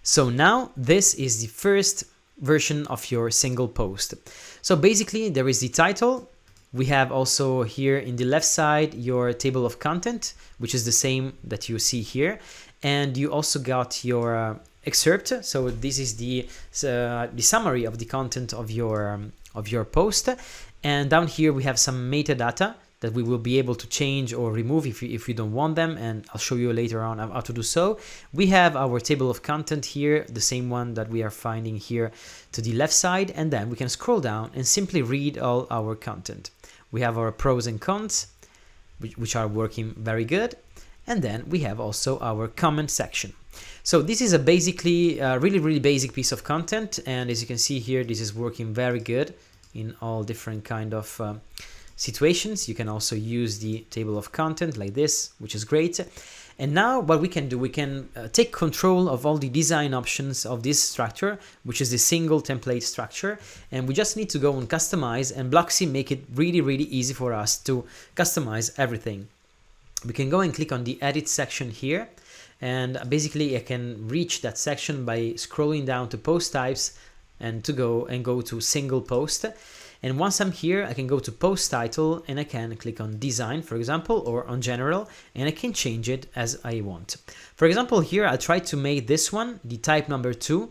So now this is the first version of your single post. So basically there is the title. We have also here in the left side your table of content, which is the same that you see here. And you also got your excerpt. So this is the summary of the content of your post. And down here we have some metadata that we will be able to change or remove if you don't want them, and I'll show you later on how to do so. We have our table of content here, the same one that we are finding here to the left side, and then we can scroll down and simply read all our content. We have our pros and cons, which are working very good, and then we have also our comment section. So this is a basically really basic piece of content, and as you can see here, this is working very good in all different kind of situations. You can also use the table of content like this, which is great. And now what we can do, we can take control of all the design options of this structure, which is the single template structure. And we just need to go and customize, and Blocksy make it really easy for us to customize everything. We can go and click on the edit section here. And basically I can reach that section by scrolling down to post types and go to single post. And once I'm here, I can go to post title and I can click on design, for example, or on general, and I can change it as I want. For example, here I try to make this one the type number 2,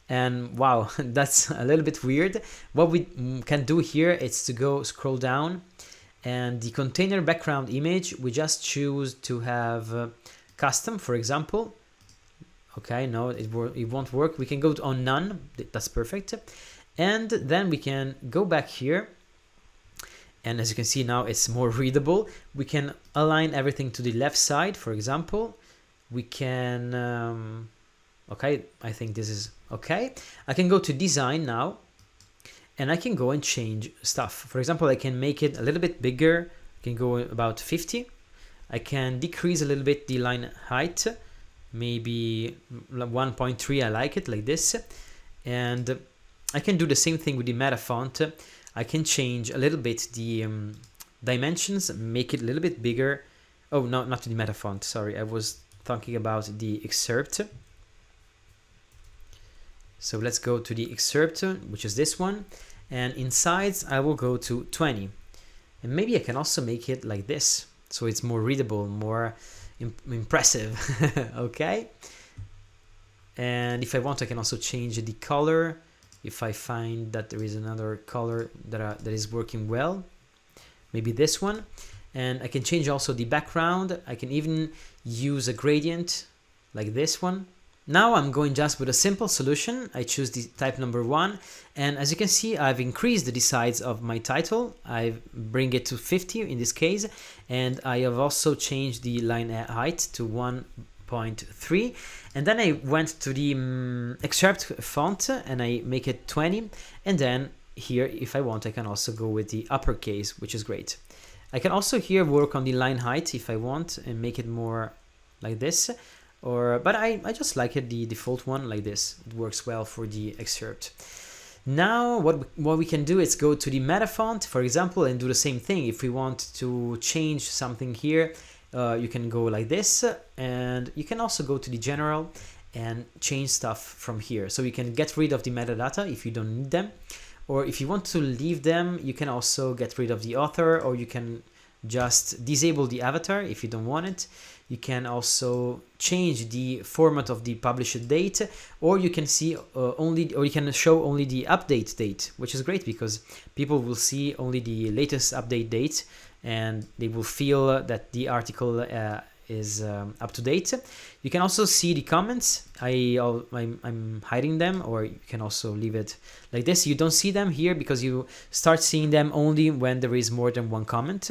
and wow, that's a little bit weird. What we can do here is to go scroll down, and the container background image, we just choose to have custom, for example. Okay, no, it won't work. We can go on none, that's perfect. And then we can go back here, and as you can see now it's more readable. We can align everything to the left side, for example. We can okay, I think this is okay. I can go to design now, and I can go and change stuff. For example, I can make it a little bit bigger. I can go about 50. I can decrease a little bit the line height, maybe 1.3. I like it like this. And I can do the same thing with the meta font. I can change a little bit the dimensions, make it a little bit bigger. Oh, no, not the meta font, sorry. I was talking about the excerpt. So let's go to the excerpt, which is this one. And in size, I will go to 20. And maybe I can also make it like this, so it's more readable, more impressive. Okay. And if I want, I can also change the color. If I find that there is another color that is working well, maybe this one. And I can change also the background. I can even use a gradient like this one. Now I'm going just with a simple solution. I choose the type number 1. And as you can see, I've increased the size of my title. I bring it to 50 in this case. And I have also changed the line height to 1.3, and then I went to the excerpt font and I make it 20, and then here if I want I can also go with the uppercase, which is great. I can also here work on the line height if I want and make it more like this, but I just like it the default one like this. It works well for the excerpt. Now what we can do is go to the meta font, for example, and do the same thing. If we want to change something here, you can go like this, and you can also go to the general and change stuff from here. So you can get rid of the metadata if you don't need them, or if you want to leave them, you can also get rid of the author, or you can just disable the avatar if you don't want it. You can also change the format of the published date, or you can see you can show only the update date, which is great because people will see only the latest update date and they will feel that the article is up to date. You can also see the comments. I'm hiding them, or you can also leave it like this. You don't see them here because you start seeing them only when there is more than one comment.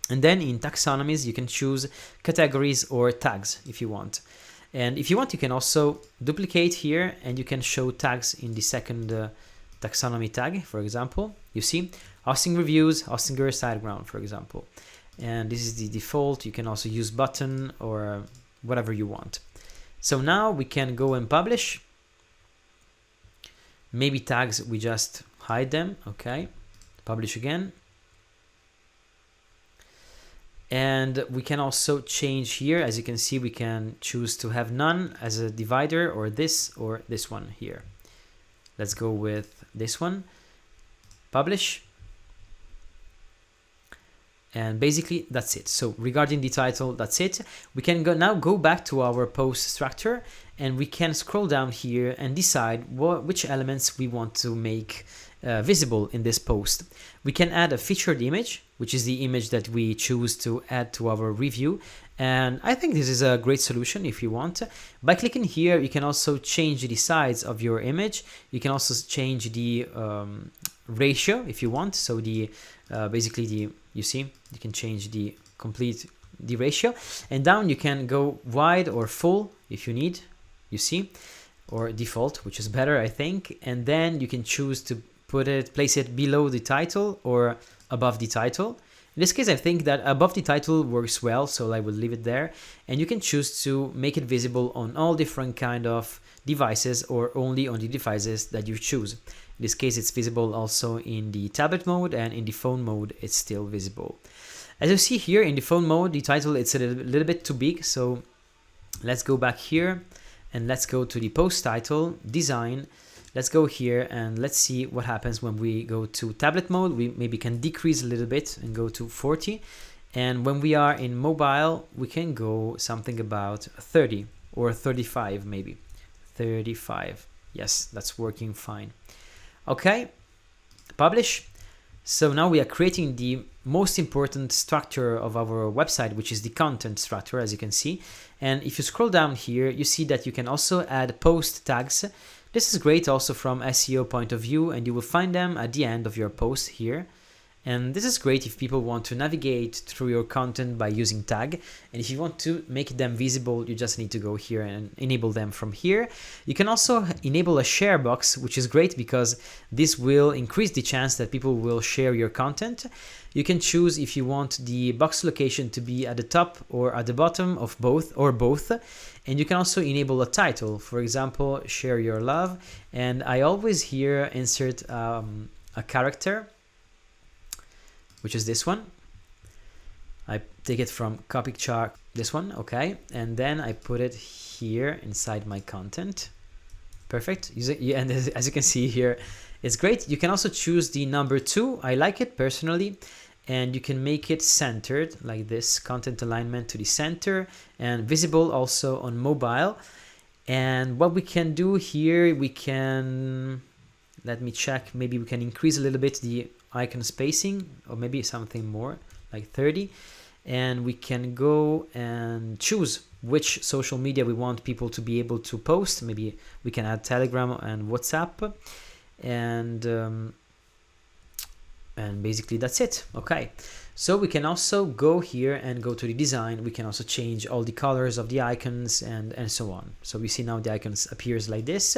And then in taxonomies, you can choose categories or tags if you want. And if you want, you can also duplicate here and you can show tags in the second taxonomy tag, for example. You see, hosting reviews, Hostinger SiteGround, for example. And this is the default. You can also use button or whatever you want. So now we can go and publish. Maybe tags, we just hide them. Okay, publish again. And we can also change here. As you can see, we can choose to have none as a divider, or this one here. Let's go with this one. Publish. And basically that's it. So regarding the title, that's it. We can now go back to our post structure and we can scroll down here and decide which elements we want to make visible in this post. We can add a featured image, which is the image that we choose to add to our review. And I think this is a great solution if you want. By clicking here, you can also change the size of your image. You can also change the ratio if you want. So you see, you can change the ratio, and down you can go wide or full if you need, you see, or default, which is better, I think. And then you can choose to place it below the title or above the title. In this case, I think that above the title works well, so I will leave it there. And you can choose to make it visible on all different kind of devices or only on the devices that you choose. In this case, it's visible also in the tablet mode, and in the phone mode, it's still visible. As you see here in the phone mode, the title, it's a little bit too big. So let's go back here and let's go to the post title, design. Let's go here and let's see what happens when we go to tablet mode. We maybe can decrease a little bit and go to 40. And when we are in mobile, we can go something about 30 or 35 maybe. 35. Yes, that's working fine. Okay, publish. So now we are creating the most important structure of our website, which is the content structure, as you can see. And if you scroll down here, you see that you can also add post tags. This is great also from SEO point of view, and you will find them at the end of your post here. And this is great if people want to navigate through your content by using tag. And if you want to make them visible, you just need to go here and enable them from here. You can also enable a share box, which is great because this will increase the chance that people will share your content. You can choose if you want the box location to be at the top or at the bottom of both or both. And you can also enable a title, for example, share your love. And I always here insert a character, which is this one. I take it from copy chart, this one, okay, and then I put it here inside my content. Perfect. And as you can see here, it's great. You can also choose the number 2. I like it personally, and you can make it centered like this, content alignment to the center, and visible also on mobile. And what we can do here, we can, let me check, maybe we can increase a little bit the icon spacing, or maybe something more like 30, and we can go and choose which social media we want people to be able to post. Maybe we can add Telegram and WhatsApp, and basically that's it. Okay, so we can also go here and go to the design. We can also change all the colors of the icons and so on. So we see now the icons appears like this.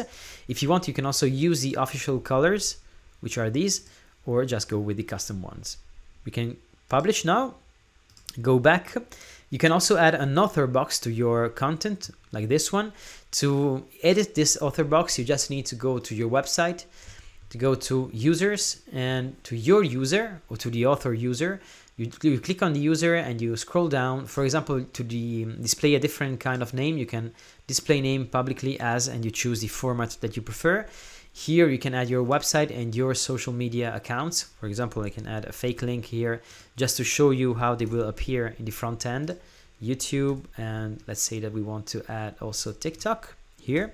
If you want, you can also use the official colors, which are these, or just go with the custom ones. We can publish now, go back. You can also add an author box to your content, like this one. To edit this author box, you just need to go to your website, to go to users, and to your user, or to the author user. You click on the user and you scroll down. For example, to display a different kind of name, you can display name publicly as, and you choose the format that you prefer. Here you can add your website and your social media accounts. For example, I can add a fake link here just to show you how they will appear in the front end. YouTube, and let's say that we want to add also TikTok here.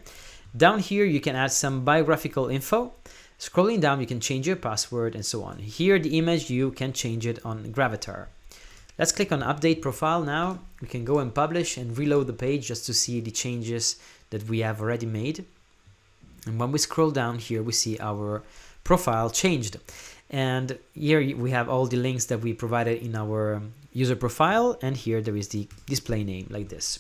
Down here you can add some biographical info. Scrolling down you can change your password and so on. Here the image you can change it on Gravatar. Let's click on update profile now. We can go and publish and reload the page just to see the changes that we have already made. And when we scroll down here, we see our profile changed. And here we have all the links that we provided in our user profile. And here there is the display name like this.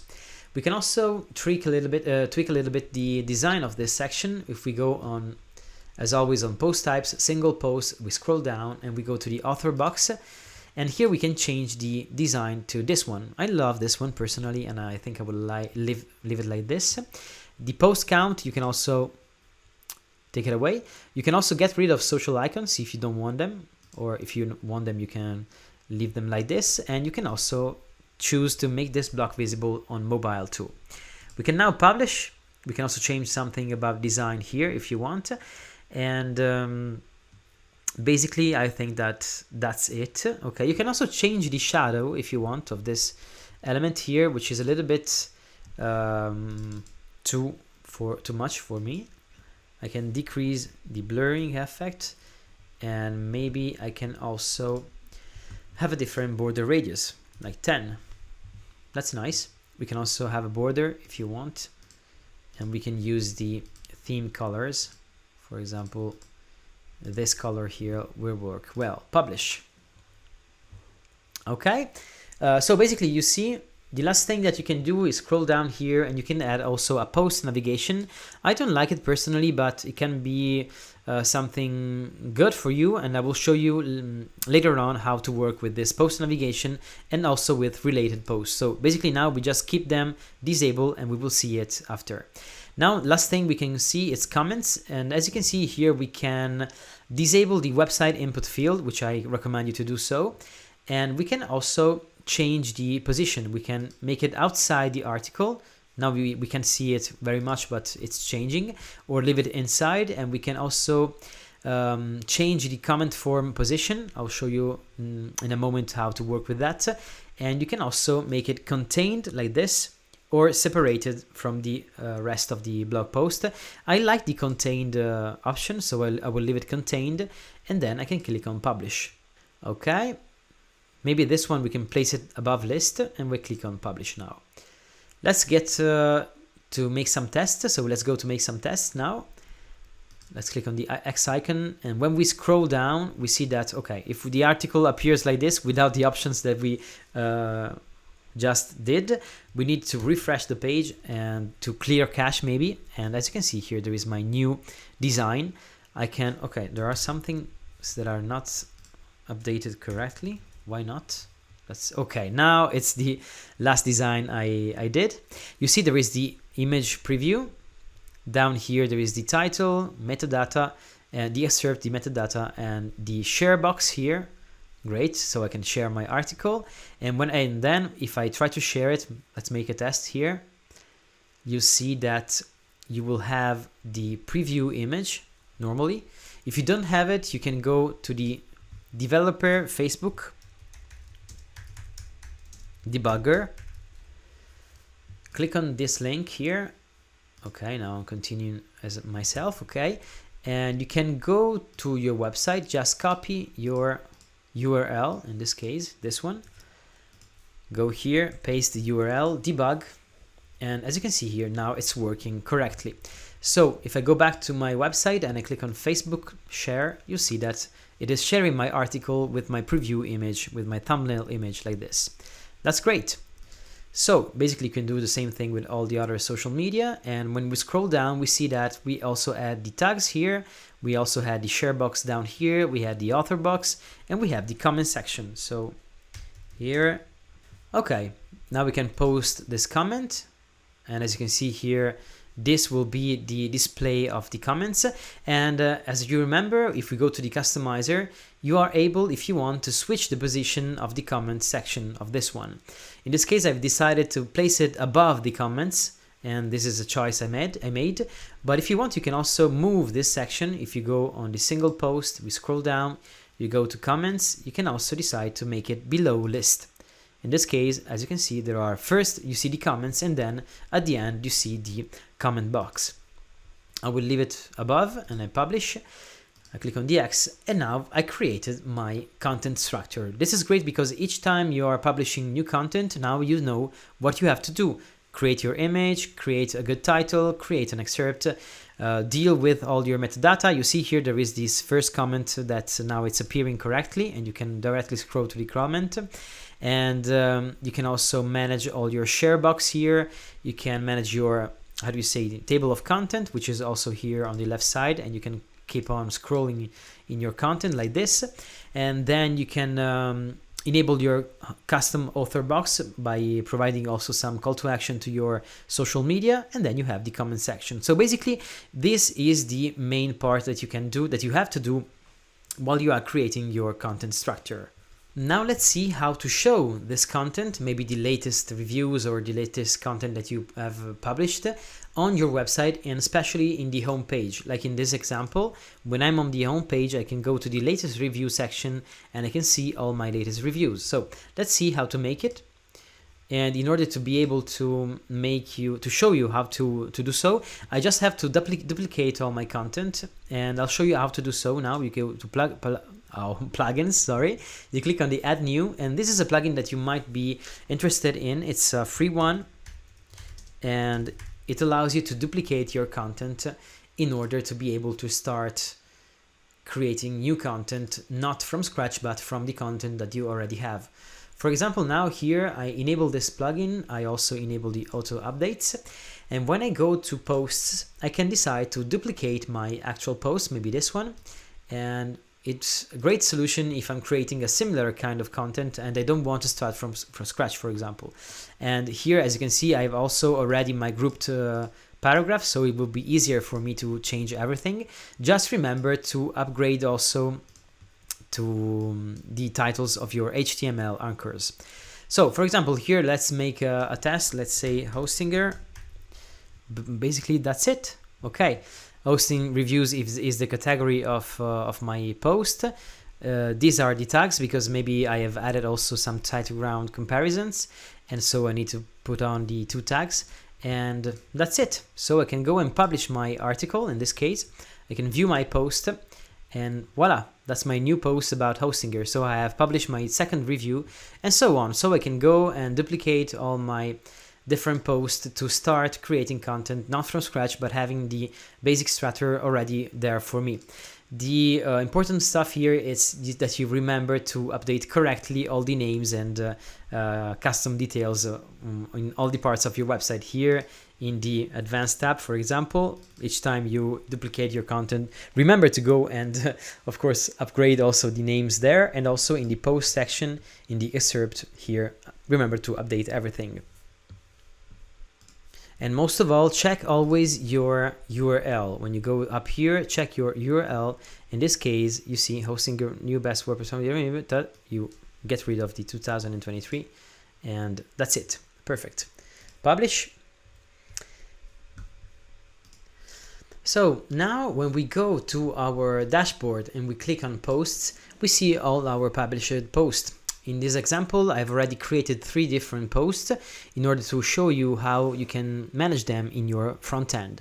We can also tweak a little bit the design of this section. If we go on, as always, on post types, single post, we scroll down and we go to the author box. And here we can change the design to this one. I love this one personally, and I think I will leave it like this. The post count, you can also take it away. You can also get rid of social icons if you don't want them, or if you want them, you can leave them like this. And you can also choose to make this block visible on mobile too. We can now publish. We can also change something about design here if you want. And basically, I think that's it. Okay, you can also change the shadow if you want of this element here, which is a little bit too much for me. I can decrease the blurring effect, and maybe I can also have a different border radius, like 10. That's nice. We can also have a border if you want, and we can use the theme colors. For example, this color here will work well. Publish. Okay, so basically you see the last thing that you can do is scroll down here, and you can add also a post navigation. I don't like it personally, but it can be something good for you, and I will show you later on how to work with this post navigation and also with related posts. So basically now we just keep them disabled and we will see it after. Now, last thing we can see is comments, and as you can see here, we can disable the website input field, which I recommend you to do so, and we can also change the position. We can make it outside the article. Now we can see it very much, but it's changing, or leave it inside, and we can also change the comment form position. I'll show you in a moment how to work with that. And you can also make it contained like this, or separated from the rest of the blog post. I like the contained option, so I will leave it contained, and then I can click on publish. Okay, maybe this one we can place it above list, and we click on publish now. Let's get to make some tests. So let's go to make some tests now. Let's click on the X icon, and when we scroll down, we see that, okay, if the article appears like this without the options that we just did, we need to refresh the page and to clear cache maybe. And as you can see here, there is my new design. I can, okay, there are some things that are not updated correctly. Why not? That's okay. Now it's the last design I did. You see there is the image preview. Down here there is the title, metadata, and the excerpt, the metadata, and the share box here. Great, so I can share my article. And then if I try to share it, let's make a test here. You see that you will have the preview image normally. If you don't have it, you can go to the developer Facebook debugger. Click on this link here. Okay, now I'm continuing as myself. Okay, and you can go to your website, just copy your URL, in this case this one, go here, paste the URL, debug, and as you can see here, now it's working correctly. So if I go back to my website and I click on Facebook share, you see that it is sharing my article with my preview image, with my thumbnail image like this. That's great. So basically you can do the same thing with all the other social media, and when we scroll down, we see that we also add the tags here. We also had the share box down here, we had the author box, and we have the comment section. So here, okay, now we can post this comment, and as you can see here, this will be the display of the comments. And as you remember, if we go to the customizer, you are able, if you want, to switch the position of the comment section of this one. In this case, I've decided to place it above the comments, and this is a choice I made. But if you want, you can also move this section. If you go on the single post, we scroll down, you go to comments, you can also decide to make it below list. In this case, as you can see, there are first you see the comments, and then at the end you see the comment box. I will leave it above and I publish. I click on the X, and now I created my content structure. This is great because each time you are publishing new content, now you know what you have to do. Create your image, create a good title, create an excerpt, deal with all your metadata. You see here there is this first comment that now it's appearing correctly, and you can directly scroll to the comment. And you can also manage all your share box here. You can manage your, how do you say, the table of content, which is also here on the left side, and you can keep on scrolling in your content like this. And then you can enable your custom author box by providing also some call to action to your social media, and then you have the comment section. So basically this is the main part that you can do, that you have to do while you are creating your content structure. Now let's see how to show this content, maybe the latest reviews or the latest content that you have published on your website, and especially in the home page. Like in this example, when I'm on the home page, I can go to the latest review section and I can see all my latest reviews. So let's see how to make it. And in order to be able to show you how to do so, I just have to duplicate all my content, and I'll show you how to do so now. You go to plugins, sorry. You click on the add new, and this is a plugin that you might be interested in. It's a free one, and it allows you to duplicate your content in order to be able to start creating new content, not from scratch, but from the content that you already have. For example, now here I enable this plugin. I also enable the auto updates. And when I go to posts, I can decide to duplicate my actual post, maybe this one. And it's a great solution if I'm creating a similar kind of content and I don't want to start from scratch, for example. And here, as you can see, I've also already my grouped paragraph, so it will be easier for me to change everything. Just remember to upgrade also to the titles of your HTML anchors. So, for example, here, let's make a test. Let's say Hostinger. Basically, that's it. Okay. Hosting reviews is the category of my post. These are the tags because maybe I have added also some title ground comparisons, and so I need to put on the 2 tags, and that's it. So I can go and publish my article. In this case, I can view my post, and voila, that's my new post about Hostinger. So I have published my second review, and so on. So I can go and duplicate all my different posts to start creating content, not from scratch, but having the basic structure already there for me. The important stuff here is that you remember to update correctly all the names and custom details in all the parts of your website. Here in the advanced tab, for example, each time you duplicate your content, remember to go and of course upgrade also the names there, and also in the post section, in the excerpt here, remember to update everything. And most of all, check always your URL. When you go up here, check your URL. In this case, you see hosting your new best WordPress Community, you get rid of the 2023, and that's it. Perfect. Publish. So now when we go to our dashboard and we click on posts, we see all our published posts. In this example, I've already created 3 different posts in order to show you how you can manage them in your front end.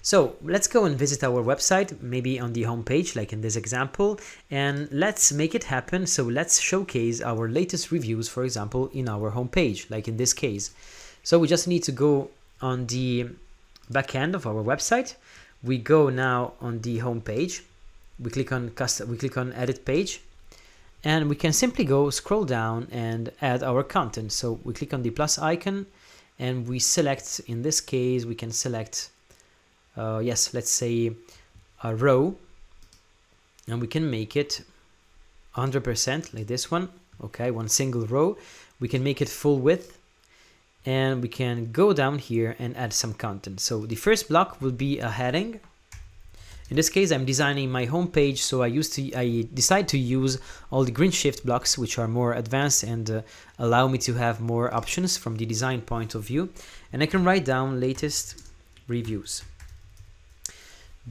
So let's go and visit our website, maybe on the home page, like in this example, and let's make it happen. So let's showcase our latest reviews, for example, in our home page, like in this case. So we just need to go on the back end of our website. We go now on the home page. We click on edit page. And we can simply go scroll down and add our content. So we click on the plus icon and we select, in this case, we can select, let's say a row, and we can make it 100% like this one. Okay, one single row. We can make it full width, and we can go down here and add some content. So the first block will be a heading. In this case, I'm designing my home page, so I decide to use all the GreenShift blocks, which are more advanced and allow me to have more options from the design point of view. And I can write down latest reviews.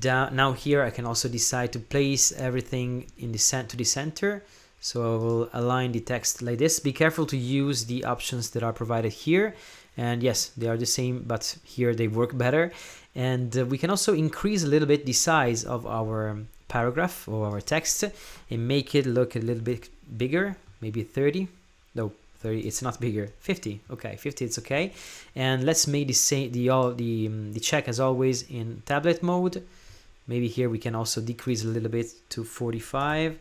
Now here I can also decide to place everything in the center. So I will align the text like this. Be careful to use the options that are provided here. And yes, they are the same, but here they work better. And we can also increase a little bit the size of our paragraph or our text and make it look a little bit bigger, maybe 30. No, 30, it's not bigger. 50. Okay, 50, it's okay. And let's make the check as always in tablet mode. Maybe here we can also decrease a little bit to 45.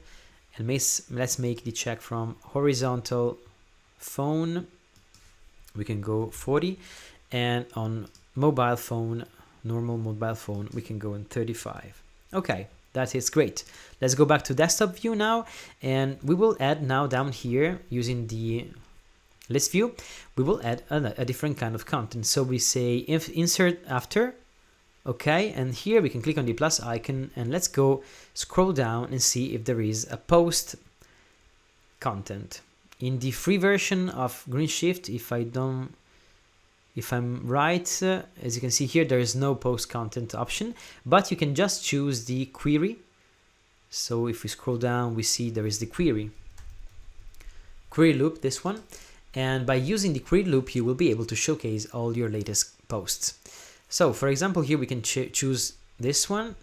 And let's make the check from horizontal phone. We can go 40. And on mobile phone, normal mobile phone, we can go in 35. Okay, that is great. Let's go back to desktop view now, and we will add now down here using the list view, we will add a different kind of content. So we say if insert after, okay, and here we can click on the plus icon and let's go scroll down and see if there is a post content. In the free version of GreenShift, if I'm right, as you can see here, there is no post content option, but you can just choose the query. So if we scroll down, we see there is the query loop, this one. And by using the query loop, you will be able to showcase all your latest posts. So for example, here we can choose this one,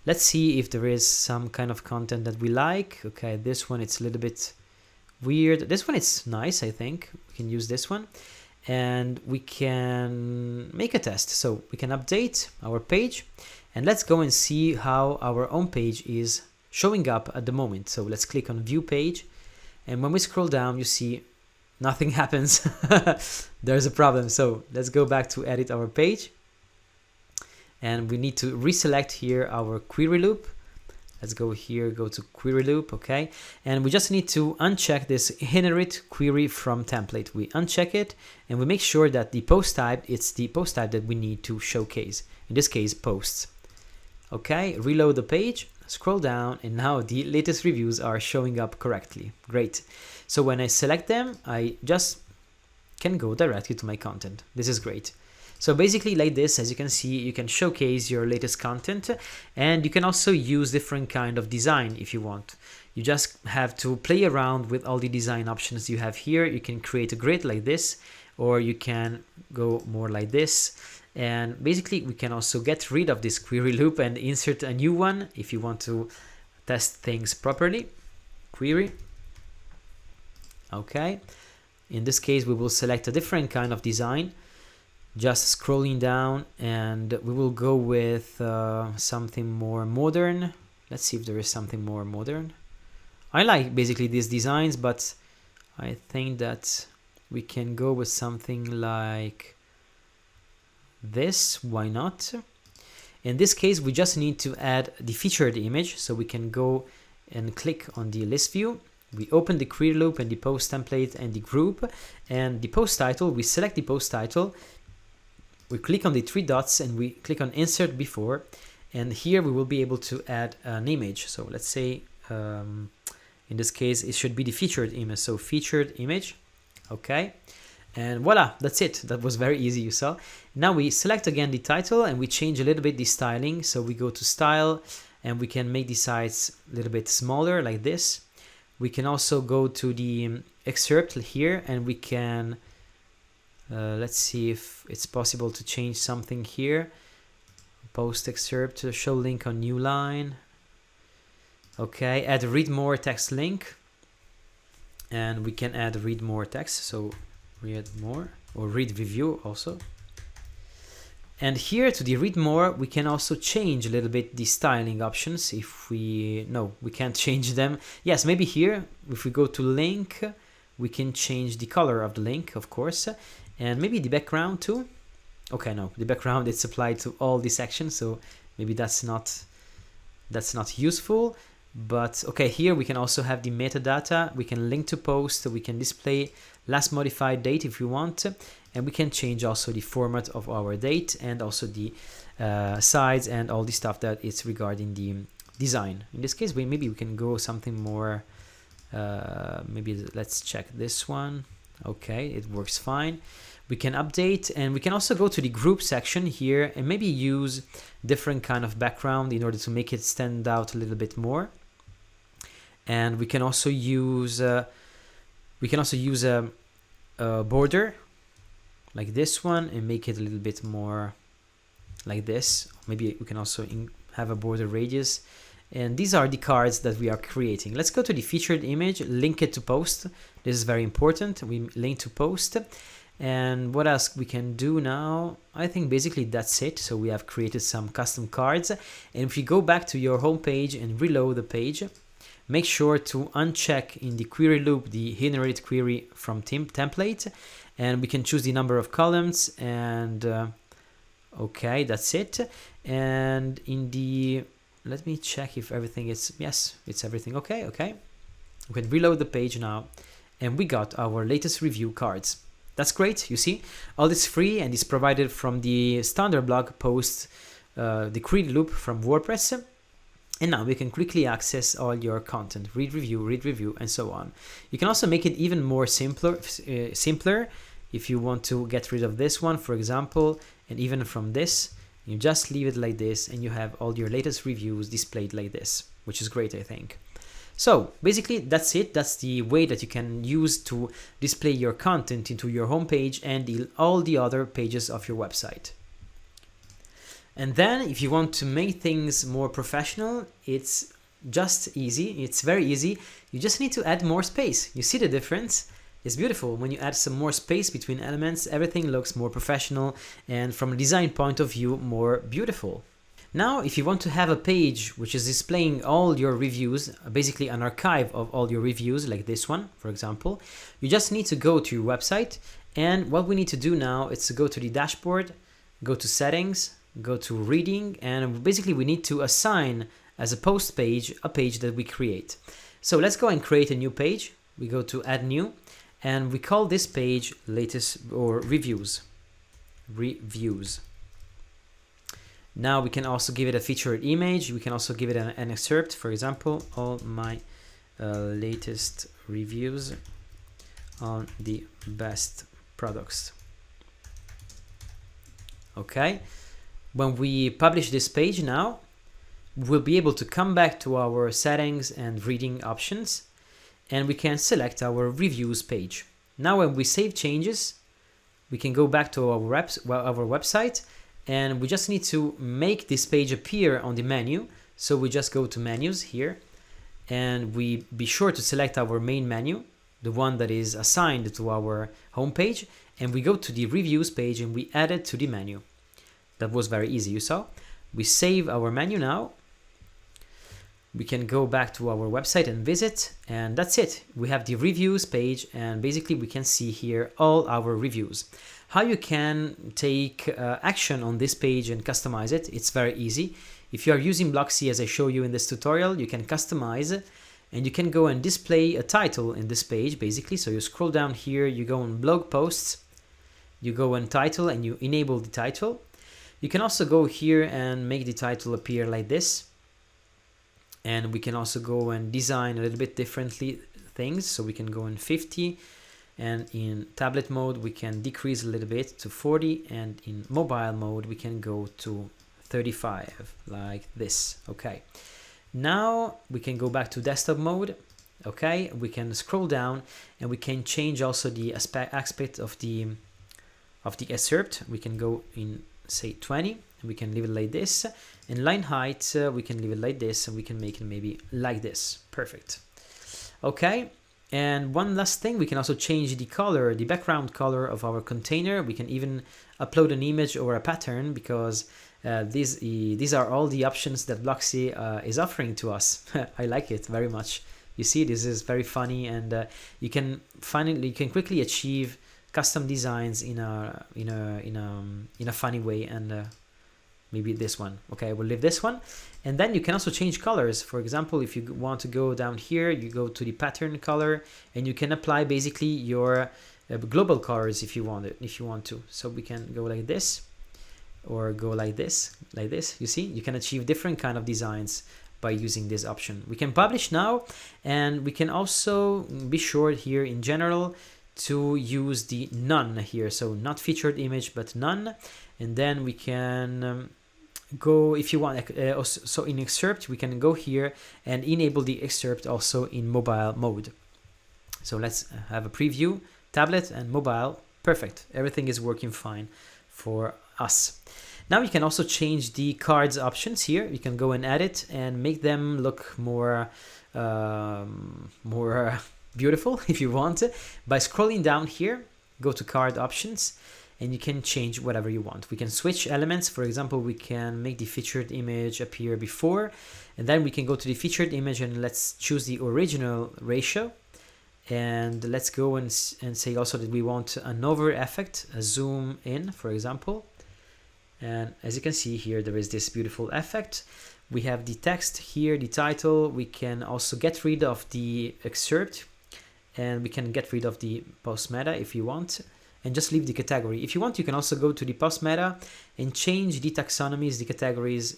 Let's see if there is some kind of content that we like. Okay, this one, it's a little bit weird. This one, it's nice, I think. We can use this one. And we can make a test. So we can update our page and let's go and see how our home page is showing up at the moment. So let's click on view page, and when we scroll down, you see nothing happens. There's a problem. So let's go back to edit our page, and we need to reselect here our query loop. Let's go here, go to query loop, okay? And we just need to uncheck this inherit query from template. We uncheck it and we make sure that the post type, it's the post type that we need to showcase. In this case, posts. Okay, reload the page, scroll down, and now the latest reviews are showing up correctly. Great. So when I select them, I just can go directly to my content. This is great. So basically like this, as you can see, you can showcase your latest content, and you can also use different kind of design if you want. You just have to play around with all the design options you have here. You can create a grid like this, or you can go more like this. And basically we can also get rid of this query loop and insert a new one if you want to test things properly. Query. Okay. In this case, we will select a different kind of design. Just scrolling down, and we will go with something more modern. Let's see if there is something more modern. I like basically these designs, but I think that we can go with something like this. Why not? In this case, we just need to add the featured image. So we can go and click on the list view. We open the query loop and the post template and the group, and the post title. We select the post title. We click on the three dots and we click on insert before, and here we will be able to add an image. So let's say in this case it should be the featured image. So featured image. Okay, and voila, that's it. That was very easy, you saw. Now we select again the title and we change a little bit the styling. So we go to style and we can make the size a little bit smaller like this. We can also go to the excerpt here and we can let's see if it's possible to change something here. Post excerpt, show link on new line. Okay, add read more text link. And we can add read more text. So read more or read review also. And here to the read more, we can also change a little bit the styling options. If we can't change them. Yes, maybe here, if we go to link, we can change the color of the link, of course. And maybe the background too. Okay, no, the background is applied to all the sections, so maybe that's not useful. But okay, here we can also have the metadata. We can link to post. We can display last modified date if you want, and we can change also the format of our date and also the sides and all the stuff that is regarding the design. In this case, maybe we can go something more, maybe let's check this one. Okay, it works fine. We can update, and we can also go to the group section here and maybe use different kind of background in order to make it stand out a little bit more. And we can also use a border like this one and make it a little bit more like this. Maybe we can also have a border radius. And these are the cards that we are creating. Let's go to the featured image, link it to post. This is very important. We link to post. And what else we can do now? I think basically that's it. So we have created some custom cards. And if you go back to your home page and reload the page, make sure to uncheck in the query loop the generate query from template. And we can choose the number of columns, and okay, that's it. And in the, let me check if everything is, yes, it's everything okay. We can reload the page now, and we got our latest review cards. That's great. You see, all this free and is provided from the standard blog post, the query loop from WordPress. And now we can quickly access all your content, read review, and so on. You can also make it even more simpler if you want to get rid of this one, for example, and even from this, you just leave it like this, and you have all your latest reviews displayed like this, which is great, I think. So basically, that's it. That's the way that you can use to display your content into your homepage and all the other pages of your website. And then if you want to make things more professional, it's just easy. It's very easy. You just need to add more space. You see the difference? It's beautiful. When you add some more space between elements, everything looks more professional and from a design point of view, more beautiful. Now, if you want to have a page which is displaying all your reviews, basically an archive of all your reviews, like this one, for example, you just need to go to your website. And what we need to do now is to go to the dashboard, go to settings, go to reading, and basically we need to assign as a post page a page that we create. So let's go and create a new page. We go to add new, and we call this page latest or reviews. Now we can also give it a featured image. We can also give it an excerpt. For example, all my latest reviews on the best products. Okay. When we publish this page now, we'll be able to come back to our settings and reading options, and we can select our reviews page. Now when we save changes, we can go back to our website, and we just need to make this page appear on the menu. So we just go to menus here, and we be sure to select our main menu, the one that is assigned to our homepage, and we go to the reviews page and we add it to the menu. That was very easy, you saw. We save our menu now. We can go back to our website and visit, and that's it. We have the reviews page, and basically we can see here all our reviews. How you can take action on this page and customize it, it's very easy. If you are using Blocksy as I show you in this tutorial, you can customize and you can go and display a title in this page basically. So you scroll down here, you go on blog posts, you go on title and you enable the title. You can also go here and make the title appear like this. And we can also go and design a little bit differently things. So we can go in 50, and in tablet mode we can decrease a little bit to 40, and in mobile mode we can go to 35 like this. Okay, now we can go back to desktop mode. Okay, we can scroll down and we can change also the aspect of the excerpt. We can go in say 20 and we can leave it like this, and line height we can leave it like this, and we can make it maybe like this. Perfect. Okay, and one last thing, we can also change the color, the background color of our container. We can even upload an image or a pattern, because these are all the options that Blocksy is offering to us. I like it very much. You see, this is very funny, and you can quickly achieve custom designs in a funny way. And maybe this one. Okay, I will leave this one. And then you can also change colors. For example, if you want to go down here, you go to the pattern color, and you can apply basically your global colors if you want to. So we can go like this, or go like this, you see, you can achieve different kind of designs by using this option. We can publish now, and we can also be sure here in general to use the none here, so not featured image but none, and then we can go, if you want, so in excerpt we can go here and enable the excerpt also in mobile mode. So let's have a preview, tablet and mobile, perfect, everything is working fine for us. Now you can also change the cards options here. You can go and edit and make them look more beautiful if you want, by scrolling down here, go to card options, and you can change whatever you want. We can switch elements. For example, we can make the featured image appear before, and then we can go to the featured image and let's choose the original ratio. And let's go and say also that we want an over effect, a zoom in, for example. And as you can see here, there is this beautiful effect. We have the text here, the title. We can also get rid of the excerpt, and we can get rid of the post meta if you want, and just leave the category. If you want, you can also go to the post meta and change the taxonomies, the categories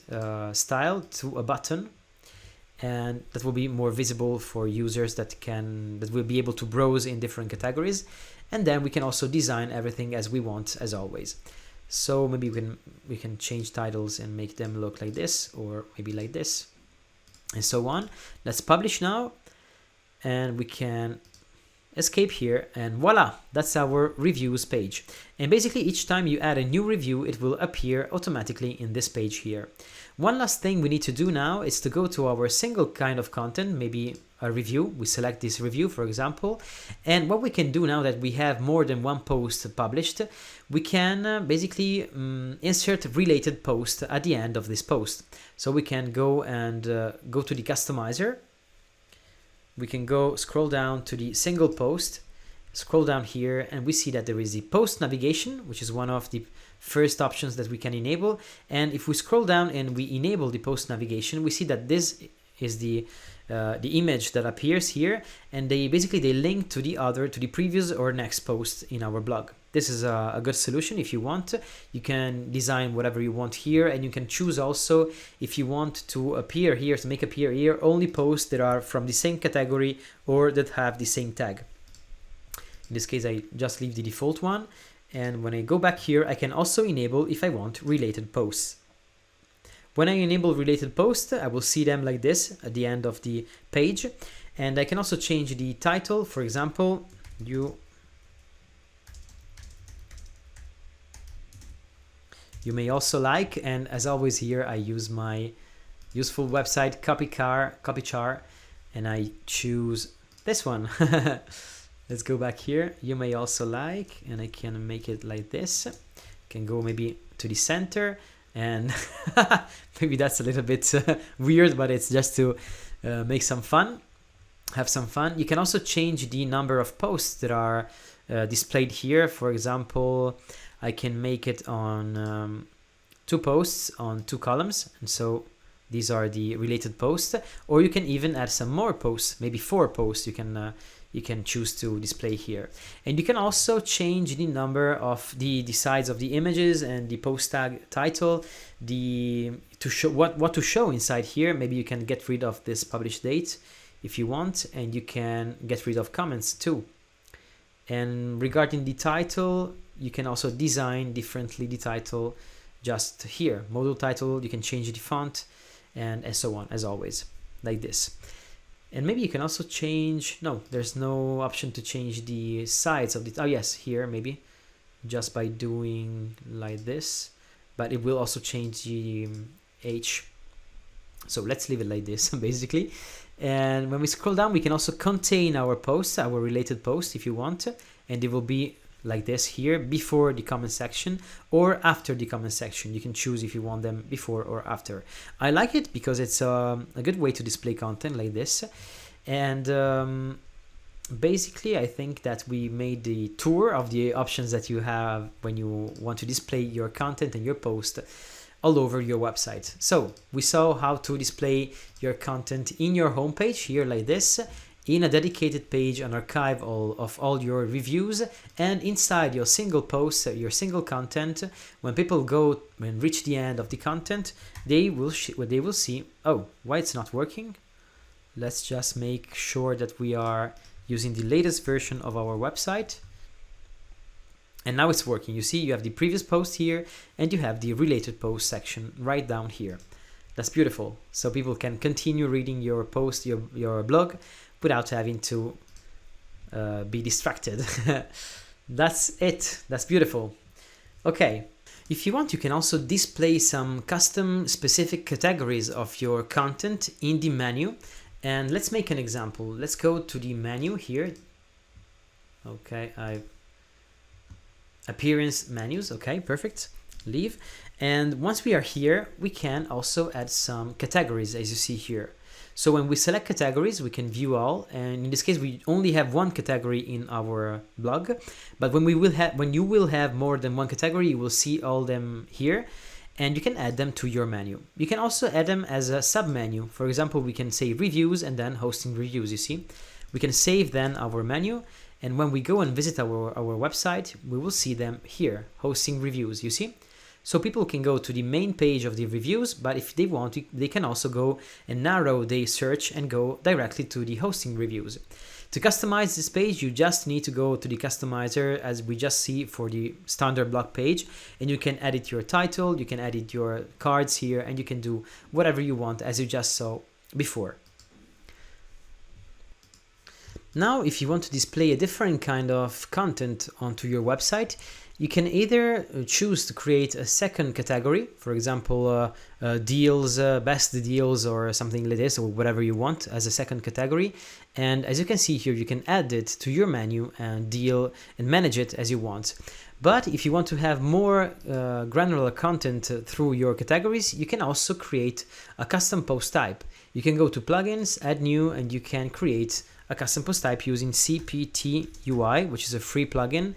style to a button, and that will be more visible for users that will be able to browse in different categories. And then we can also design everything as we want, as always. So maybe we can change titles and make them look like this, or maybe like this, and so on. Let's publish now, and we can escape here, and voila, that's our reviews page. And basically each time you add a new review, it will appear automatically in this page here. One last thing we need to do now is to go to our single kind of content, maybe a review. We select this review, for example, and what we can do now that we have more than one post published, we can basically insert related post at the end of this post. So we can go and go to the customizer. We can go scroll down to the single post, scroll down here, and we see that there is the post navigation, which is one of the first options that we can enable. And if we scroll down and we enable the post navigation, we see that this is the image that appears here, and they link to the previous or next post in our blog. This is a good solution. If you want, you can design whatever you want here, and you can choose also if you want to appear here, to make appear here only posts that are from the same category or that have the same tag. In this case, I just leave the default one, and when I go back here, I can also enable, if I want, related posts. When I enable related posts, I will see them like this at the end of the page, and I can also change the title. For example, you may also like, and as always here I use my useful website copychar, and I choose this one. Let's go back here. You may also like, and I can make it like this. Can go maybe to the center, and maybe that's a little bit weird, but it's just to make some fun, have some fun. You can also change the number of posts that are displayed here. For example, I can make it on 2 posts on 2 columns, and so these are the related posts. Or you can even add some more posts, maybe 4 posts you can choose to display here. And you can also change the number of the size of the images and the post tag title, to show what to show inside here. Maybe you can get rid of this publish date if you want, and you can get rid of comments too. And regarding the title, you can also design differently the title just here. Modal title, you can change the font, and so on, as always, like this. And maybe you can also change, no, there's no option to change the size of the, oh yes, here maybe, just by doing like this, but it will also change the H. So let's leave it like this, basically. And when we scroll down, we can also contain our posts, our related posts, if you want, and it will be like this here, before the comment section or after the comment section. You can choose if you want them before or after. I like it because it's a good way to display content like this. And basically, I think that we made the tour of the options that you have when you want to display your content and your post all over your website. So we saw how to display your content in your homepage here like this, in a dedicated page, an archive of all your reviews, and inside your single post, your single content. When people go and reach the end of the content, they will see, oh, why it's not working? Let's just make sure that we are using the latest version of our website. And now it's working. You see, you have the previous post here, and you have the related post section right down here. That's beautiful. So people can continue reading your post, your blog, without having to be distracted. That's it. That's beautiful. Okay. If you want, you can also display some custom specific categories of your content in the menu. And let's make an example. Let's go to the menu here. Okay, appearance menus. Okay, perfect. Leave. And once we are here, we can also add some categories, as you see here. So when we select categories, we can view all, and in this case we only have one category in our blog, but when you will have more than one category, you will see all them here, and you can add them to your menu. You can also add them as a sub-menu. For example, we can say reviews and then hosting reviews. You see, we can save then our menu, and when we go and visit our website, we will see them here, hosting reviews. You see. So people can go to the main page of the reviews, but if they want, they can also go and narrow their search and go directly to the hosting reviews. To customize this page, you just need to go to the customizer, as we just see for the standard blog page, and you can edit your title, you can edit your cards here, and you can do whatever you want, as you just saw before. Now, if you want to display a different kind of content onto your website, you can either choose to create a second category, for example, deals, best deals, or something like this, or whatever you want as a second category. And as you can see here, you can add it to your menu and deal and manage it as you want. But if you want to have more granular content through your categories, you can also create a custom post type. You can go to plugins, add new, and you can create a custom post type using CPT UI, which is a free plugin.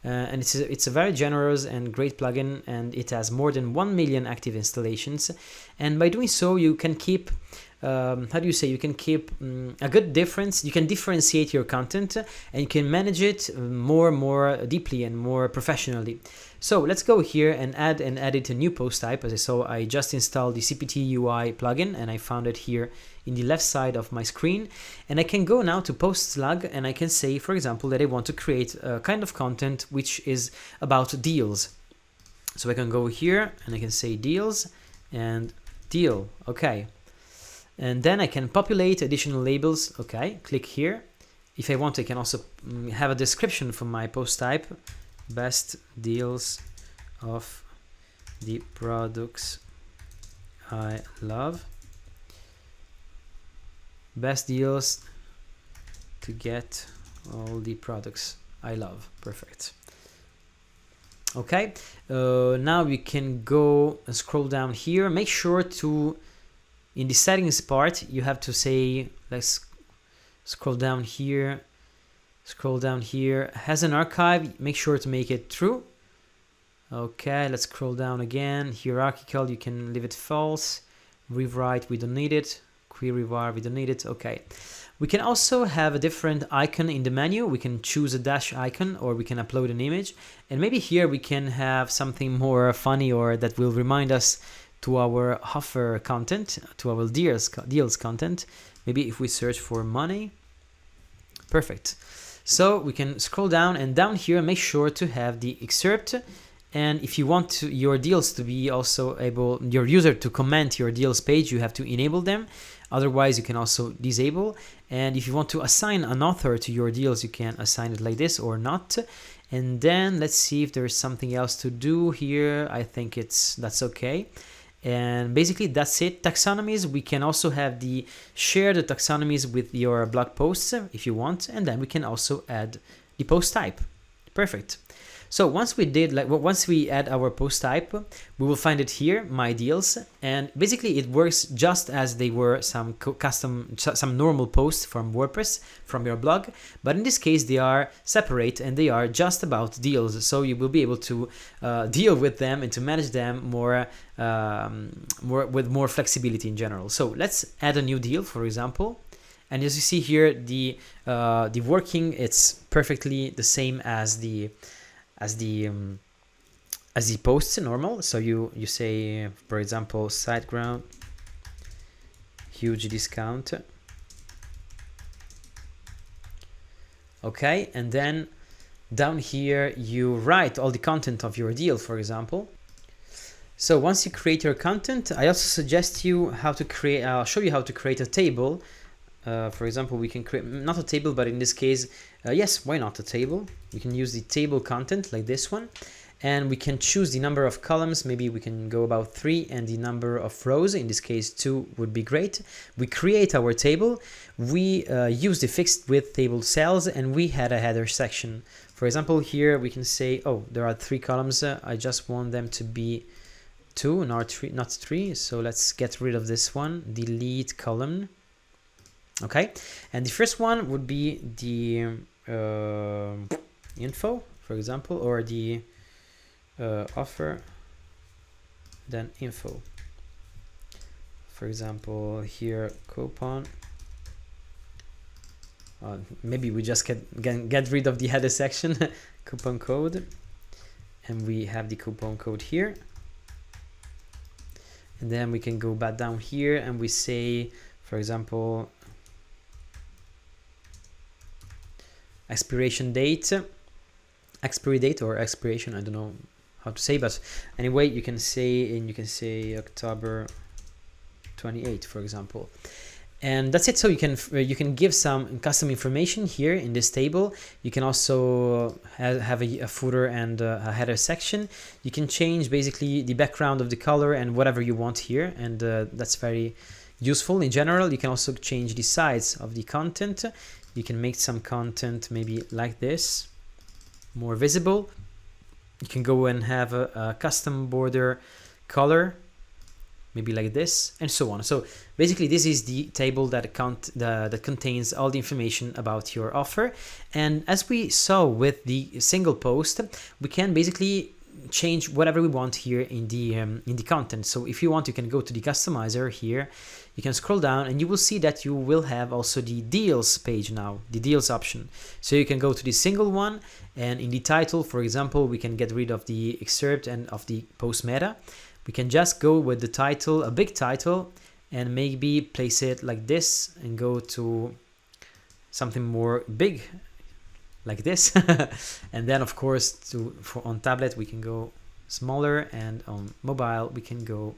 And it's a very generous and great plugin, and it has more than 1 million active installations. And by doing so, you can keep, you can keep a good difference. You can differentiate your content, and you can manage it more deeply and more professionally. So let's go here and add and edit a new post type. As I saw, I just installed the CPT UI plugin, and I found it here in the left side of my screen. And I can go now to post slug, and I can say, for example, that I want to create a kind of content which is about deals. So I can go here and I can say deals and deal. Okay. And then I can populate additional labels. Okay, click here. If I want, I can also have a description for my post type. Best deals of the products I love. Best deals to get all the products I love. Perfect. Okay, now we can go and scroll down here. Make sure to, in the settings part, you have to say, let's scroll down here. Scroll down here, has an archive, make sure to make it true. Okay, let's scroll down again. Hierarchical, you can leave it false. Rewrite, we don't need it. Query var, we don't need it. Okay. We can also have a different icon in the menu. We can choose a dash icon, or we can upload an image. And maybe here we can have something more funny, or that will remind us to our offer content, to our deals content. Maybe if we search for money. Perfect. So we can scroll down, and down here make sure to have the excerpt. And if you want your deals to be also able, your user to comment your deals page, you have to enable them. Otherwise, you can also disable. And if you want to assign an author to your deals, you can assign it like this or not. And then let's see if there is something else to do here. I think that's okay. And basically that's it. Taxonomies, we can also have share the taxonomies with your blog posts if you want, and then we can also add the post type. Perfect. So once we add our post type, we will find it here, my deals, and basically it works just as they were some normal posts from WordPress, from your blog, but in this case they are separate and they are just about deals. So you will be able to deal with them and to manage them with more flexibility in general. So let's add a new deal, for example, And as you see here, the working, it's perfectly the same as the posts normal. So you say, for example, SiteGround huge discount. Okay, and then down here you write all the content of your deal, for example. So once you create your content, I also suggest you how to create, I'll show you how to create a table. For example, we can create, not a table, but in this case, yes, why not a table? We can use the table content like this one, and we can choose the number of columns. Maybe we can go about 3, and the number of rows, in this case 2 would be great. We create our table, we use the fixed width table cells, and we had a header section. For example, here we can say, oh, there are 3 columns, I just want them to be 2, not 3, so let's get rid of this one, delete column. Okay, and the first one would be the info, for example, or the offer, then info. For example, here coupon. Maybe we just get rid of the header section, coupon code, and we have the coupon code here. And then we can go back down here and we say, for example, expiration date, expiry date or expiration, I don't know how to say, but anyway, you can say, and you can say October 28, for example. And that's it. So you can give some custom information here in this table. You can also have a footer and a header section. You can change basically the background of the color and whatever you want here, and that's very useful in general. You can also change the size of the content. You can make some content maybe like this, more visible. You can go and have a custom border color, maybe like this, and so on. So basically this is the table that contains all the information about your offer. And as we saw with the single post, we can basically change whatever we want here in the content. So if you want, you can go to the customizer here, you can scroll down and you will see that you will have also the deals page now, the deals option. So you can go to the single one, and in the title, for example, we can get rid of the excerpt and of the post meta. We can just go with the title, a big title, and maybe place it like this and go to something more big like this. And then of course on tablet we can go smaller, and on mobile we can go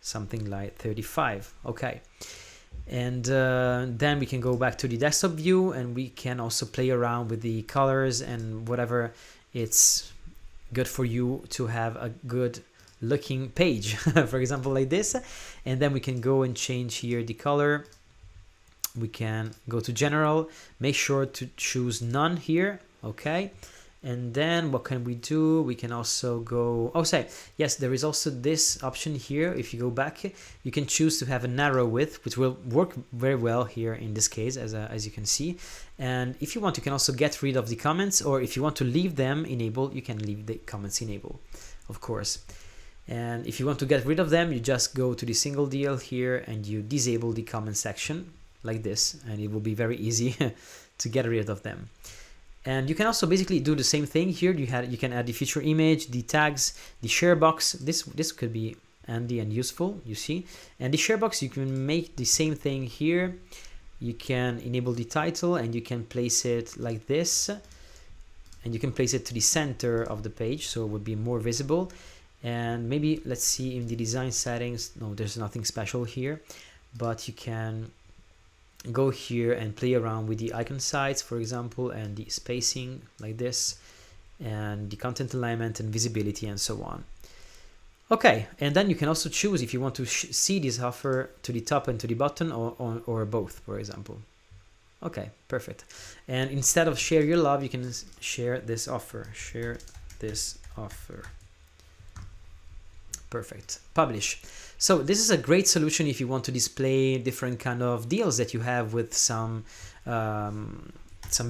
something like 35. Okay, and then we can go back to the desktop view, and we can also play around with the colors and whatever it's good for you to have a good looking page. For example, like this. And then we can go and change here the color. We can go to general, make sure to choose none here. Okay, and then what can we do? We can also go, oh say yes, there is also this option here. If you go back, you can choose to have a narrow width, which will work very well here in this case, as you can see. And if you want, you can also get rid of the comments, or if you want to leave them enabled, you can leave the comments enabled, of course. And if you want to get rid of them, you just go to the single deal here and you disable the comment section like this, and it will be very easy to get rid of them. And you can also basically do the same thing here. You can add the feature image, the tags, the share box. This could be handy and useful, you see. And the share box, you can make the same thing here. You can enable the title and you can place it like this, and you can place it to the center of the page so it would be more visible. And maybe let's see in the design settings. No, there's nothing special here, but you can go here and play around with the icon size, for example, and the spacing like this, and the content alignment and visibility and so on. Okay, and then you can also choose if you want to see this offer to the top and to the bottom, or both, for example. Okay, perfect. And instead of share your love, you can share this offer. Share this offer. Perfect. Publish. So this is a great solution if you want to display different kind of deals that you have with some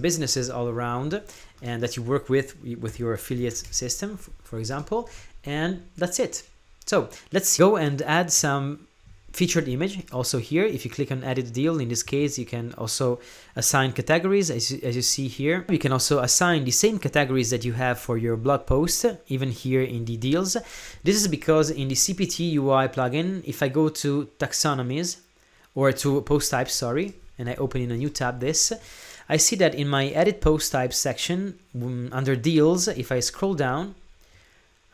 businesses all around, and that you work with your affiliate system, for example. And that's it. So let's go and add some featured image. Also here, if you click on edit deal, in this case, you can also assign categories as you see here. You can also assign the same categories that you have for your blog post, even here in the deals. This is because in the CPT UI plugin, if I go to taxonomies or to post types, sorry, and I open in a new tab this, I see that in my edit post types section under deals, if I scroll down,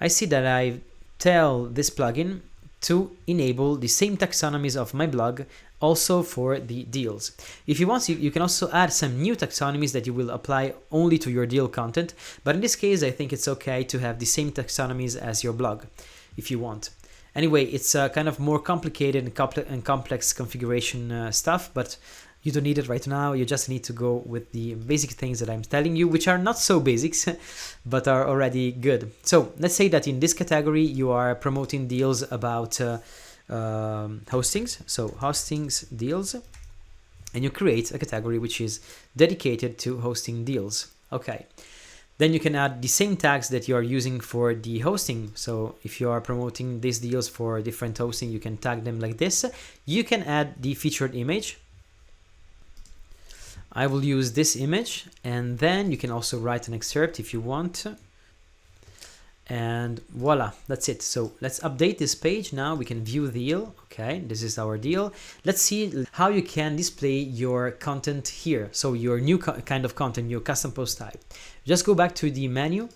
I see that I tell this plugin to enable the same taxonomies of my blog also for the deals. If you want, you can also add some new taxonomies that you will apply only to your deal content, but in this case I think it's okay to have the same taxonomies as your blog if you want. Anyway, it's kind of more complicated and complex configuration stuff, but you don't need it right now. You just need to go with the basic things that I'm telling you, which are not so basics, but are already good. So let's say that in this category, you are promoting deals about hostings. So hostings deals, and you create a category which is dedicated to hosting deals. Okay. Then you can add the same tags that you are using for the hosting. So if you are promoting these deals for different hosting, you can tag them like this. You can add the featured image. I will use this image, and then you can also write an excerpt if you want. And voila, that's it. So let's update this page. Now we can view the deal. Okay, this is our deal. Let's see how you can display your content here. So your new kind of content, your custom post type. Just go back to the menu.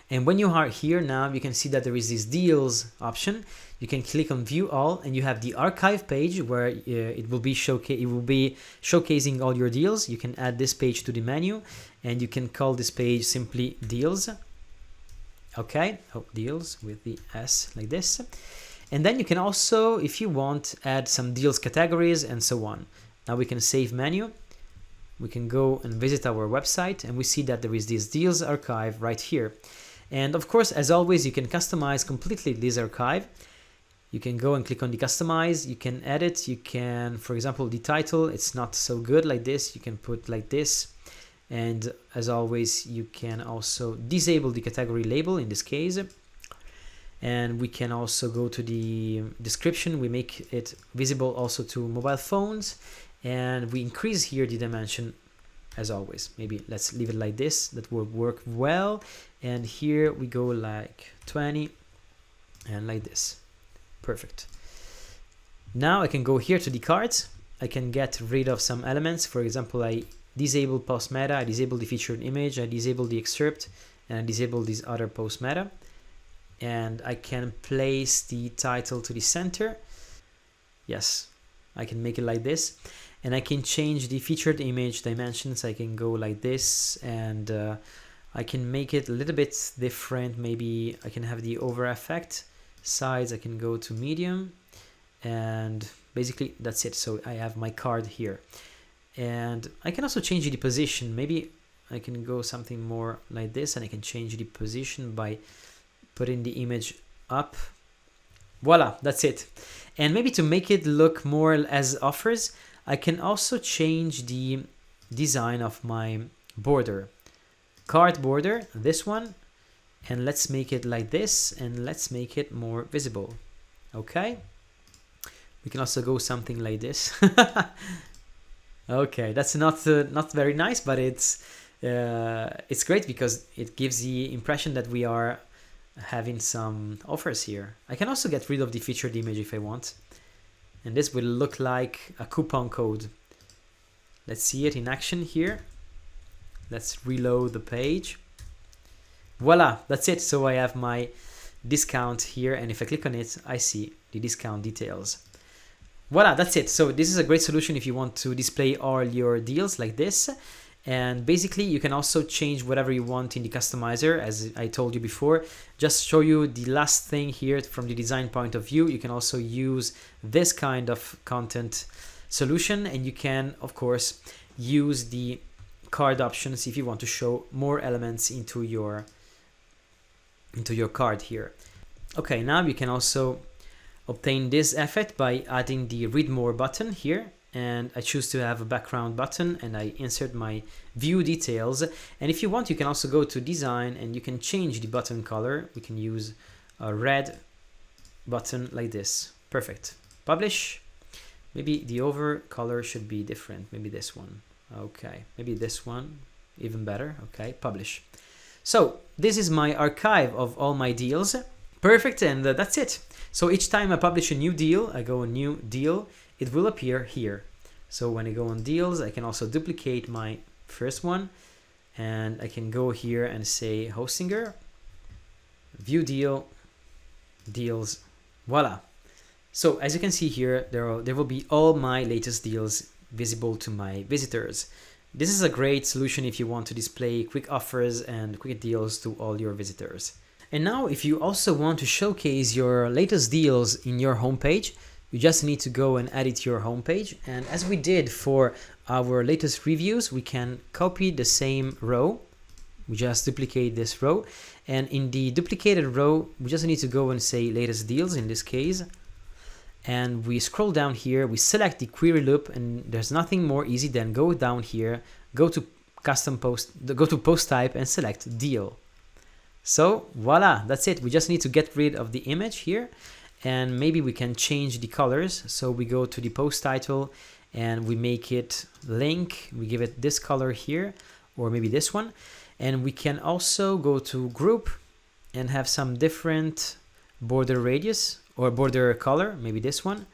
And when you are here now, you can see that there is this deals option. You can click on view all, and you have the archive page where it will be showcasing all your deals. You can add this page to the menu, and you can call this page simply deals. Okay, deals with the S like this. And then you can also, if you want, add some deals categories and so on. Now we can save menu. We can go and visit our website, and we see that there is this deals archive right here. And of course, as always, you can customize completely this archive. You can go and click on the customize, you can edit, you can, for example, the title, it's not so good like this, you can put like this. And as always, you can also disable the category label in this case. And we can also go to the description, we make it visible also to mobile phones, and we increase here the dimension as always. Maybe let's leave it like this, that will work well. And here we go like 20 and like this. Perfect. Now I can go here to the cards. I can get rid of some elements. For example, I disable post meta, I disable the featured image, I disable the excerpt, and I disable this other post meta. And I can place the title to the center. Yes, I can make it like this. And I can change the featured image dimensions. I can go like this, and I can make it a little bit different. Maybe I can have the over effect. Size, I can go to medium, and basically that's it. So I have my card here, and I can also change the position. Maybe I can go something more like this, and I can change the position by putting the image up. Voila, that's it. And maybe to make it look more as offers, I can also change the design of my border, card border, this one. And let's make it like this, and let's make it more visible. Okay. We can also go something like this. Okay, that's not very nice, but it's great because it gives the impression that we are having some offers here. I can also get rid of the featured image if I want, and this will look like a coupon code. Let's see it in action here. Let's reload the page. Voila, that's it. So I have my discount here, and if I click on it, I see the discount details. Voila, that's it. So this is a great solution if you want to display all your deals like this. And basically you can also change whatever you want in the customizer, as I told you before. Just show you the last thing here from the design point of view. You can also use this kind of content solution, and you can of course use the card options if you want to show more elements into your card here. Okay, now you can also obtain this effect by adding the read more button here, and I choose to have a background button, and I insert my view details. And if you want, you can also go to design, and you can change the button color. We can use a red button like this. Perfect. Publish. Maybe the over color should be different. Maybe this one. Okay, maybe this one, even better. Okay, publish. So this is my archive of all my deals. Perfect, and that's it. So each time I publish a new deal, I go a new deal, it will appear here. So when I go on deals, I can also duplicate my first one, and I can go here and say Hostinger, view deal, deals, voila. So as you can see here, there will be all my latest deals visible to my visitors. This is a great solution if you want to display quick offers and quick deals to all your visitors. And now if you also want to showcase your latest deals in your homepage, you just need to go and edit your homepage. And as we did for our latest reviews, we can copy the same row. We just duplicate this row. And in the duplicated row, we just need to go and say latest deals in this case. And we scroll down here, we select the query loop, and there's nothing more easy than go down here, go to custom post, go to post type and select deal. So voila, that's it. We just need to get rid of the image here, and maybe we can change the colors. So we go to the post title and we make it link, we give it this color here, or maybe this one. And we can also go to group and have some different border radius or border color, maybe this one.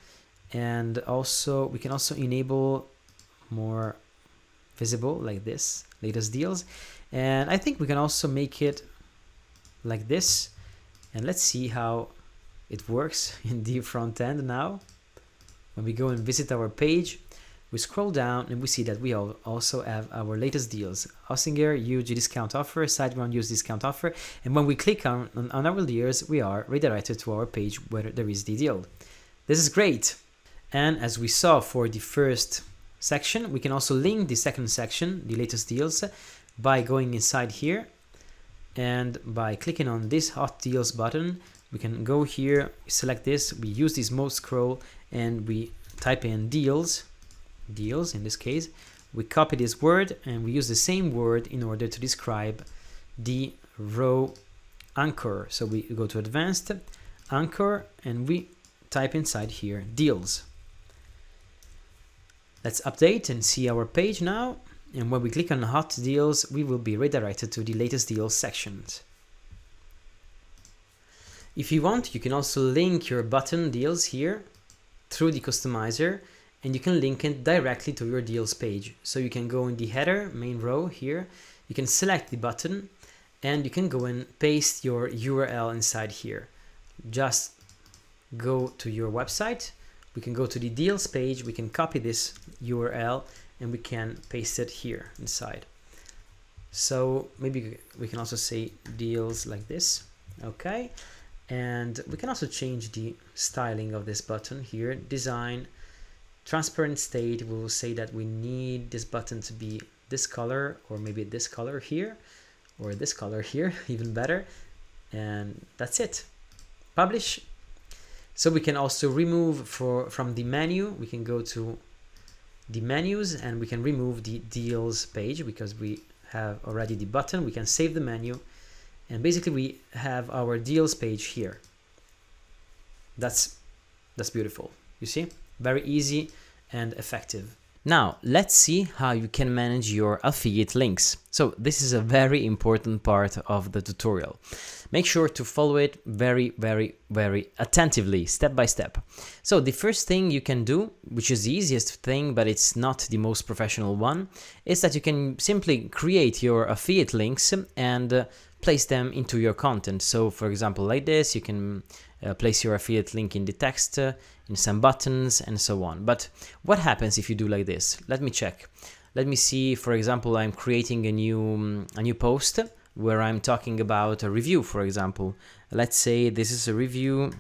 And also we can also enable more visible like this, latest deals. And I think we can also make it like this. And let's see how it works in the front end now. When we go and visit our page, we scroll down and we see that we also have our latest deals. Hostinger, huge discount offer, SiteGround, use discount offer. And when we click on our deals, we are redirected to our page where there is the deal. This is great. And as we saw for the first section, we can also link the second section, the latest deals, by going inside here. And by clicking on this hot deals button, we can go here, select this, we use this mouse scroll, and we type in deals in this case. We copy this word and we use the same word in order to describe the row anchor. So we go to advanced anchor and we type inside here deals. Let's update and see our page now. And when we click on hot deals, we will be redirected to the latest deals sections. If you want, you can also link your button deals here through the customizer, and you can link it directly to your deals page. So you can go in the header main row here, you can select the button and you can go and paste your URL inside here. Just go to your website, we can go to the deals page, we can copy this URL and we can paste it here inside. So maybe we can also say deals like this. Okay, and we can also change the styling of this button here, design, transparent state. We will say that we need this button to be this color, or maybe this color here, or this color here, even better. And that's it. Publish. So we can also remove from the menu, we can go to the menus and we can remove the deals page because we have already the button. We can save the menu and basically we have our deals page here. That's beautiful. You see? Very easy and effective. Now, let's see how you can manage your affiliate links. So this is a very important part of the tutorial. Make sure to follow it very, very, very attentively, step by step. So the first thing you can do, which is the easiest thing, but it's not the most professional one, is that you can simply create your affiliate links and place them into your content. So for example, like this, you can place your affiliate link in the text, in some buttons and so on. But what happens if you do like this? Let me check. Let me see, for example, I'm creating a new post where I'm talking about a review, for example. Let's say this is a review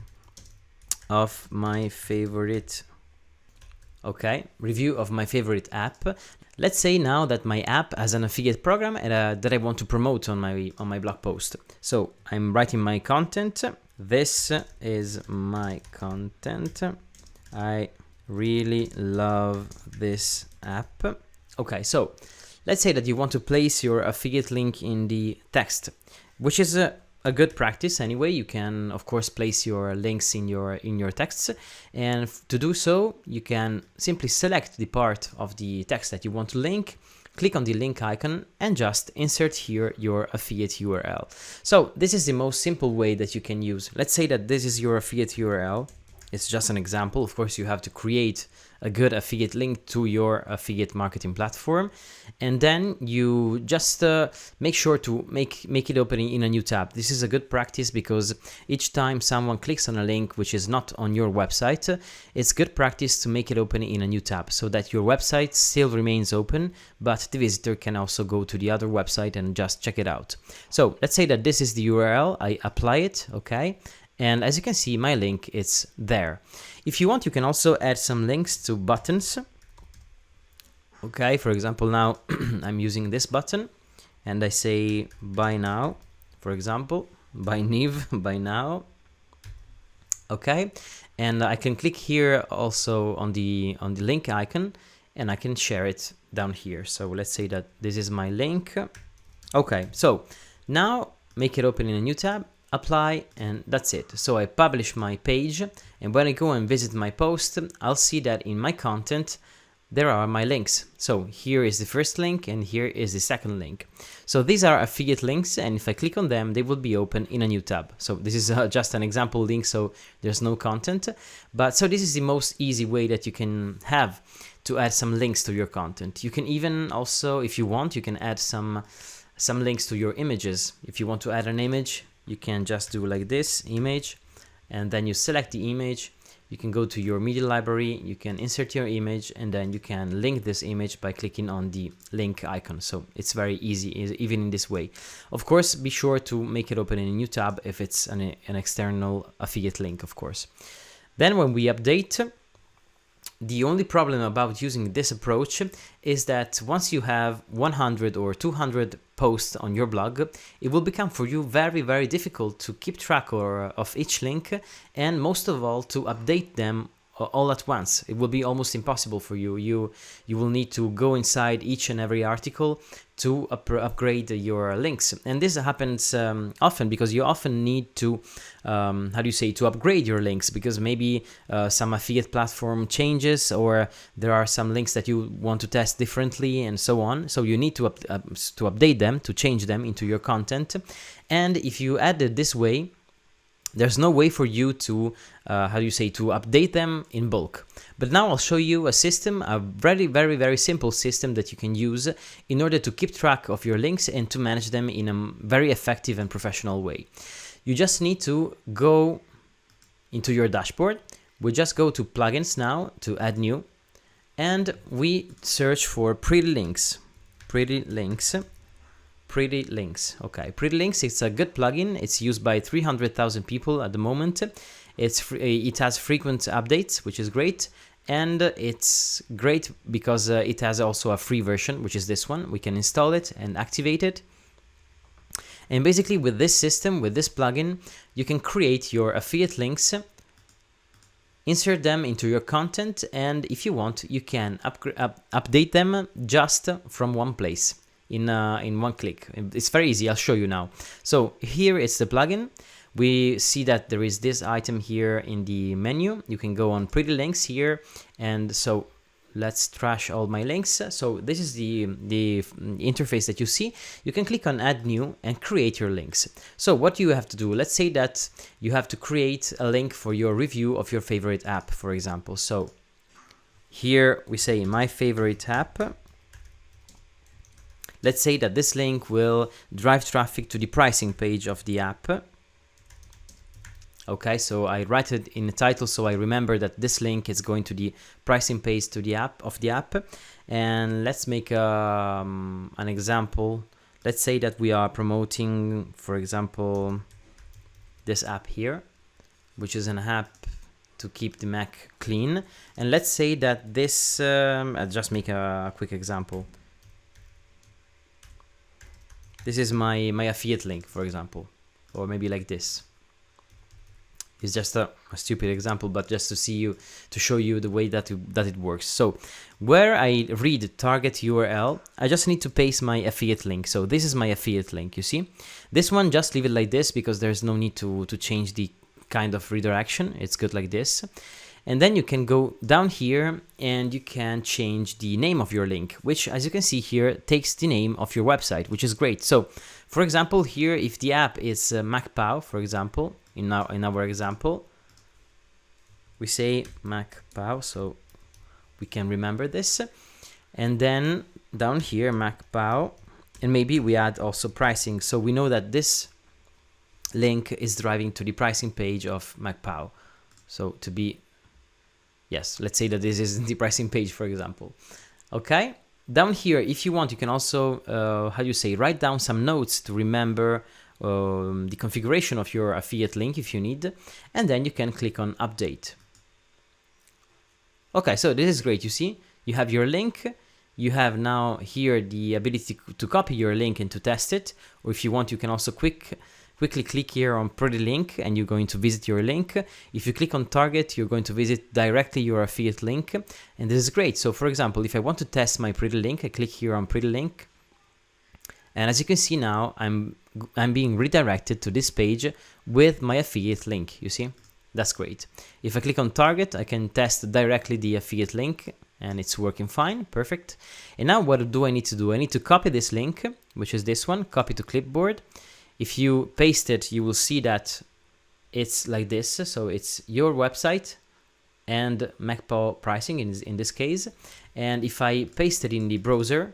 of my favorite, review of my favorite app. Let's say now that my app has an affiliate program and, that I want to promote on my blog post. So I'm writing my content. This is my content. I really love this app. Okay, so let's say that you want to place your affiliate link in the text, which is a good practice anyway. You can of course place your links in your texts, and to do so you can simply select the part of the text that you want to link, click on the link icon, and just insert here your affiliate URL. So this is the most simple way that you can use. Let's say that this is your affiliate URL. It's just an example. Of course, you have to create a good affiliate link to your affiliate marketing platform, and then you just make sure to make it open in a new tab. This is a good practice because each time someone clicks on a link which is not on your website, it's good practice to make it open in a new tab so that your website still remains open, but the visitor can also go to the other website and just check it out. So let's say that this is the URL. I apply it, okay? And as you can see, my link is there. If you want, you can also add some links to buttons. Okay, for example, now I'm using this button and I say buy now, for example, buy Niv, buy now. Okay, and I can click here also on the link icon, and I can share it down here. So let's say that this is my link. Okay, so now make it open in a new tab, apply, and that's it. So I publish my page, and when I go and visit my post, I'll see that in my content there are my links. So here is the first link and here is the second link. So these are affiliate links, and if I click on them, they will be open in a new tab. So this is just an example link, so there's no content. But so this is the most easy way that you can have to add some links to your content. You can even also, if you want, you can add some links to your images. If you want to add an image, you can just do like this, image, and then you select the image. You can go to your media library, you can insert your image, and then you can link this image by clicking on the link icon. So it's very easy, even in this way. Of course, be sure to make it open in a new tab if it's an external affiliate link, of course. Then when we update, the only problem about using this approach is that once you have 100 or 200 posts on your blog, it will become for you very, very difficult to keep track of each link, and most of all to update them all at once. It will be almost impossible for you. You will need to go inside each and every article to upgrade your links, and this happens often because you often need to to upgrade your links, because maybe some affiliate platform changes, or there are some links that you want to test differently, and so on. So you need to update them, to change them into your content. And if you add it this way, there's no way for you to to update them in bulk. But now I'll show you a system, a very, very, very simple system that you can use in order to keep track of your links and to manage them in a very effective and professional way. You just need to go into your dashboard. We just go to plugins now to add new, and we search for pretty links. Pretty links. Okay, Pretty Links, it's a good plugin. It's used by 300,000 people at the moment. It has frequent updates, which is great, and it's great because it has also a free version, which is this one. We can install it and activate it. And basically with this system, with this plugin, you can create your affiliate links, insert them into your content, and if you want, you can update them just from one place. In one click. It's very easy. I'll show you now. So here is the plugin. We see that there is this item here in the menu. You can go on Pretty Links here, and so let's trash all my links. So this is the interface that you see. You can click on Add New and create your links. So what you have to do, let's say that you have to create a link for your review of your favorite app, for example. So here we say my favorite app. Let's say that this link will drive traffic to the pricing page of the app. Okay, so I write it in the title so I remember that this link is going to the pricing page to the app And let's make an example. Let's say that we are promoting, for example, this app here, which is an app to keep the Mac clean. And let's say that this, I'll just make a quick example. This is my affiliate link, for example, or maybe like this. It's just a stupid example, but just to show you the way that it works. So where I read target URL, I just need to paste my affiliate link. So this is my affiliate link, you see. This one, just leave it like this because there's no need to change the kind of redirection. It's good like this. And then you can go down here and you can change the name of your link, which, as you can see here, takes the name of your website, which is great. So for example, here, if the app is MacPow, for example, in our example, we say MacPow, so we can remember this. And then down here, MacPow, and maybe we add also pricing. So we know that this link is driving to the pricing page of MacPow. So to be, yes, let's say that this is the pricing page, for example. Okay. Down here, if you want, you can also, write down some notes to remember the configuration of your affiliate link if you need, and then you can click on update. Okay, so this is great. You see, you have your link. You have now here the ability to copy your link and to test it, or if you want, you can also quickly click here on pretty link and you're going to visit your link. If you click on target, you're going to visit directly your affiliate link, and this is great. So for example, if I want to test my pretty link, I click here on pretty link, and as you can see now, I'm being redirected to this page with my affiliate link. You see, that's great. If I click on target, I can test directly the affiliate link, and it's working fine, perfect. And now what do I need to do? I need to copy this link, which is this one, copy to clipboard. If you paste it, you will see that it's like this. So it's your website and MacPow pricing in this case. And if I paste it in the browser,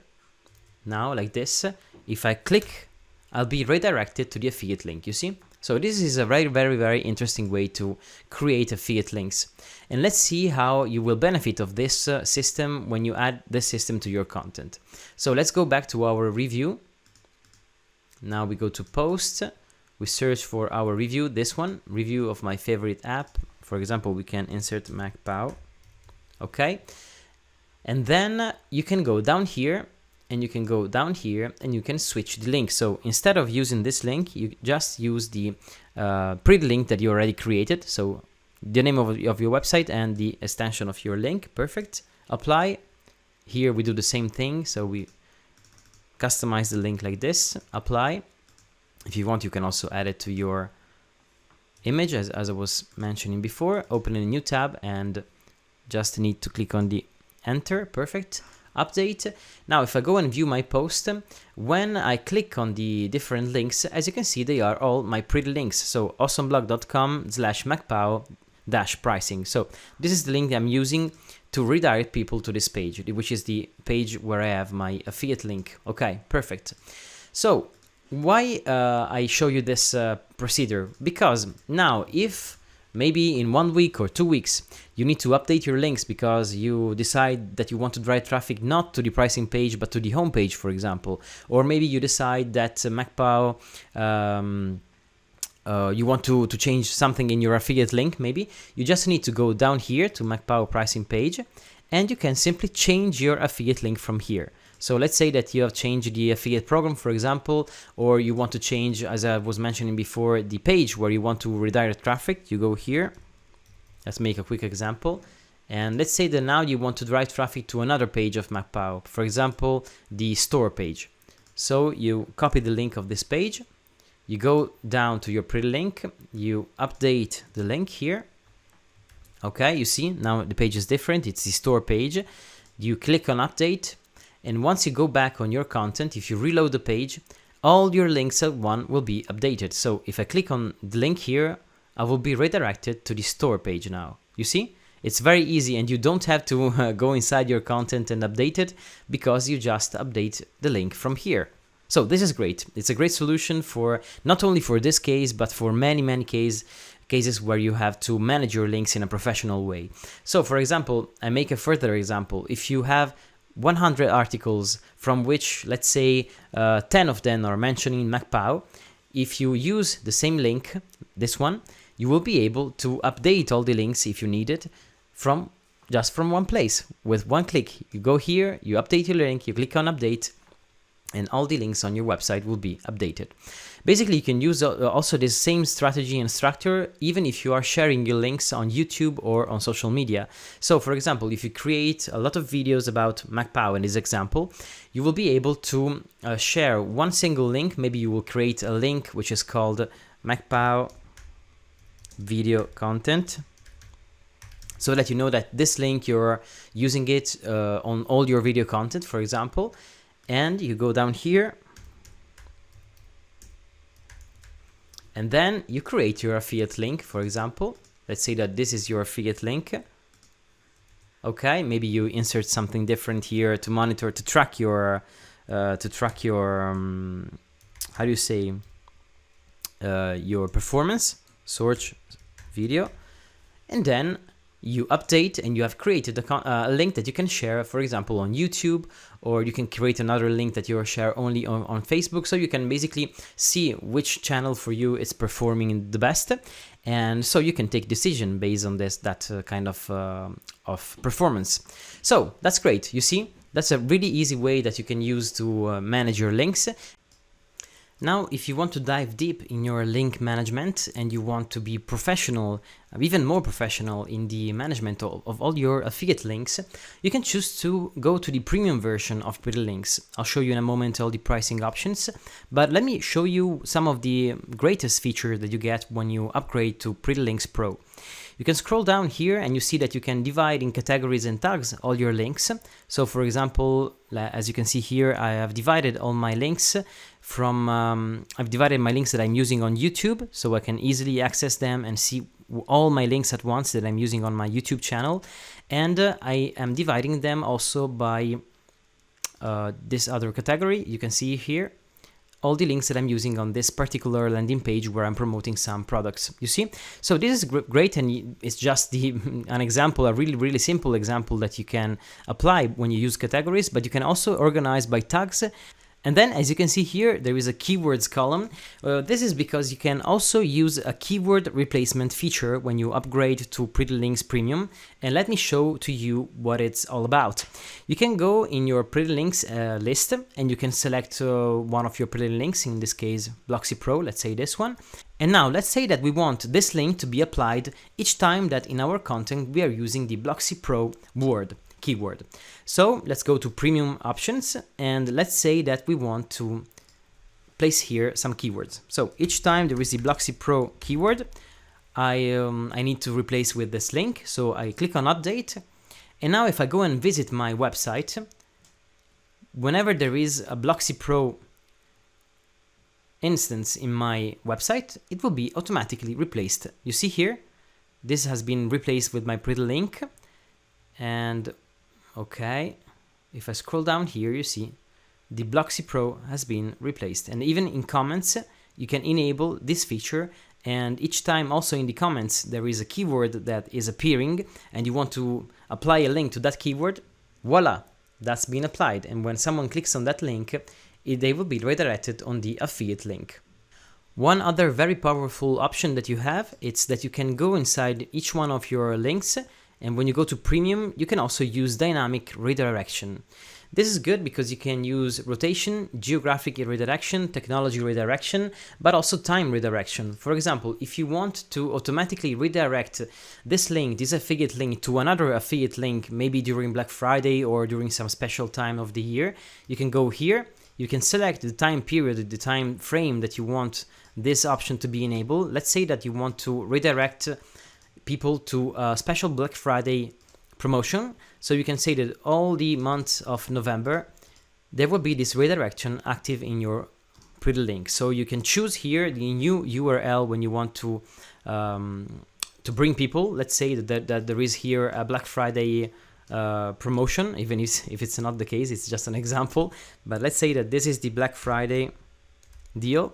now like this, if I click, I'll be redirected to the affiliate link, you see? So this is a very interesting way to create affiliate links. And let's see how you will benefit of this system when you add this system to your content. So let's go back to our review. Now we go to post, we search for our review, this one, review of my favorite app. For example, we can insert MacPow, okay? And then you can go down here, and you can go down here, and you can switch the link. So instead of using this link, you just use the pretty link that you already created. So the name of your website and the extension of your link, perfect. Apply. Here we do the same thing, so we customize the link like this, apply. If you want, you can also add it to your image, as I was mentioning before. Open a new tab and just need to click on the enter, perfect. Update. Now if I go and view my post, when I click on the different links, as you can see, they are all my pretty links. So awesomeblog.com/MacPow-pricing. So this is the link I'm using to redirect people to this page, which is the page where I have my affiliate link. Okay, perfect. So why I show you this procedure? Because now if maybe in 1 week or 2 weeks, you need to update your links because you decide that you want to drive traffic not to the pricing page, but to the home page, for example. Or maybe you decide that MacPow, you want to change something in your affiliate link, maybe. You just need to go down here to MacPow pricing page, and you can simply change your affiliate link from here. So let's say that you have changed the affiliate program, for example, or you want to change, as I was mentioning before, the page where you want to redirect traffic. You go here. Let's make a quick example. And let's say that now you want to drive traffic to another page of MacPow, for example, the store page. So you copy the link of this page. You go down to your pretty link. You update the link here. Okay, you see, now the page is different. It's the store page. You click on update. And once you go back on your content, if you reload the page, all your links at one will be updated. So if I click on the link here, I will be redirected to the store page now. You see? It's very easy, and you don't have to go inside your content and update it because you just update the link from here. So this is great. It's a great solution for not only for this case, but for many cases where you have to manage your links in a professional way. So for example, I make a further example. If you have 100 articles from which, let's say, 10 of them are mentioning MacPow, if you use the same link, this one, you will be able to update all the links if you need it just from one place with one click. You go here, you update your link, you click on update, and all the links on your website will be updated. Basically, you can use also this same strategy and structure even if you are sharing your links on YouTube or on social media. So for example, if you create a lot of videos about MacPow in this example, you will be able to share one single link. Maybe you will create a link which is called MacPow video content, so that you know that this link you're using it on all your video content, for example. And you go down here and then you create your affiliate link, for example. Let's say that this is your affiliate link. Okay, maybe you insert something different here to monitor, to track your how do you say, your performance, search video. And then you update and you have created a link that you can share, for example, on YouTube, or you can create another link that you share only on Facebook. So you can basically see which channel for you is performing the best. And so you can take decision based on that kind of performance. So that's great. You see, that's a really easy way that you can use to manage your links. Now, if you want to dive deep in your link management and you want to be professional, even more professional in the management of all your affiliate links, you can choose to go to the premium version of Pretty Links. I'll show you in a moment all the pricing options, but let me show you some of the greatest features that you get when you upgrade to Pretty Links Pro. You can scroll down here and you see that you can divide in categories and tags all your links. So for example, as you can see here, I have divided all my links from, I've divided my links that I'm using on YouTube, so I can easily access them and see all my links at once that I'm using on my YouTube channel. And I am dividing them also by this other category. You can see here all the links that I'm using on this particular landing page where I'm promoting some products, you see? So this is great, and it's just an example, a really simple example that you can apply when you use categories, but you can also organize by tags. And then, as you can see here, there is a keywords column. This is because you can also use a keyword replacement feature when you upgrade to Pretty Links Premium. And let me show to you what it's all about. You can go in your Pretty Links list and you can select one of your Pretty Links, in this case Blocksy Pro, let's say this one. And now let's say that we want this link to be applied each time that in our content we are using the Blocksy Pro word keyword. So let's go to premium options and let's say that we want to place here some keywords. So each time there is the Blocksy Pro keyword, I need to replace with this link. So I click on update, and now if I go and visit my website, whenever there is a Blocksy Pro instance in my website, it will be automatically replaced. You see here, this has been replaced with my Pretty Link. And okay, if I scroll down here, you see the Blocksy Pro has been replaced. And even in comments, you can enable this feature. And each time also in the comments, there is a keyword that is appearing and you want to apply a link to that keyword, voila, that's been applied. And when someone clicks on that link, they will be redirected on the affiliate link. One other very powerful option that you have, it's that you can go inside each one of your links. And when you go to premium, you can also use dynamic redirection. This is good because you can use rotation, geographic redirection, technology redirection, but also time redirection. For example, if you want to automatically redirect this link, this affiliate link, to another affiliate link, maybe during Black Friday or during some special time of the year, you can go here, you can select the time period, the time frame that you want this option to be enabled. Let's say that you want to redirect people to a special Black Friday promotion. So you can say that all the months of November, there will be this redirection active in your Pretty Link. So you can choose here the new URL when you want to bring people. Let's say that there is here a Black Friday promotion, even if it's not the case, it's just an example. But let's say that this is the Black Friday deal.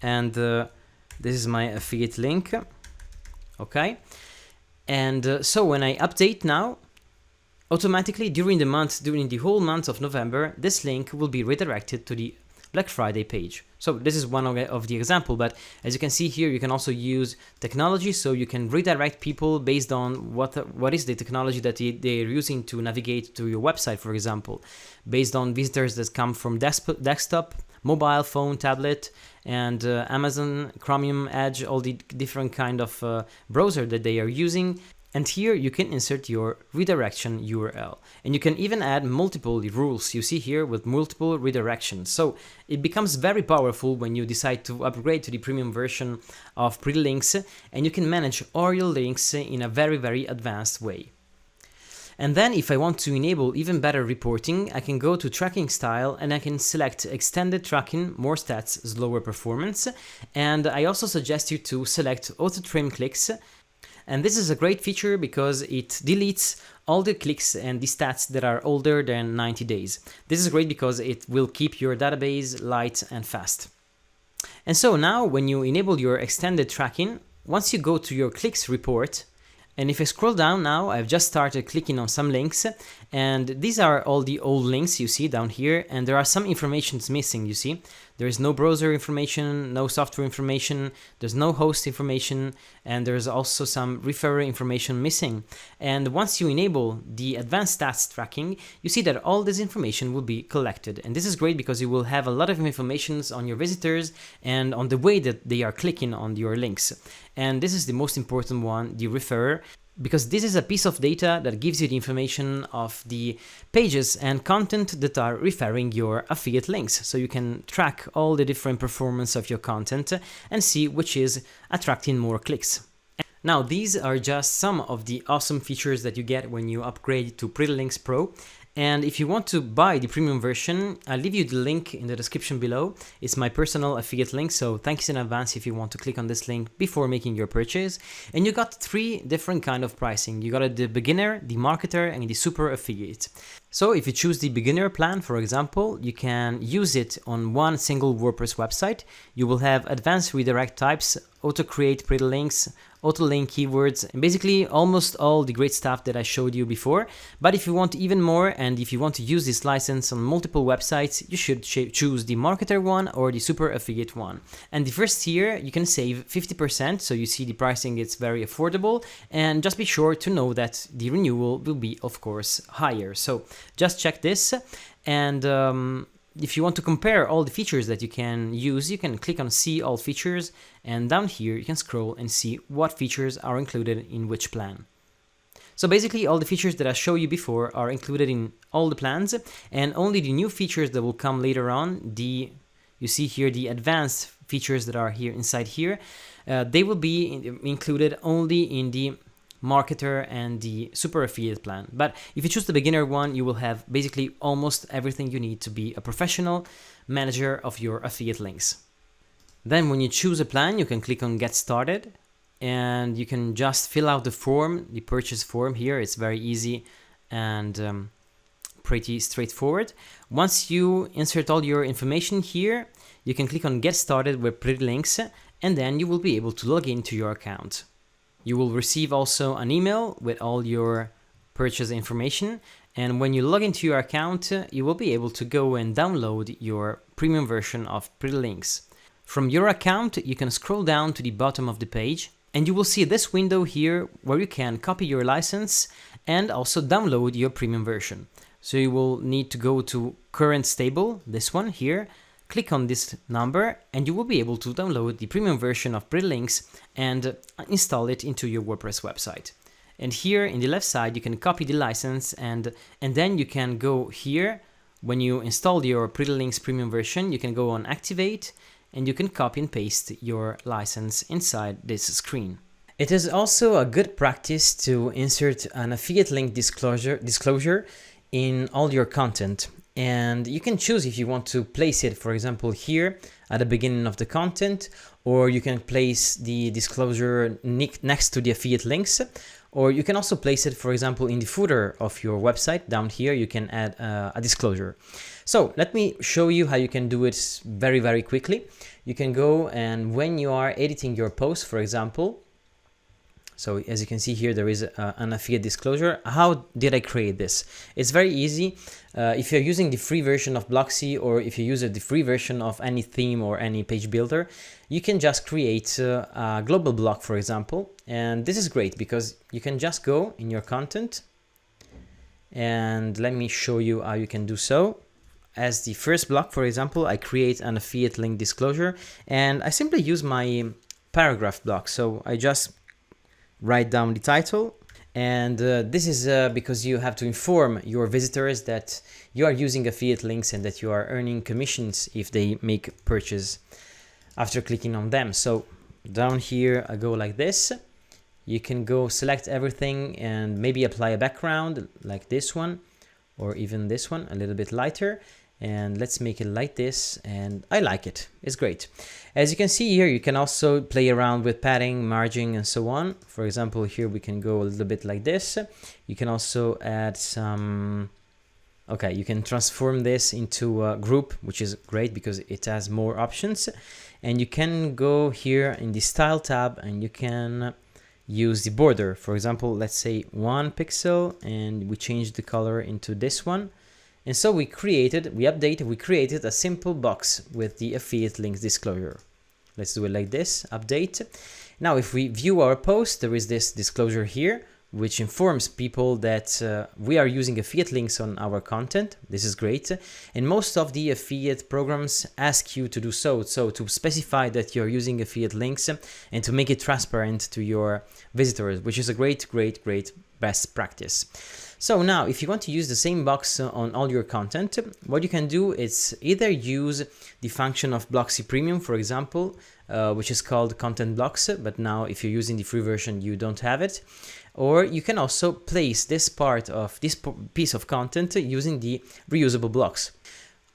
And this is my affiliate link, okay? And so when I update now, automatically during the whole month of November, this link will be redirected to the Black Friday page. So this is one of the example, but as you can see here, you can also use technology, so you can redirect people based on what is the technology that they're using to navigate to your website, for example, based on visitors that come from desktop, mobile phone, tablet, and Amazon, Chromium, Edge, all the different kind of browser that they are using. And here you can insert your redirection URL. And you can even add multiple rules, you see here, with multiple redirections. So it becomes very powerful when you decide to upgrade to the premium version of Pretty Links, and you can manage all your links in a very, very advanced way. And then if I want to enable even better reporting, I can go to tracking style and I can select extended tracking, more stats, slower performance. And I also suggest you to select auto trim clicks. And this is a great feature because it deletes all the clicks and the stats that are older than 90 days. This is great because it will keep your database light and fast. And so now when you enable your extended tracking, once you go to your clicks report, and if I scroll down now, I've just started clicking on some links, and these are all the old links you see down here, and there are some informations missing, you see. There is no browser information, no software information, there's no host information, and there's also some referrer information missing. And once you enable the advanced stats tracking, you see that all this information will be collected. And this is great because you will have a lot of information on your visitors and on the way that they are clicking on your links. And this is the most important one, the referrer, because this is a piece of data that gives you the information of the pages and content that are referring your affiliate links. So you can track all the different performance of your content and see which is attracting more clicks. Now, these are just some of the awesome features that you get when you upgrade to Pretty Links Pro. And if you want to buy the premium version, I'll leave you the link in the description below. It's my personal affiliate link, so thanks in advance if you want to click on this link before making your purchase. And you got 3 different kind of pricing. You got the beginner, the marketer, and the super affiliate. So if you choose the beginner plan, for example, you can use it on one single WordPress website. You will have advanced redirect types, auto-create pretty links, auto-link keywords, and basically almost all the great stuff that I showed you before. But if you want even more, and if you want to use this license on multiple websites, you should choose the marketer one or the super affiliate one. And the first year you can save 50%, so you see the pricing is very affordable, and just be sure to know that the renewal will be, of course, higher. So just check this, and if you want to compare all the features that you can use, you can click on See All Features, and down here you can scroll and see what features are included in which plan. So basically all the features that I showed you before are included in all the plans, and only the new features that will come later on, you see here the advanced features that are here inside here, they will be included only in the marketer and the super affiliate plan. But if you choose the beginner one, you will have basically almost everything you need to be a professional manager of your affiliate links. Then when you choose a plan, you can click on Get Started, and you can just fill out the form, the purchase form here. It's very easy and pretty straightforward. Once you insert all your information here, you can click on Get Started with Pretty Links, and then you will be able to log into your account. You will receive also an email with all your purchase information, and when you log into your account, you will be able to go and download your premium version of Pretty Links. From your account, you can scroll down to the bottom of the page, and you will see this window here where you can copy your license and also download your premium version. So you will need to go to Current Stable, this one here, click on this number, and you will be able to download the premium version of Pretty Links and install it into your WordPress website. And here in the left side, you can copy the license, and then you can go here. When you install your Pretty Links premium version, you can go on Activate, and you can copy and paste your license inside this screen. It is also a good practice to insert an affiliate link disclosure in all your content. And you can choose if you want to place it, for example, here at the beginning of the content, or you can place the disclosure next to the affiliate links, or you can also place it, for example, in the footer of your website. Down here, you can add a disclosure. So let me show you how you can do it very, very quickly. You can go, and when you are editing your post, for example, So as you can see here, there is an affiliate disclosure. How did I create this? It's very easy. If you're using the free version of Blocksy, or if you use the free version of any theme or any page builder, you can just create a global block, for example. And this is great because you can just go in your content. And let me show you how you can do so. As the first block, for example, I create an affiliate link disclosure, and I simply use my paragraph block. So I just write down the title, and this is because you have to inform your visitors that you are using affiliate links and that you are earning commissions if they make purchase after clicking on them. So down here I go like this. You can go select everything and maybe apply a background like this one, or even this one, a little bit lighter. And let's make it like this, and I like it. It's great. As you can see here, you can also play around with padding, margin, and so on. For example, here we can go a little bit like this. You can also add some... Okay, you can transform this into a group, which is great because it has more options. And you can go here in the style tab and you can use the border. For example, let's say 1 pixel, and we change the color into this one. And so we created a simple box with the affiliate links disclosure. Let's do it like this, update. Now, if we view our post, there is this disclosure here, which informs people that we are using affiliate links on our content. This is great. And most of the affiliate programs ask you to do so. So to specify that you're using affiliate links and to make it transparent to your visitors, which is a great best practice. So now, if you want to use the same box on all your content, what you can do is either use the function of Blocksy Premium, for example, which is called Content Blocks, but now if you're using the free version, you don't have it. Or you can also place this part of this piece of content using the reusable blocks.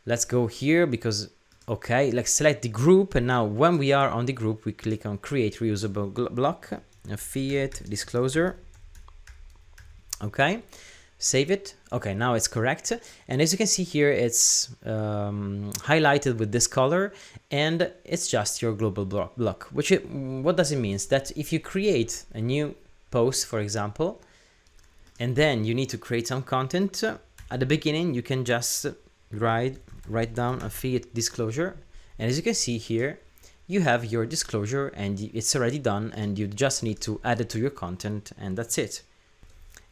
Let's go here because, okay, let's select the group. And now when we are on the group, we click on Create Reusable Block, Affiliate Disclosure. Okay, save it. Okay, now it's correct. And as you can see here, it's highlighted with this color, and it's just your global block. What does it mean? That if you create a new post, for example, and then you need to create some content, at the beginning you can just write down affiliate disclosure, and as you can see here, you have your disclosure and it's already done, and you just need to add it to your content, and that's it.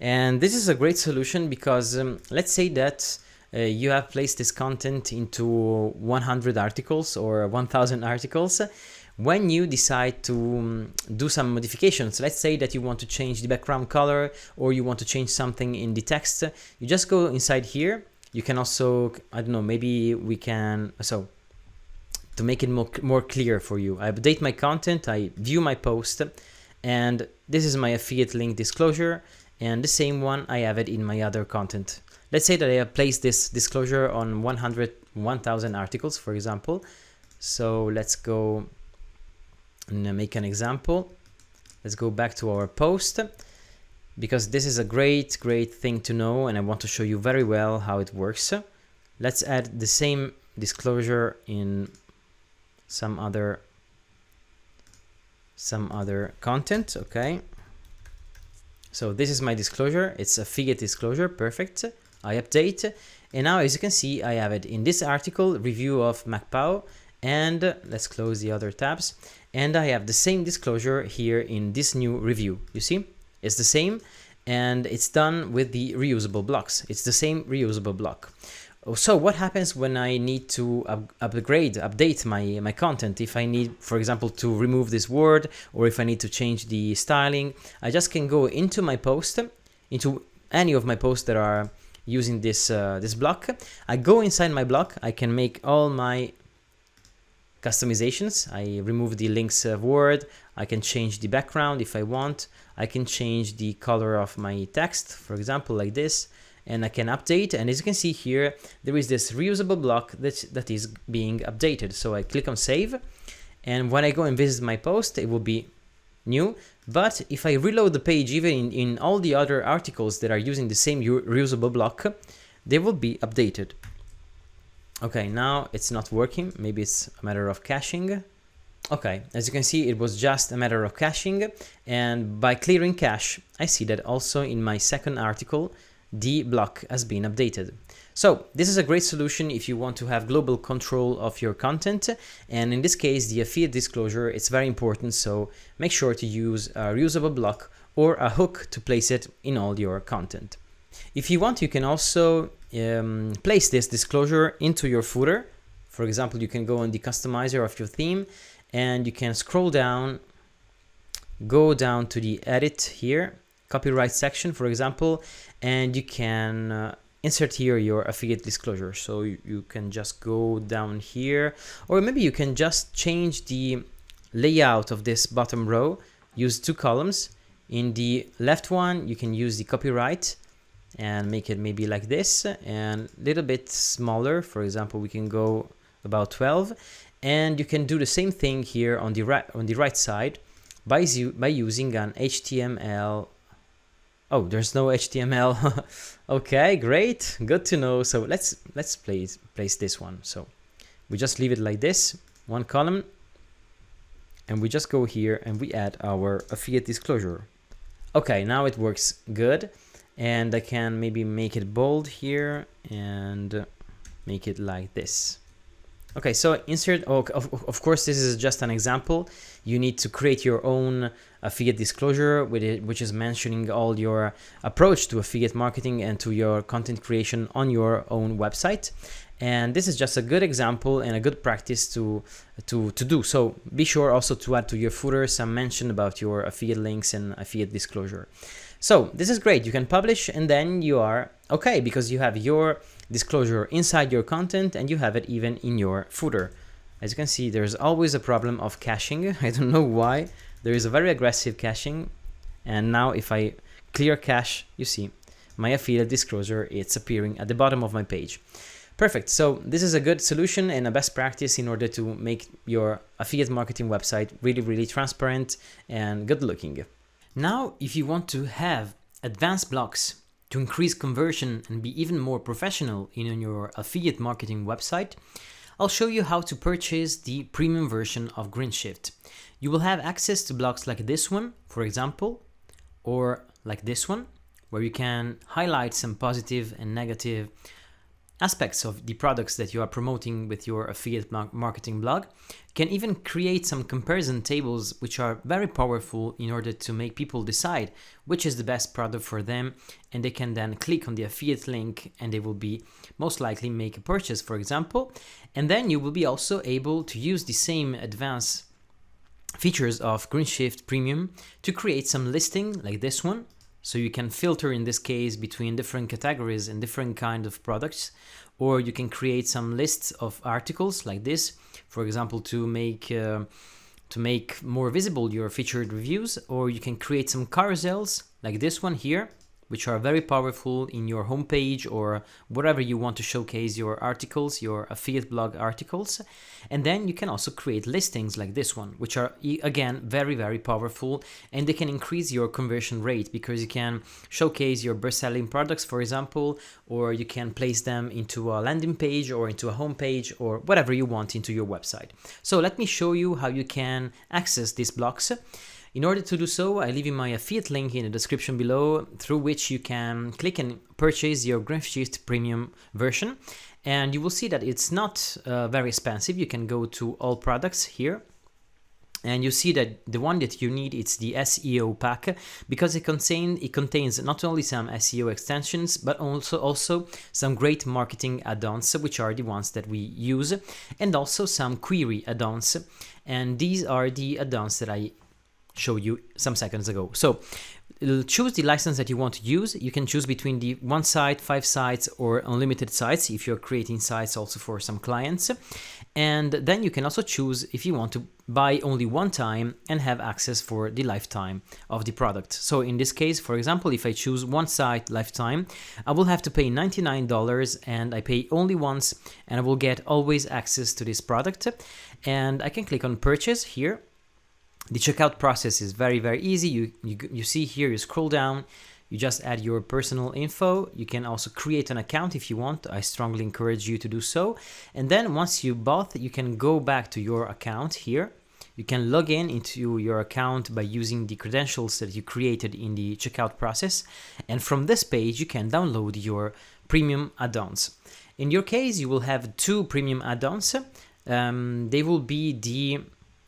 And this is a great solution because let's say that you have placed this content into 100 articles or 1000 articles. When you decide to do some modifications, let's say that you want to change the background color or you want to change something in the text, you just go inside here. You can also, I don't know, maybe we can, so to make it more clear for you, I update my content, I view my post, and this is my affiliate link disclosure, and the same one I have it in my other content. Let's say that I have placed this disclosure on 1000 articles, for example. So let's go and make an example. Let's go back to our post, because this is a great thing to know, and I want to show you very well how it works. Let's add the same disclosure in some other content. Okay, so this is my disclosure. It's affiliate disclosure. Perfect. I update, and now as you can see, I have it in this article, review of MacPow, and let's close the other tabs, and I have the same disclosure here in this new review. You see, it's the same, and it's done with the reusable blocks. It's the same reusable block. So what happens when I need to update my content? If I need, for example, to remove this word, or if I need to change the styling, I just can go into my post, into any of my posts that are using this this block. I go inside my block. I can make all my customizations. I remove the links of word. I can change the background if I want. I can change the color of my text, for example, like this, and I can update. And as you can see here, there is this reusable block that is being updated. So I click on save, and when I go and visit my post, it will be new. But if I reload the page, even in all the other articles that are using the same reusable block, they will be updated. Okay, now it's not working. Maybe it's a matter of caching. Okay, as you can see, it was just a matter of caching, and by clearing cache, I see that also in my second article, the block has been updated. So this is a great solution if you want to have global control of your content, and in this case, the affiliate disclosure, it's very important, so make sure to use a reusable block or a hook to place it in all your content. If you want, you can also place this disclosure into your footer. For example, you can go on the customizer of your theme, and you can scroll down, go down to the edit here, copyright section, for example, and you can insert here your affiliate disclosure. So you can just go down here, or maybe you can just change the layout of this bottom row, use 2 columns. In the left one, you can use the copyright and make it maybe like this, and a little bit smaller. For example, we can go about 12. And you can do the same thing here on the right side by using an HTML. Oh, there's no HTML. Okay, great, good to know. So let's place this one. So we just leave it like this, 1 column, and we just go here and we add our affiliate disclosure. Okay, now it works good, and I can maybe make it bold here and make it like this. Okay, so insert, of course, this is just an example. You need to create your own affiliate disclosure with it, which is mentioning all your approach to affiliate marketing and to your content creation on your own website. And this is just a good example and a good practice to do. So be sure also to add to your footer some mention about your affiliate links and affiliate disclosure. So this is great. You can publish, and then you are okay because you have your disclosure inside your content and you have it even in your footer. As you can see, there's always a problem of caching. I don't know why. There is a very aggressive caching, and now if I clear cache, you see my affiliate disclosure, it's appearing at the bottom of my page. Perfect. So this is a good solution and a best practice in order to make your affiliate marketing website really, really transparent and good looking. Now, if you want to have advanced blocks to increase conversion and be even more professional in your affiliate marketing website, I'll show you how to purchase the premium version of GreenShift. You will have access to blocks like this one, for example, or like this one, where you can highlight some positive and negative aspects of the products that you are promoting with your affiliate marketing blog. You can even create some comparison tables which are very powerful in order to make people decide which is the best product for them, and they can then click on the affiliate link and they will be most likely make a purchase, for example. And then you will be also able to use the same advanced features of GreenShift Premium to create some listing like this one. So you can filter in this case between different categories and different kind of products, or you can create some lists of articles like this, for example, to make more visible your featured reviews, or you can create some carousels like this one here, which are very powerful in your homepage or wherever you want to showcase your articles, your affiliate blog articles. And then you can also create listings like this one, which are again very, very powerful, and they can increase your conversion rate because you can showcase your best-selling products, for example, or you can place them into a landing page or into a homepage or whatever you want into your website. So let me show you how you can access these blocks. In order to do so, I leave you my affiliate link in the description below, through which you can click and purchase your GreenShift Premium version. And you will see that it's not very expensive. You can go to all products here, and you see that the one that you need, it's the SEO pack, because it contains not only some SEO extensions, but also some great marketing add-ons, which are the ones that we use, and also some query add-ons. And these are the add-ons that I showed you some seconds ago. So choose the license that you want to use. You can choose between the 1 site, 5 sites, or unlimited sites if you're creating sites also for some clients. And then you can also choose if you want to buy only one time and have access for the lifetime of the product. So in this case, for example, if I choose 1 site lifetime, I will have to pay $99, and I pay only once, and I will get always access to this product. And I can click on purchase here. The checkout process is very, very easy. You see here, you scroll down, you just add your personal info. You can also create an account if you want. I strongly encourage you to do so. And then once you bought, you can go back to your account here. You can log in into your account by using the credentials that you created in the checkout process. And from this page, you can download your premium add-ons. In your case, you will have 2 premium add-ons. They will be the,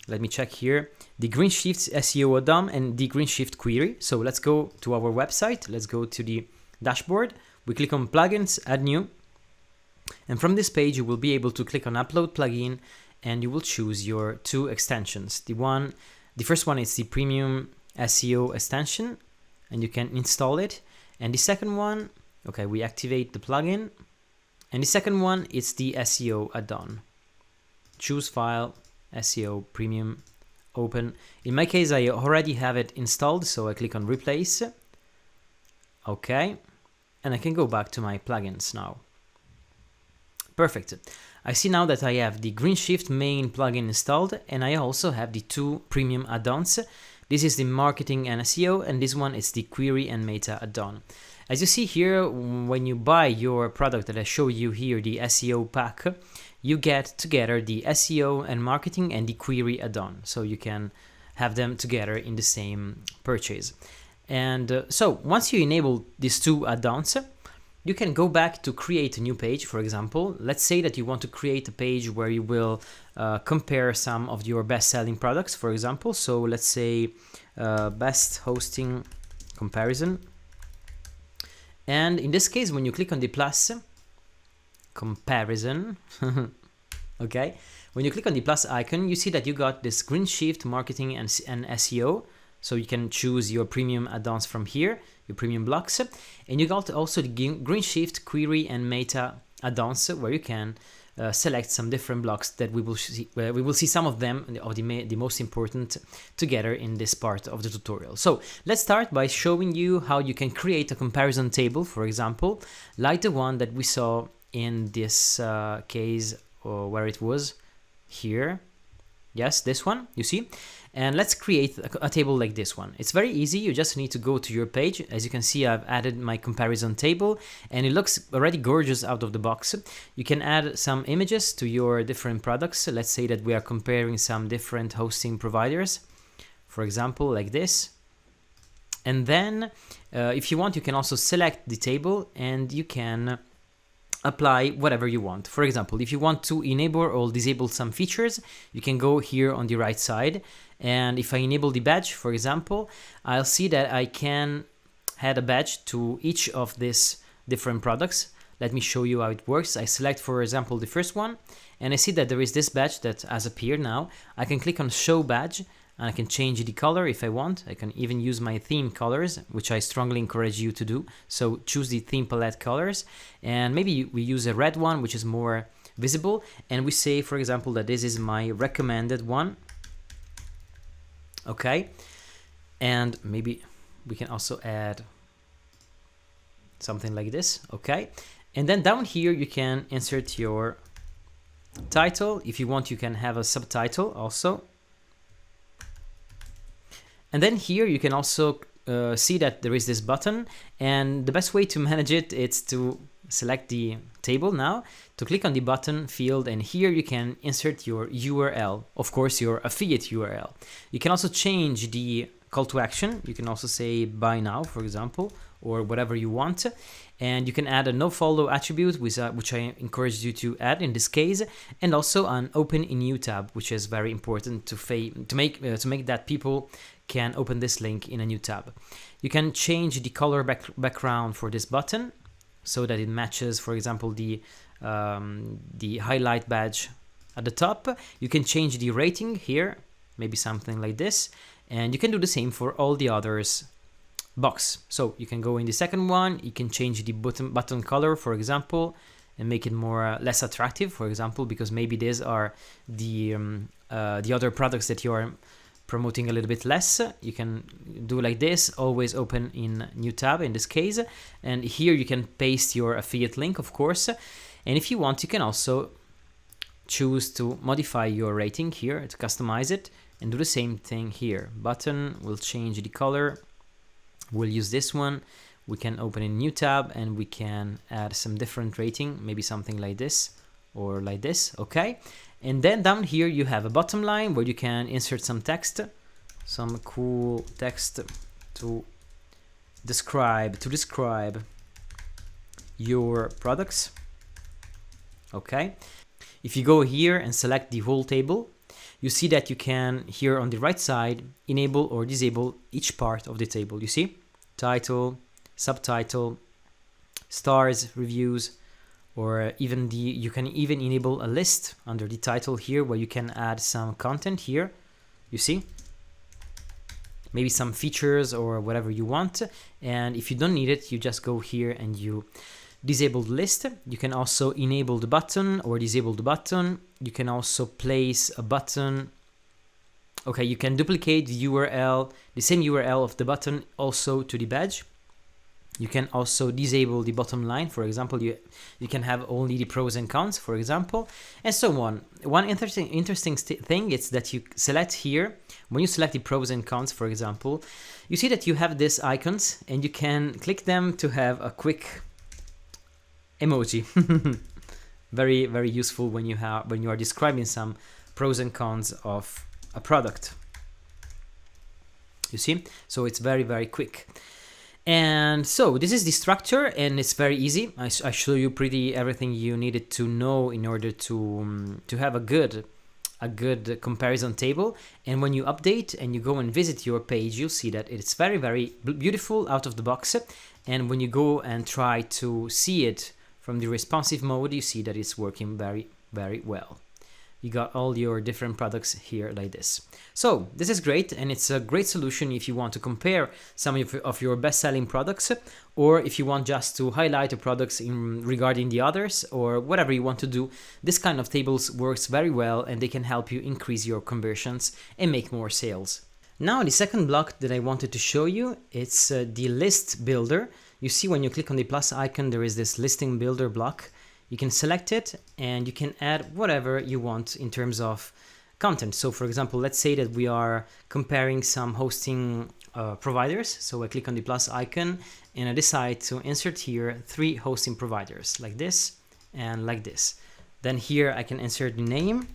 let me check here, the GreenShift SEO add-on and the GreenShift query. So let's go to our website. Let's go to the dashboard. We click on plugins, add new. And from this page, you will be able to click on upload plugin, and you will choose your 2 extensions. The first one is the premium SEO extension, and you can install it. And the second one, okay, we activate the plugin. And the second one is the SEO add-on. Choose file, SEO premium, open. In my case, I already have it installed, so I click on replace. Okay, and I can go back to my plugins now. Perfect. I see now that I have the GreenShift main plugin installed, and I also have the 2 premium add-ons. This is the marketing and SEO, and this one is the query and meta add-on. As you see here, when you buy your product that I show you here, the SEO pack, you get together the SEO and marketing and the query add-on. So you can have them together in the same purchase. And so once you enable these 2 add-ons, you can go back to create a new page. For example, let's say that you want to create a page where you will compare some of your best-selling products, for example. So let's say best hosting comparison. And in this case, when you click on the plus comparison, okay, when you click on the plus icon, you see that you got this GreenShift marketing and SEO. So you can choose your premium add-ons from here, your premium blocks, and you got also the GreenShift query and meta add-ons, where you can select some different blocks that we will see some of them, of the most important, together in this part of the tutorial. So let's start by showing you how you can create a comparison table, for example, like the one that we saw in this case, or where it was here. Yes, this one, you see? And let's create a table like this one. It's very easy. You just need to go to your page. As you can see, I've added my comparison table, and it looks already gorgeous out of the box. You can add some images to your different products. Let's say that we are comparing some different hosting providers, for example, like this. And then if you want, you can also select the table, and you can apply whatever you want. For example, if you want to enable or disable some features, you can go here on the right side. And if I enable the badge, for example, I'll see that I can add a badge to each of these different products. Let me show you how it works. I select, for example, the first one, and I see that there is this badge that has appeared now. I can click on show badge, and I can change the color if I want. I can even use my theme colors, which I strongly encourage you to do. So choose the theme palette colors, and maybe we use a red one, which is more visible. And we say, for example, that this is my recommended one. Okay. And maybe we can also add something like this. Okay. And then down here, you can insert your title. If you want, you can have a subtitle also. And then here you can also see that there is this button, and the best way to manage it is to select the table now, to click on the button field, and here you can insert your URL, of course your affiliate URL. You can also change the call to action. You can also say buy now, for example, or whatever you want. And you can add a no-follow attribute, which I encourage you to add in this case, and also an open in new tab, which is very important to make that people can open this link in a new tab. You can change the color background for this button so that it matches, for example, the highlight badge at the top. You can change the rating here, maybe something like this, and you can do the same for all the others box. So you can go in the second one, you can change the button color, for example, and make it more less attractive, for example, because maybe these are the other products that you are promoting a little bit less. You can do like this, always open in new tab in this case, and here you can paste your affiliate link, of course. And if you want, you can also choose to modify your rating here to customize it, and do the same thing here. Button will change the color. We'll use this one. We can open a new tab, and we can add some different rating, maybe something like this. or like this, okay? And then down here you have a bottom line where you can insert some text, some cool text to describe your products, okay? If you go here and select the whole table, you see that you can here on the right side enable or disable each part of the table. You see title, subtitle, stars, reviews, or even you can even enable a list under the title here where you can add some content here. You see, maybe some features or whatever you want. And if you don't need it, you just go here and you disable the list. You can also enable the button or disable the button. You can also place a button. Okay, you can duplicate the URL, the same URL of the button also to the badge. You can also disable the bottom line. For example, you can have only the pros and cons, for example, and so on. One interesting thing is that you select here, when you select the pros and cons, for example, you see that you have these icons and you can click them to have a quick emoji. Very, very useful when you are describing some pros and cons of a product. You see, so it's very, very quick. And so this is the structure, and it's very easy. I show you everything you needed to know in order to have a good comparison table. And when you update and you go and visit your page, you'll see that it's very, very beautiful out of the box. And when you go and try to see it from the responsive mode, you see that it's working very, very well. You got all your different products here like this. So this is great, and it's a great solution if you want to compare some of your best-selling products, or if you want just to highlight the products regarding the others, or whatever you want to do. This kind of tables works very well, and they can help you increase your conversions and make more sales. Now the second block that I wanted to show you, it's the list builder. You see when you click on the plus icon, there is this listing builder block. You can select it and you can add whatever you want in terms of content. So for example, let's say that we are comparing some hosting providers. So I click on the plus icon and I decide to insert here 3 hosting providers like this and like this. Then here I can insert the name.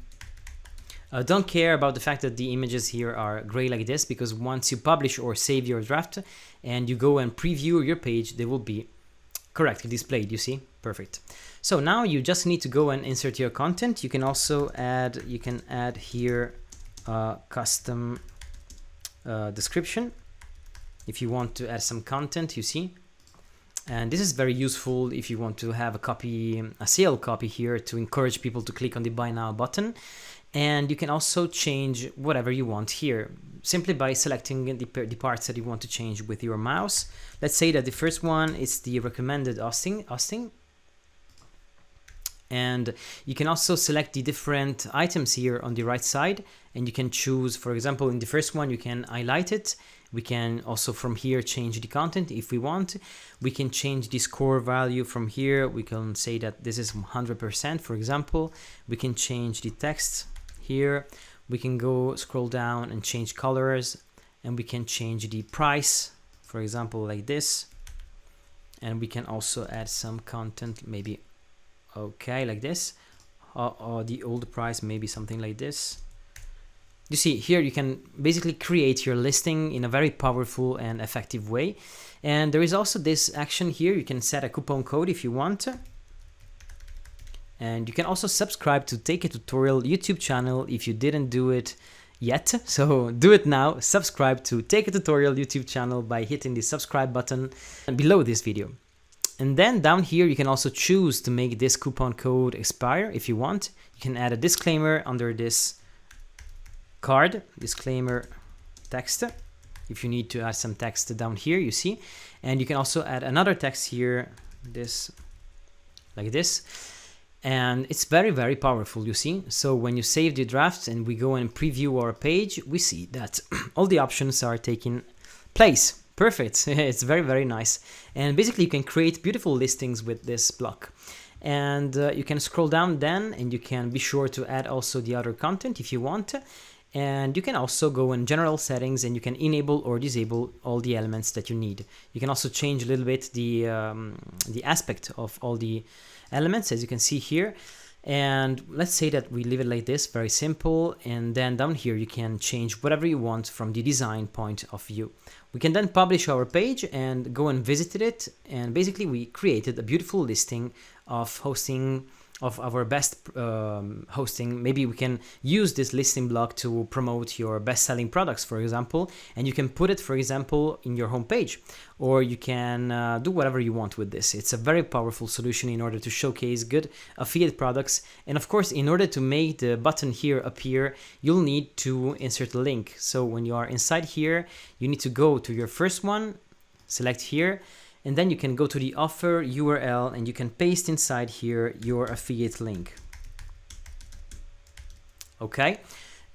Don't care about the fact that the images here are gray like this, because once you publish or save your draft and you go and preview your page, they will be correctly displayed, you see? Perfect. So now you just need to go and insert your content. You can also add here a custom description if you want to add some content, you see. And this is very useful if you want to have a sale copy here to encourage people to click on the buy now button. And you can also change whatever you want here simply by selecting the parts that you want to change with your mouse. Let's say that the first one is the recommended hosting. And you can also select the different items here on the right side, and you can choose, for example, in the first one you can highlight it. We can also from here change the content if we want. We can change the score value from here. We can say that this is 100%, for example. We can change the text here. We can go scroll down and change colors, and we can change the price, for example, like this. And we can also add some content, maybe okay, like this, or the old price, maybe something like this. You see here you can basically create your listing in a very powerful and effective way. And there is also this action here. You can set a coupon code if you want. And you can also subscribe to Take a Tutorial YouTube channel if you didn't do it yet. So do it now. Subscribe to Take a Tutorial YouTube channel by hitting the subscribe button below this video. And then down here you can also choose to make this coupon code expire if you want. You can add a disclaimer under this card, disclaimer text, if you need to add some text down here, you see. And you can also add another text here, this, like this. And it's very, very powerful, you see. So when you save the drafts and we go and preview our page, we see that all the options are taking place. Perfect. It's very, very nice. And basically you can create beautiful listings with this block. And you can scroll down then, and you can be sure to add also the other content if you want. And you can also go in general settings and you can enable or disable all the elements that you need. You can also change a little bit the aspect of all the elements, as you can see here. And let's say that we leave it like this, very simple. And then down here, you can change whatever you want from the design point of view. We can then publish our page and go and visit it. And basically we created a beautiful listing of hosting of our best hosting. Maybe we can use this listing block to promote your best-selling products, for example, and you can put it, for example, in your homepage, or you can do whatever you want with this. It's a very powerful solution in order to showcase good affiliate products. And of course, in order to make the button here appear, you'll need to insert a link. So when you are inside here, you need to go to your first one, select here, and then you can go to the offer URL and you can paste inside here your affiliate link. Okay,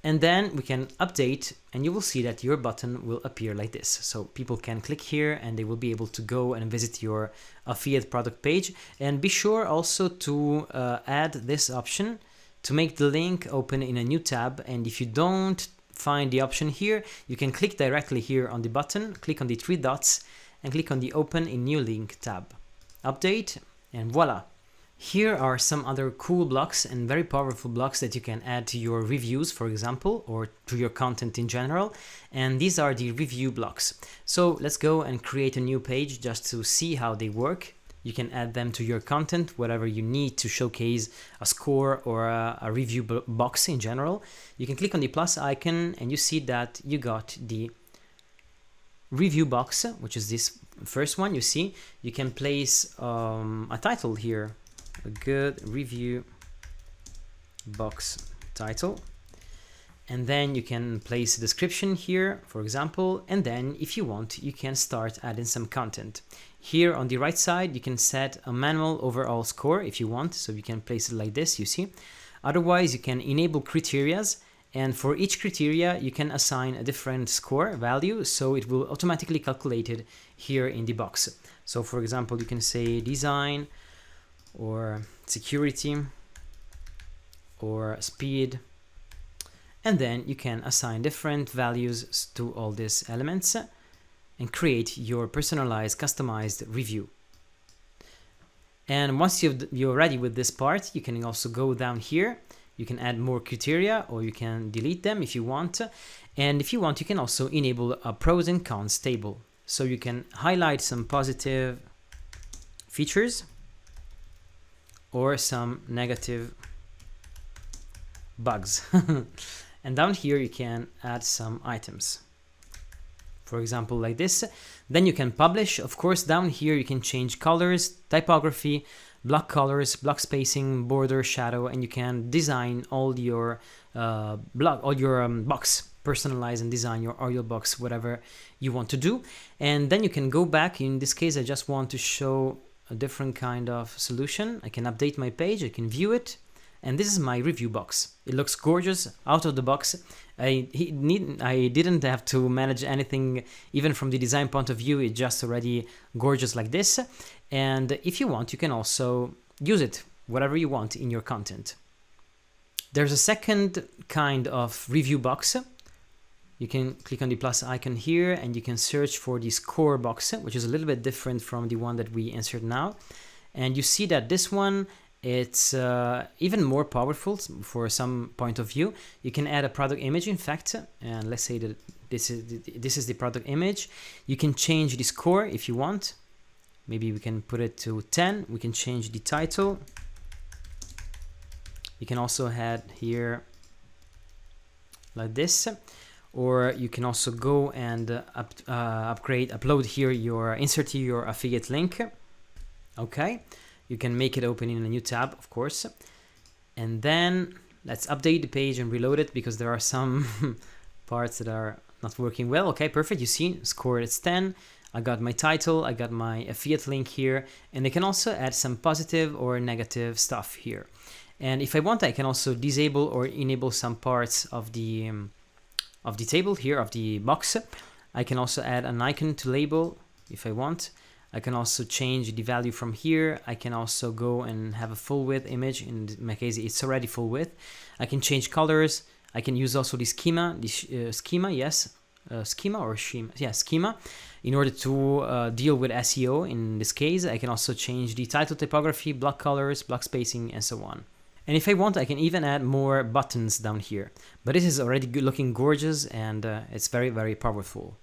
and then we can update and you will see that your button will appear like this. So people can click here and they will be able to go and visit your affiliate product page. And be sure also to add this option to make the link open in a new tab. And if you don't find the option here, you can click directly here on the button, click on the three dots, and click on the Open in New Link tab. Update, and voila! Here are some other cool blocks and very powerful blocks that you can add to your reviews, for example, or to your content in general. And these are the review blocks. So let's go and create a new page just to see how they work. You can add them to your content, whatever you need to showcase a score or a review box in general. You can click on the plus icon and you see that you got the review box, which is this first one. You see, you can place a title here, a good review box title, and then you can place a description here, for example, and then if you want, you can start adding some content. Here on the right side, you can set a manual overall score if you want, so you can place it like this, you see. Otherwise, you can enable criterias, and for each criteria, you can assign a different score value, so it will automatically calculate it here in the box. So for example, you can say design, or security, or speed, and then you can assign different values to all these elements and create your personalized, customized review. And once you're ready with this part, you can also go down here. You can add more criteria or you can delete them if you want. And if you want, you can also enable a pros and cons table. So you can highlight some positive features or some negative bugs. And down here, you can add some items. For example, like this. Then you can publish. Of course, down here, you can change colors, typography, block colors, block spacing, border, shadow, and you can design all your box, personalize and design your audio box, whatever you want to do. And then you can go back. In this case, I just want to show a different kind of solution. I can update my page, I can view it, and this is my review box. It looks gorgeous out of the box. I didn't have to manage anything, even from the design point of view. It's just already gorgeous like this. And if you want, you can also use it whatever you want in your content. There's a second kind of review box. You can click on the plus icon here and you can search for the score box, which is a little bit different from the one that we insert now. And you see that this one, it's even more powerful for some point of view. You can add a product image, in fact, and let's say that this is the product image. You can change the score if you want. Maybe we can put it to 10. We can change the title. You can also add here like this, or you can also go and upload here insert your affiliate link. Okay. You can make it open in a new tab, of course. And then let's update the page and reload it because there are some parts that are not working well. Okay, perfect. You see, score is 10. I got my title, I got my affiliate link here, and I can also add some positive or negative stuff here. And if I want, I can also disable or enable some parts of the table here, of the box. I can also add an icon to label if I want. I can also change the value from here. I can also go and have a full width image. In my case, it's already full width. I can change colors. I can use also the schema, schema, in order to deal with SEO. In this case, I can also change the title typography, block colors, block spacing, and so on. And if I want, I can even add more buttons down here. But this is already looking gorgeous, and it's very, very powerful.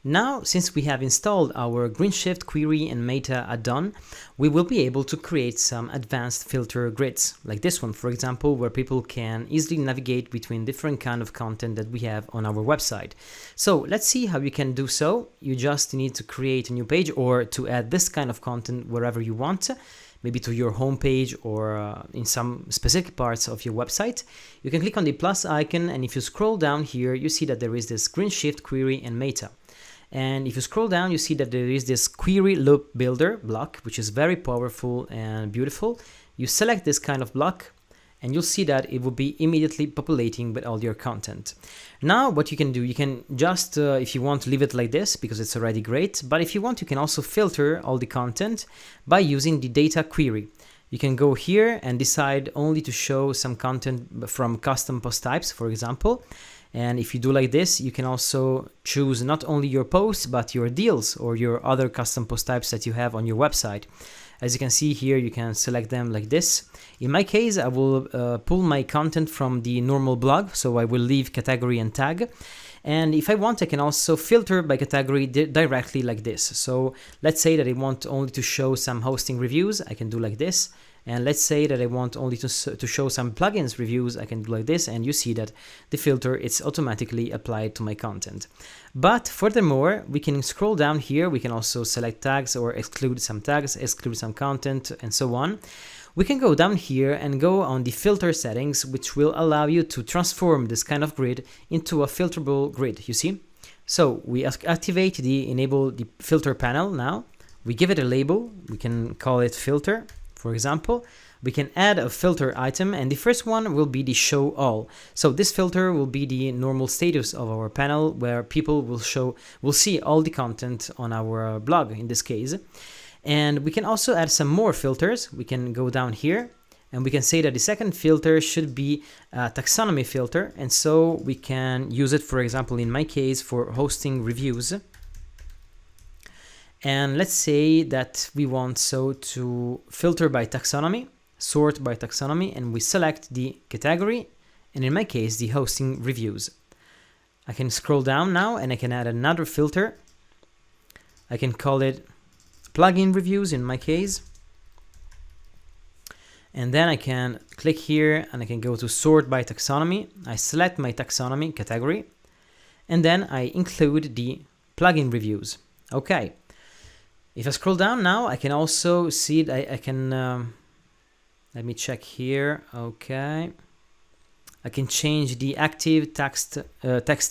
Now, since we have installed our GreenShift query and meta add-on, we will be able to create some advanced filter grids, like this one, for example, where people can easily navigate between different kind of content that we have on our website. So let's see how you can do so. You just need to create a new page or to add this kind of content wherever you want, maybe to your homepage or in some specific parts of your website. You can click on the plus icon, and if you scroll down here, you see that there is this GreenShift query and meta. And if you scroll down, you see that there is this query loop builder block, which is very powerful and beautiful. You select this kind of block, and you'll see that it will be immediately populating with all your content. Now, what you can do, you can just, if you want, leave it like this because it's already great. But if you want, you can also filter all the content by using the data query. You can go here and decide only to show some content from custom post types, for example. And if you do like this, you can also choose not only your posts, but your deals or your other custom post types that you have on your website. As you can see here, you can select them like this. In my case, I will pull my content from the normal blog, so I will leave category and tag. And if I want, I can also filter by category directly like this. So let's say that I want only to show some hosting reviews, I can do like this. And let's say that I want only to show some plugins reviews, I can do like this, and you see that the filter is automatically applied to my content. But furthermore, we can scroll down here, we can also select tags or exclude some tags, exclude some content, and so on. We can go down here and go on the filter settings, which will allow you to transform this kind of grid into a filterable grid, you see? So we activate enable the filter panel now. We give it a label, we can call it filter. For example, we can add a filter item, and the first one will be the show all. So this filter will be the normal status of our panel, where people will see all the content on our blog in this case. And we can also add some more filters. We can go down here and we can say that the second filter should be a taxonomy filter. And so we can use it, for example, in my case, for hosting reviews. And let's say that we want to filter by taxonomy, sort by taxonomy, and we select the category, and in my case, the hosting reviews. I can scroll down now and I can add another filter. I can call it plugin reviews in my case. And then I can click here and I can go to sort by taxonomy. I select my taxonomy category, and then I include the plugin reviews. Okay. If I scroll down now, I can also see I can, let me check here, okay. I can change the active text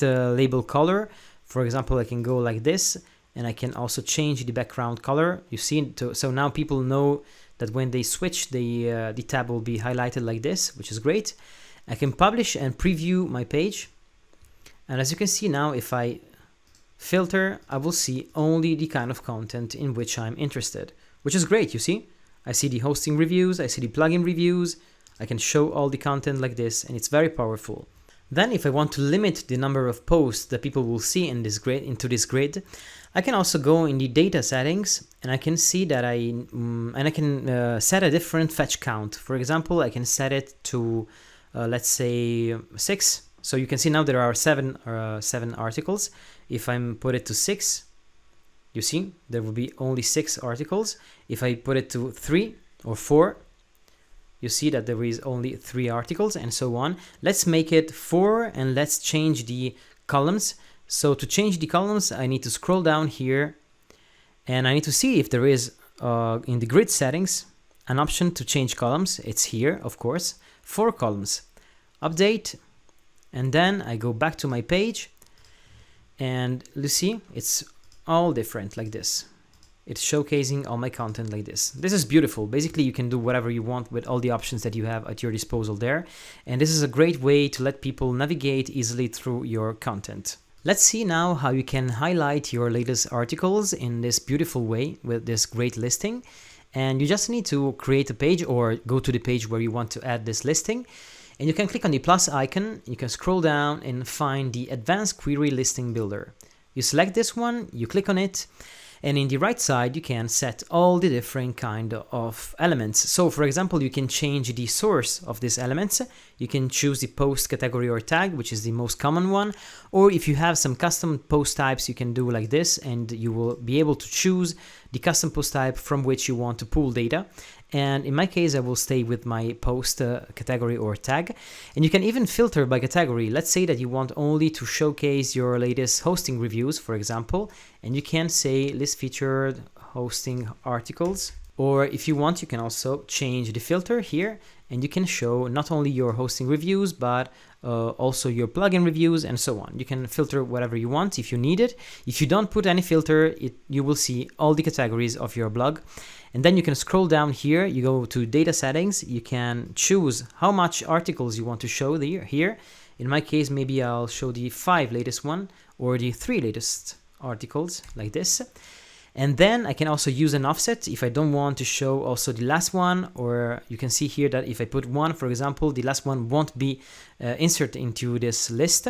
label color. For example, I can go like this, and I can also change the background color. You see, so now people know that when they switch, the tab will be highlighted like this, which is great. I can publish and preview my page. And as you can see now, if I filter, I will see only the kind of content in which I'm interested, which is great, you see? I see the hosting reviews, I see the plugin reviews, I can show all the content like this, and it's very powerful. Then if I want to limit the number of posts that people will see in this grid, into this grid, I can also go in the data settings, and I can see that I can set a different fetch count. For example, I can set it to, let's say 6. So you can see now there are seven articles. If I put it to 6, you see there will be only 6 articles. If I put it to 3 or 4, you see that there is only 3 articles, and so on. Let's make it 4, and let's change the columns. So to change the columns, I need to scroll down here, and I need to see if there is in the grid settings an option to change columns. It's here, of course, 4 columns. Update. And then I go back to my page, and you see it's all different like this. It's showcasing all my content like this. This is beautiful. Basically, you can do whatever you want with all the options that you have at your disposal there. And this is a great way to let people navigate easily through your content. Let's see now how you can highlight your latest articles in this beautiful way with this great listing. And you just need to create a page or go to the page where you want to add this listing. And you can click on the plus icon, you can scroll down and find the Advanced Query Listing Builder. You select this one, you click on it, And in the right side, you can set all the different kind of elements. So for example, you can change the source of these elements. You can choose the post category or tag, which is the most common one. Or if you have some custom post types, you can do like this, and you will be able to choose the custom post type from which you want to pull data. And in my case, I will stay with my post category or tag. And you can even filter by category. Let's say that you want only to showcase your latest hosting reviews, for example, and you can say list featured hosting articles. Or if you want, you can also change the filter here, and you can show not only your hosting reviews, but also your plugin reviews and so on. You can filter whatever you want if you need it. If you don't put any filter, you will see all the categories of your blog. And then you can scroll down here, you go to data settings, you can choose how much articles you want to show here. In my case, maybe I'll show the 5 latest one or the 3 latest articles like this. And then I can also use an offset if I don't want to show also the last one, or you can see here that if I put 1, for example, the last one won't be inserted into this list.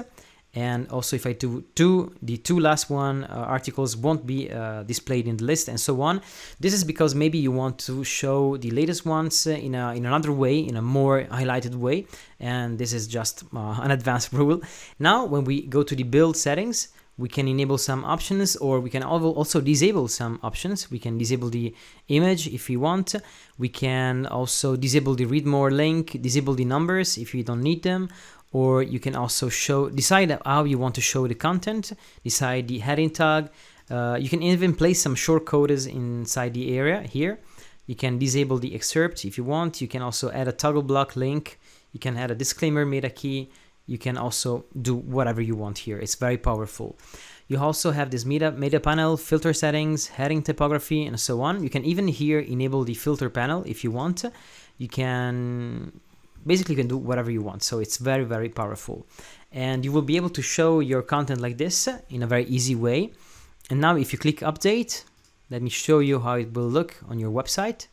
And also if I do 2, the 2 last one articles won't be displayed in the list, and so on. This is because maybe you want to show the latest ones in another way, in a more highlighted way, and this is just an advanced rule. Now when we go to the build settings, we can enable some options, or we can also disable some options. We can disable the image if we want. We can also disable the read more link, disable the numbers if you don't need them. Or you can also decide how you want to show the content, decide the heading tag. You can even place some shortcodes inside the area here. You can disable the excerpt if you want. You can also add a toggle block link. You can add a disclaimer meta key. You can also do whatever you want here. It's very powerful. You also have this meta panel, filter settings, heading typography, and so on. You can even here enable the filter panel if you want. You can basically do whatever you want. So it's very, very powerful. And you will be able to show your content like this in a very easy way. And now if you click update, let me show you how it will look on your website.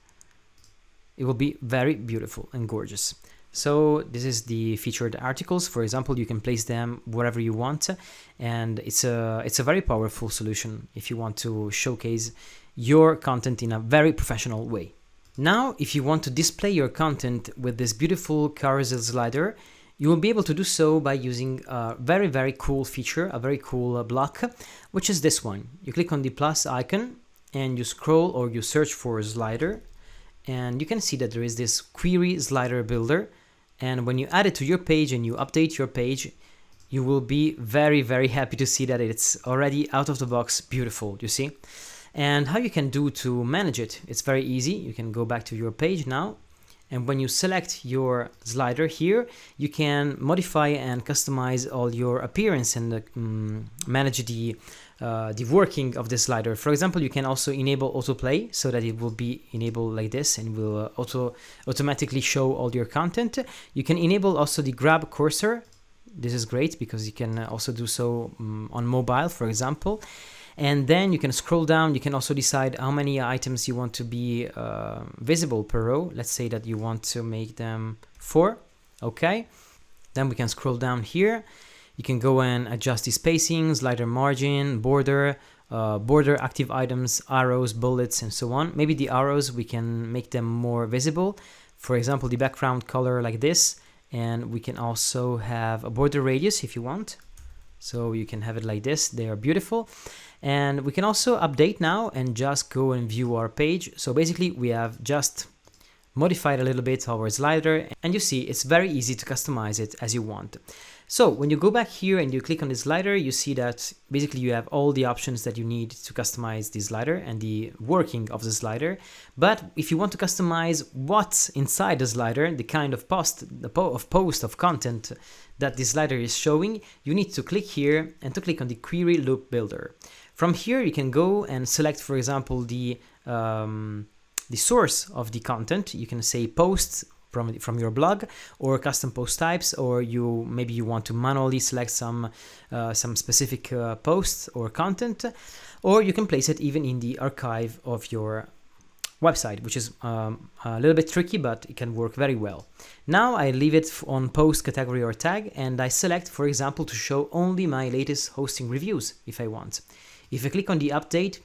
It will be very beautiful and gorgeous. So this is the featured articles. For example, you can place them wherever you want, and it's a very powerful solution if you want to showcase your content in a very professional way. Now, if you want to display your content with this beautiful carousel slider, you will be able to do so by using a very, very cool feature, a very cool block, which is this one. You click on the plus icon and you scroll or you search for slider, and you can see that there is this query slider builder. And when you add it to your page and you update your page, you will be very, very happy to see that it's already out of the box beautiful, you see? And how you can do to manage it, it's very easy. You can go back to your page now, and when you select your slider here, you can modify and customize all your appearance and manage the working of the slider. For example, you can also enable autoplay so that it will be enabled like this and will automatically show all your content. You can enable also the grab cursor. This is great because you can also do so on mobile, for example. And then you can scroll down. You can also decide how many items you want to be visible per row. Let's say that you want to make them 4. Okay. Then we can scroll down here. You can go and adjust the spacing, slider margin, border active items, arrows, bullets, and so on. Maybe the arrows, we can make them more visible. For example, the background color like this. And we can also have a border radius if you want. So you can have it like this. They are beautiful. And we can also update now and just go and view our page. So basically we have just modified a little bit our slider, and you see it's very easy to customize it as you want. So when you go back here and you click on the slider, you see that basically you have all the options that you need to customize the slider and the working of the slider. But if you want to customize what's inside the slider, the kind of post of content that the slider is showing, you need to click here and to click on the query loop builder. From here you can go and select, for example, the source of the content. You can say posts from your blog, or custom post types, or maybe you want to manually select some specific posts or content, or you can place it even in the archive of your website, which is a little bit tricky, but it can work very well. Now I leave it on post category or tag, and I select, for example, to show only my latest hosting reviews if I want. If I click on the update,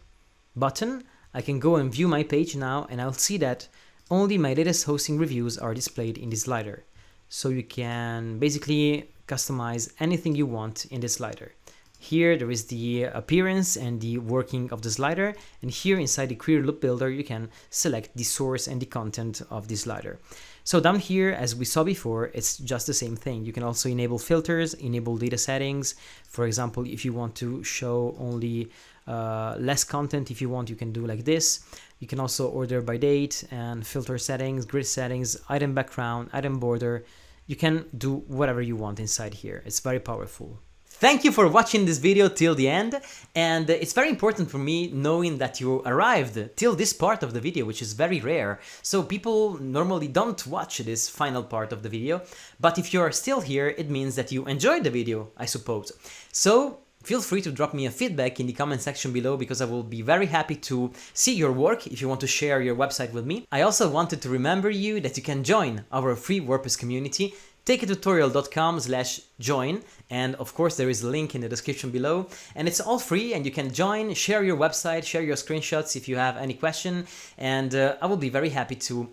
button, I can go and view my page now, and I'll see that only my latest hosting reviews are displayed in this slider. So you can basically customize anything you want in this slider. Here there is the appearance and the working of the slider, and here inside the query loop builder you can select the source and the content of the slider. So down here, as we saw before, it's just the same thing. You can also enable filters, enable data settings. For example, if you want to show only less content, if you want, you can do like this. You can also order by date and filter settings, grid settings, item background, item border. You can do whatever you want inside here. It's very powerful. Thank you for watching this video till the end, and it's very important for me knowing that you arrived till this part of the video, which is very rare. So people normally don't watch this final part of the video, but if you're still here, it means that you enjoyed the video, I suppose. So feel free to drop me a feedback in the comment section below, because I will be very happy to see your work if you want to share your website with me. I also wanted to remember you that you can join our free WordPress community, takeatutorial.com/join, and of course there is a link in the description below, and it's all free, and you can join, share your website, share your screenshots if you have any question, and I will be very happy to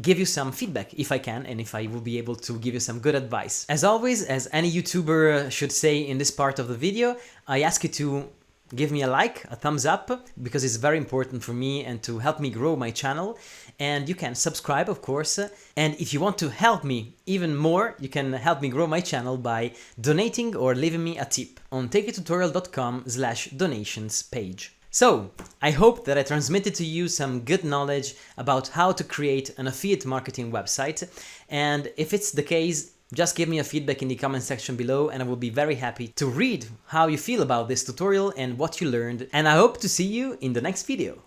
give you some feedback if I can, and if I will be able to give you some good advice. As always, as any YouTuber should say in this part of the video, I ask you to give me a like, a thumbs up, because it's very important for me and to help me grow my channel. And you can subscribe, of course. And if you want to help me even more, you can help me grow my channel by donating or leaving me a tip on takeatutorial.com/donations page. So, I hope that I transmitted to you some good knowledge about how to create an affiliate marketing website. And if it's the case, just give me a feedback in the comment section below, and I will be very happy to read how you feel about this tutorial and what you learned. And I hope to see you in the next video.